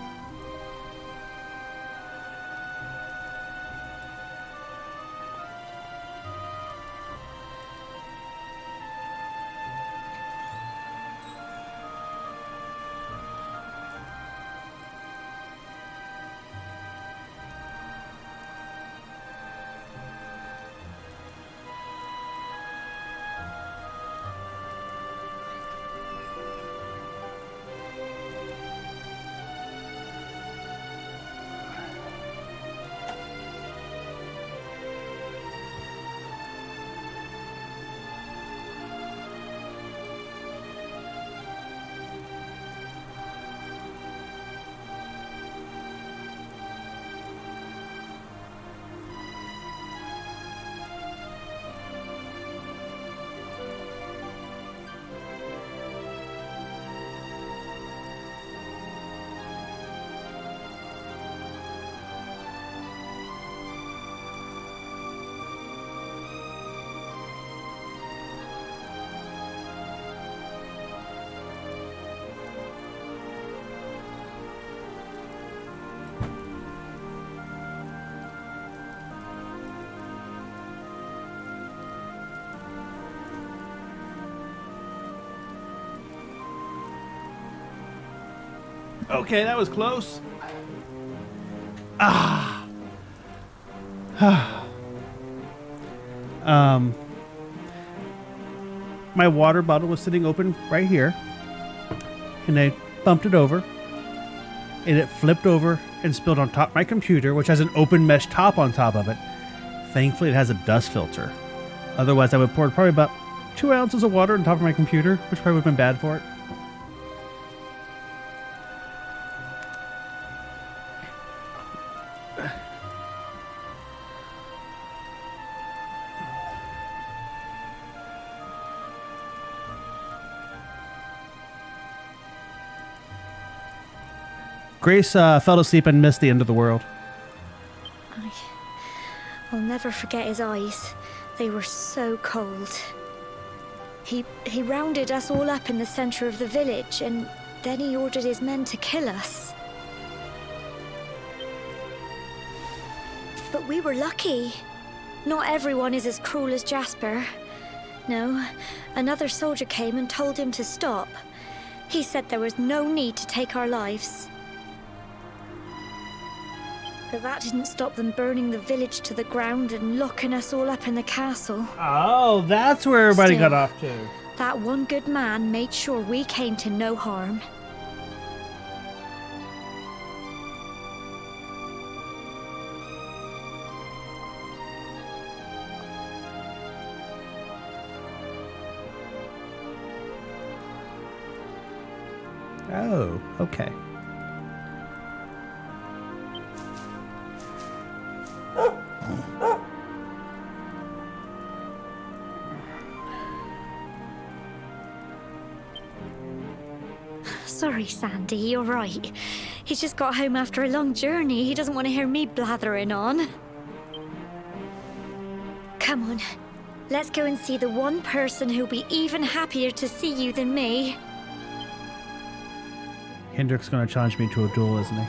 Okay, that was close. Ah. My water bottle was sitting open right here, and I bumped it over, and it flipped over and spilled on top of my computer, which has an open mesh top on top of it. Thankfully, it has a dust filter. Otherwise, I would pour probably about 2 ounces of water on top of my computer, which probably would have been bad for it. Grace fell asleep and missed the end of the world. I'll never forget his eyes. They were so cold. He rounded us all up in the center of the village, and then he ordered his men to kill us. But we were lucky. Not everyone is as cruel as Jasper. No, another soldier came and told him to stop. He said there was no need to take our lives. But that didn't stop them burning the village to the ground and locking us all up in the castle. Oh, that's where everybody Still, got off to. That one good man made sure we came to no harm. Oh, okay. Sorry, Sandy, you're right. He's just got home after a long journey. He doesn't want to hear me blathering on. Come on, let's go and see the one person who'll be even happier to see you than me. Hendrik's gonna challenge me to a duel, isn't he?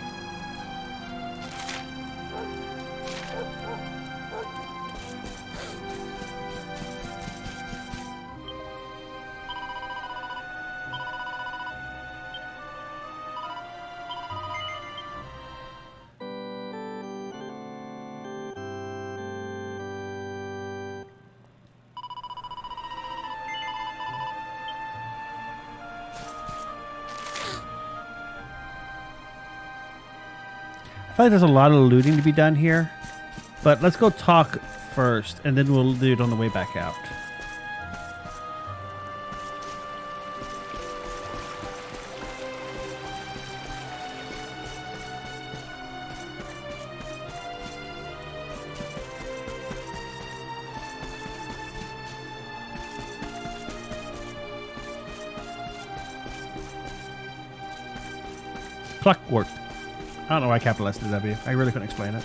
I feel like there's a lot of looting to be done here, but let's go talk first, and then we'll do it on the way back out. Clockwork. I don't know why I capitalized the W. I really couldn't explain it.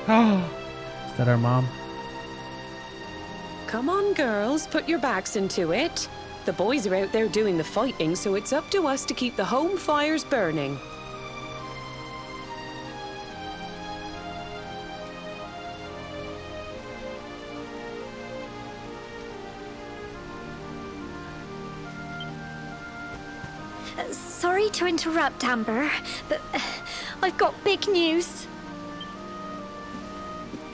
Oh, is that our mom? Come on, girls, put your backs into it. The boys are out there doing the fighting, so it's up to us to keep the home fires burning. Sorry to interrupt, Amber, but I've got big news.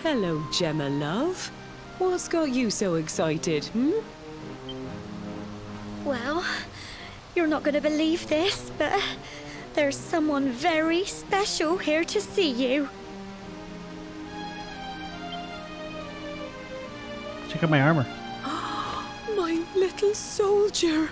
Hello, Gemma, love. What's got you so excited, hmm? Well, you're not going to believe this, but there's someone very special here to see you. Check out my armor. My little soldier.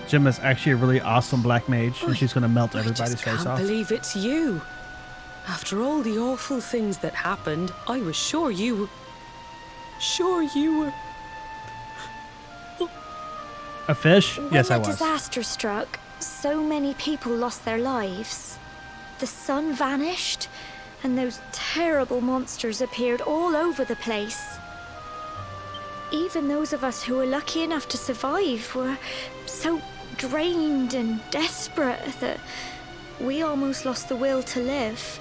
Gemma's actually a really awesome black mage, and she's going to melt everybody's face off. I can't believe it's you. After all the awful things that happened, I was sure you were... A fish? Yes, I When the was. disaster struck, so many people lost their lives. The sun vanished, and those terrible monsters appeared all over the place. Even those of us who were lucky enough to survive were so drained and desperate that we almost lost the will to live.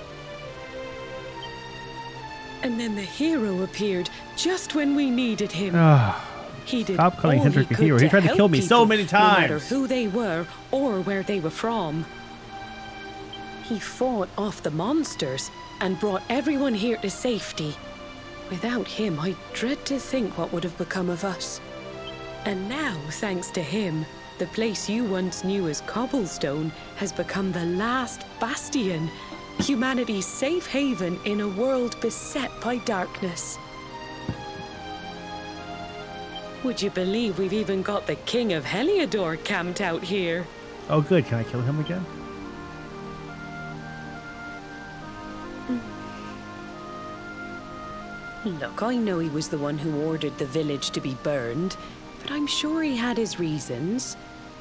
And then the hero appeared just when we needed him. He did Stop calling all Hendrik he a could hero. He tried to help kill me so people, many no matter times. who they were or where they were from. He fought off the monsters and brought everyone here to safety. Without him, I dread to think what would have become of us. And now, thanks to him, the place you once knew as Cobblestone has become the last bastion, humanity's safe haven in a world beset by darkness. Would you believe we've even got the King of Heliodor camped out here? Oh, good. Can I kill him again? Look, I know he was the one who ordered the village to be burned, but I'm sure he had his reasons.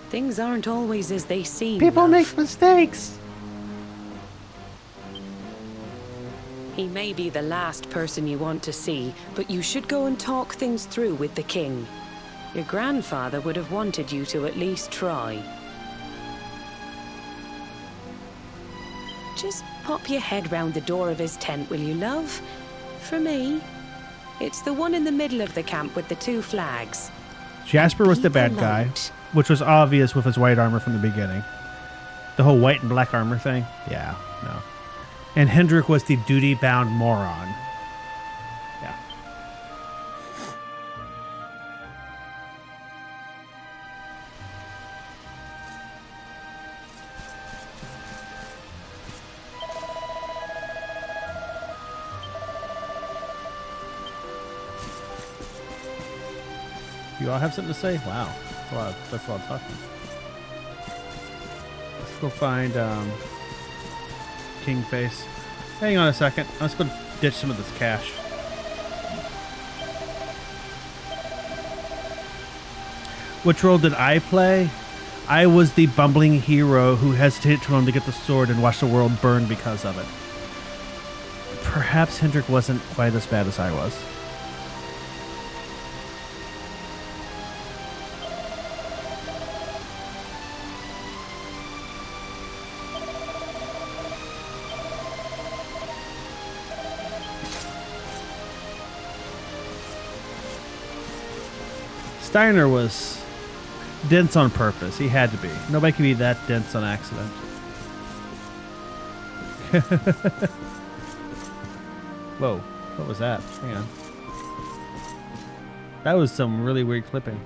Things aren't always as they seem. People love. make mistakes. He may be the last person you want to see, but you should go and talk things through with the king. Your grandfather would have wanted you to at least try. Just pop your head round the door of his tent, will you, love? For me, it's the one in the middle of the camp with the 2 flags. Jasper was the bad Be guy, polite. which was obvious with his white armor from the beginning. The whole white and black armor thing? Yeah, no. And Hendrik was the duty-bound moron. Yeah. You all have something to say? Wow. That's a lot of talking. Let's go find King Face. Hang on a second. Let's go ditch some of this cash. Which role did I play? I was the bumbling hero who hesitated too long to get the sword and watched the world burn because of it. Perhaps Hendrik wasn't quite as bad as I was. Steiner was dense on purpose. He had to be. Nobody can be that dense on accident. Whoa. What was that? Hang on. That was some really weird clipping.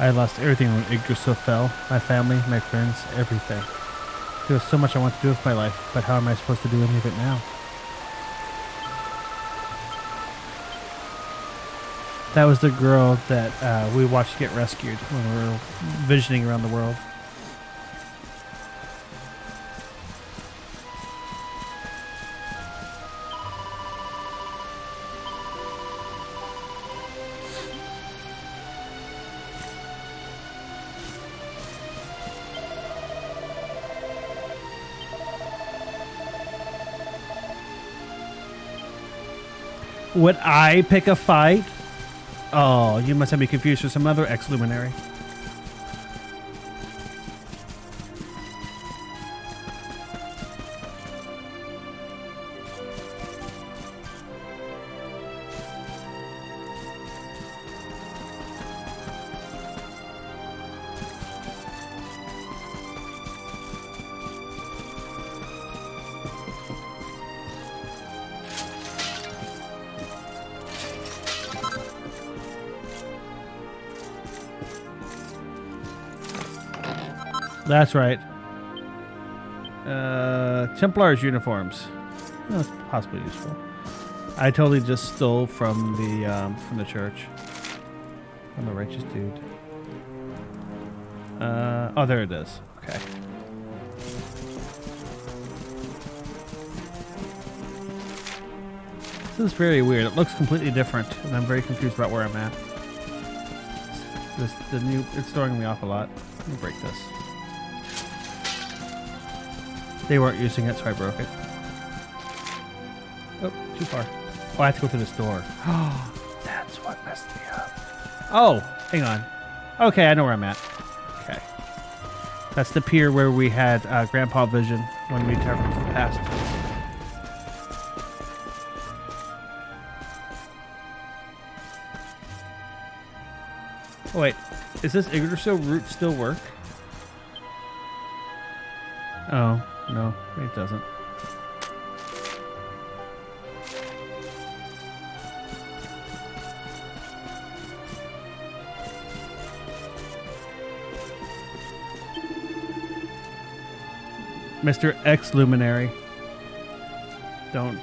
I lost everything when Yggdrasil fell. My family, my friends, everything. There was so much I want to do with my life, but how am I supposed to do any of it now? That was the girl that we watched get rescued when we were visioning around the world. Would I pick a fight? Oh, you must have me confused with some other ex-luminary. That's right. Templars uniforms. That's possibly useful. I totally just stole from the church. I'm a righteous dude. Oh, there it is. Okay. This is very weird. It looks completely different, and I'm very confused about where I'm at. It's throwing me off a lot. Let me break this. They weren't using it, so I broke it. Oh, too far. Oh, I have to go through this door. Oh, that's what messed me up. Oh, hang on. Okay, I know where I'm at. Okay. That's the pier where we had Grandpa Vision when we traveled to the past. Oh, wait. Is this Yggdrasil route still work? Oh. No, it doesn't. Mr. X Luminary. Don't.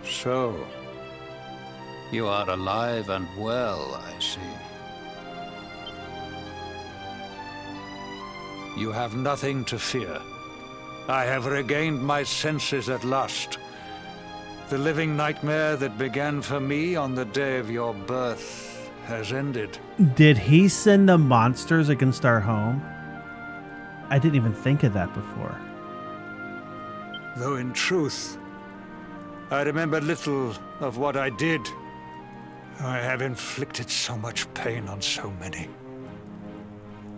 So, you are alive and well, I see. You have nothing to fear. I have regained my senses at last. The living nightmare that began for me on the day of your birth has ended. Did he send the monsters against our home? I didn't even think of that before. Though in truth, I remember little of what I did. I have inflicted so much pain on so many.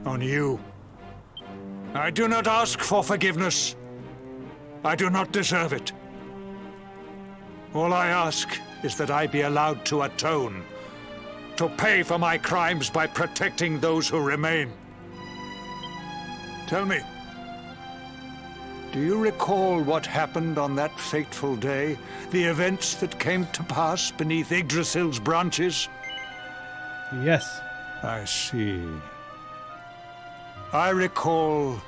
On you. I do not ask for forgiveness. I do not deserve it. All I ask is that I be allowed to atone, to pay for my crimes by protecting those who remain. Tell me, do you recall what happened on that fateful day? The events that came to pass beneath Yggdrasil's branches? Yes. I see. I recall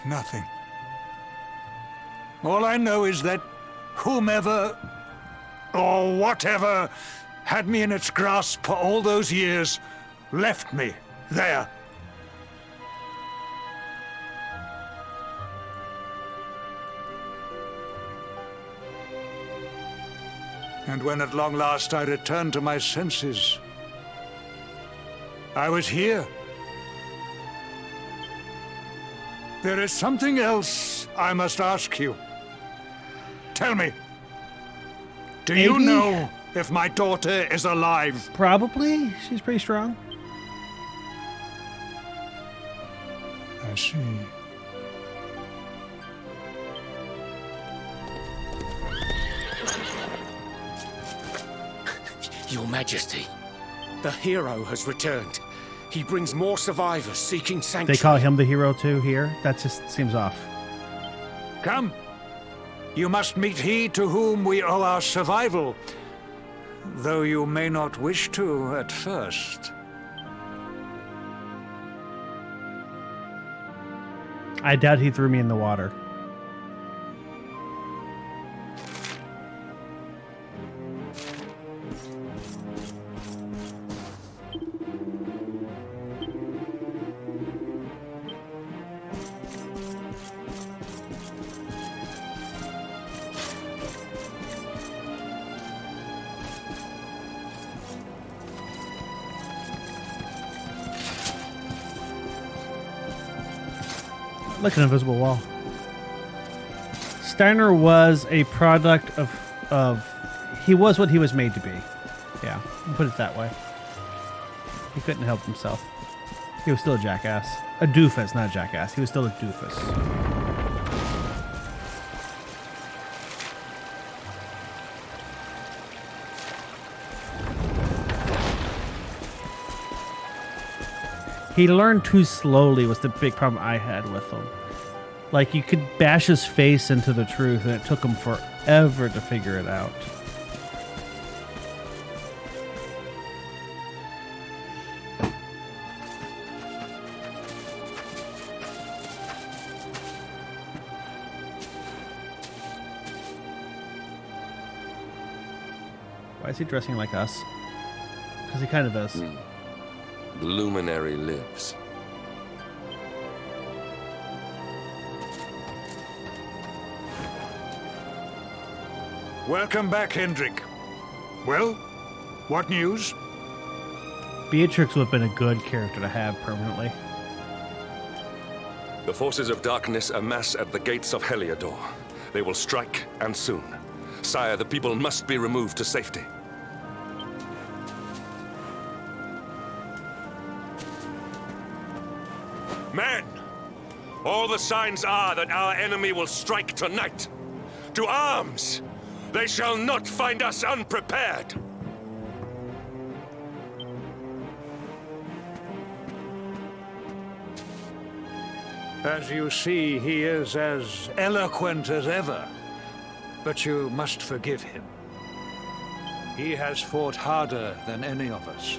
nothing. All I know is that whomever or whatever had me in its grasp for all those years left me there. And when at long last I returned to my senses, I was here. There is something else I must ask you. Tell me, do you know if my daughter is alive? Probably. She's pretty strong. I see. Your Majesty, the hero has returned. He brings more survivors seeking sanctuary. They call him the hero too here? That just seems off. Come. You must meet he to whom we owe our survival, though you may not wish to at first. I doubt he threw me in the water. Like an invisible wall. Steiner was a product of he was what he was made to be. Yeah, put it that way. He couldn't help himself. He was still a jackass. A doofus, not a jackass. He was still a doofus. He learned too slowly was the big problem I had with him. Like, you could bash his face into the truth, and it took him forever to figure it out. Why is he dressing like us? Because he kind of is. The luminary lives. Welcome back, Hendrik. Well, what news? Beatrix would have been a good character to have permanently. The forces of darkness amass at the gates of Heliodor. They will strike, and soon. Sire, the people must be removed to safety. Men! All the signs are that our enemy will strike tonight. To arms! They shall not find us unprepared! As you see, he is as eloquent as ever. But you must forgive him. He has fought harder than any of us.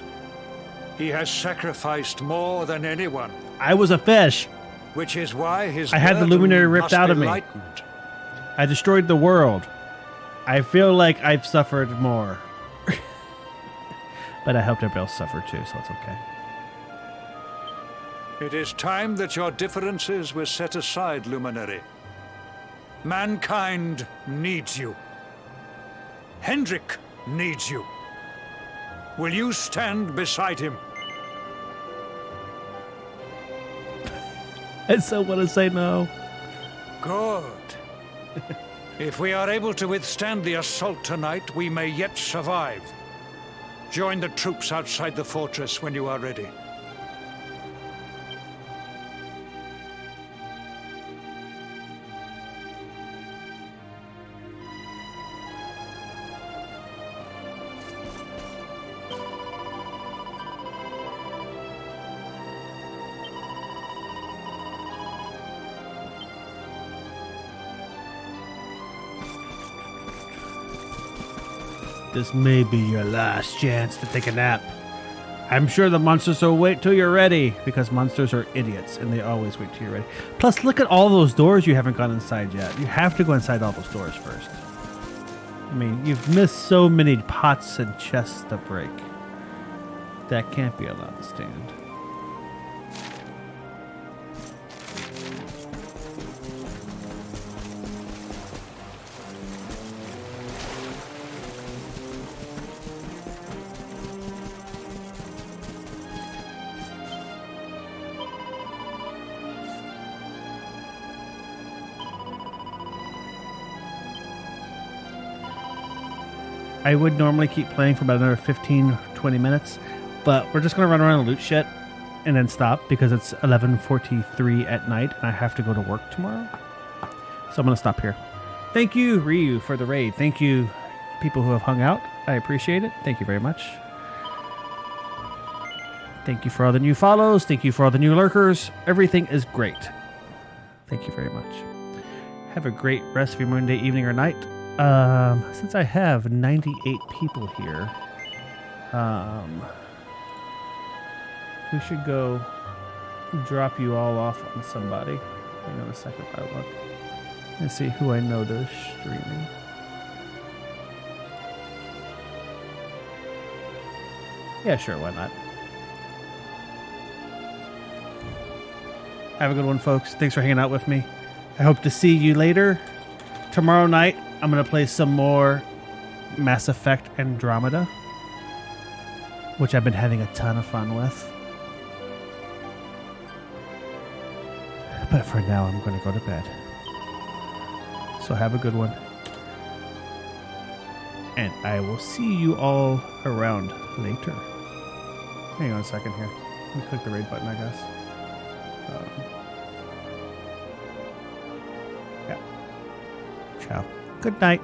He has sacrificed more than anyone. I was a fish. Which is why his I had the burden luminary ripped must out be of me. lightened. I destroyed the world. I feel like I've suffered more. But I helped everybody else suffer too, so it's okay. It is time that your differences were set aside, Luminary. Mankind needs you. Hendrik needs you. Will you stand beside him? I still want to say no. Good. If we are able to withstand the assault tonight, we may yet survive. Join the troops outside the fortress when you are ready. This may be your last chance to take a nap. I'm sure the monsters will wait till you're ready, because monsters are idiots and they always wait till you're ready. Plus, look at all those doors you haven't gone inside yet. You have to go inside all those doors first. I mean, you've missed so many pots and chests to break. That can't be allowed to stand. I would normally keep playing for about another 15-20 minutes, but we're just going to run around and loot shit and then stop because it's 11:43 at night and I have to go to work tomorrow. So I'm going to stop here. Thank you, Ryu, for the raid. Thank you, people who have hung out. I appreciate it. Thank you very much. Thank you for all the new follows. Thank you for all the new lurkers. Everything is great. Thank you very much. Have a great rest of your Monday evening or night. Since I have 98 people here, we should go drop you all off on somebody. Hang on a second, I look. Let's see who I know that is streaming. Yeah, sure, why not? Have a good one, folks. Thanks for hanging out with me. I hope to see you later. Tomorrow night, I'm going to play some more Mass Effect Andromeda, which I've been having a ton of fun with. But for now, I'm going to go to bed. So have a good one. And I will see you all around later. Hang on a second here. Let me click the raid button, I guess. Yeah. Ciao. Good night.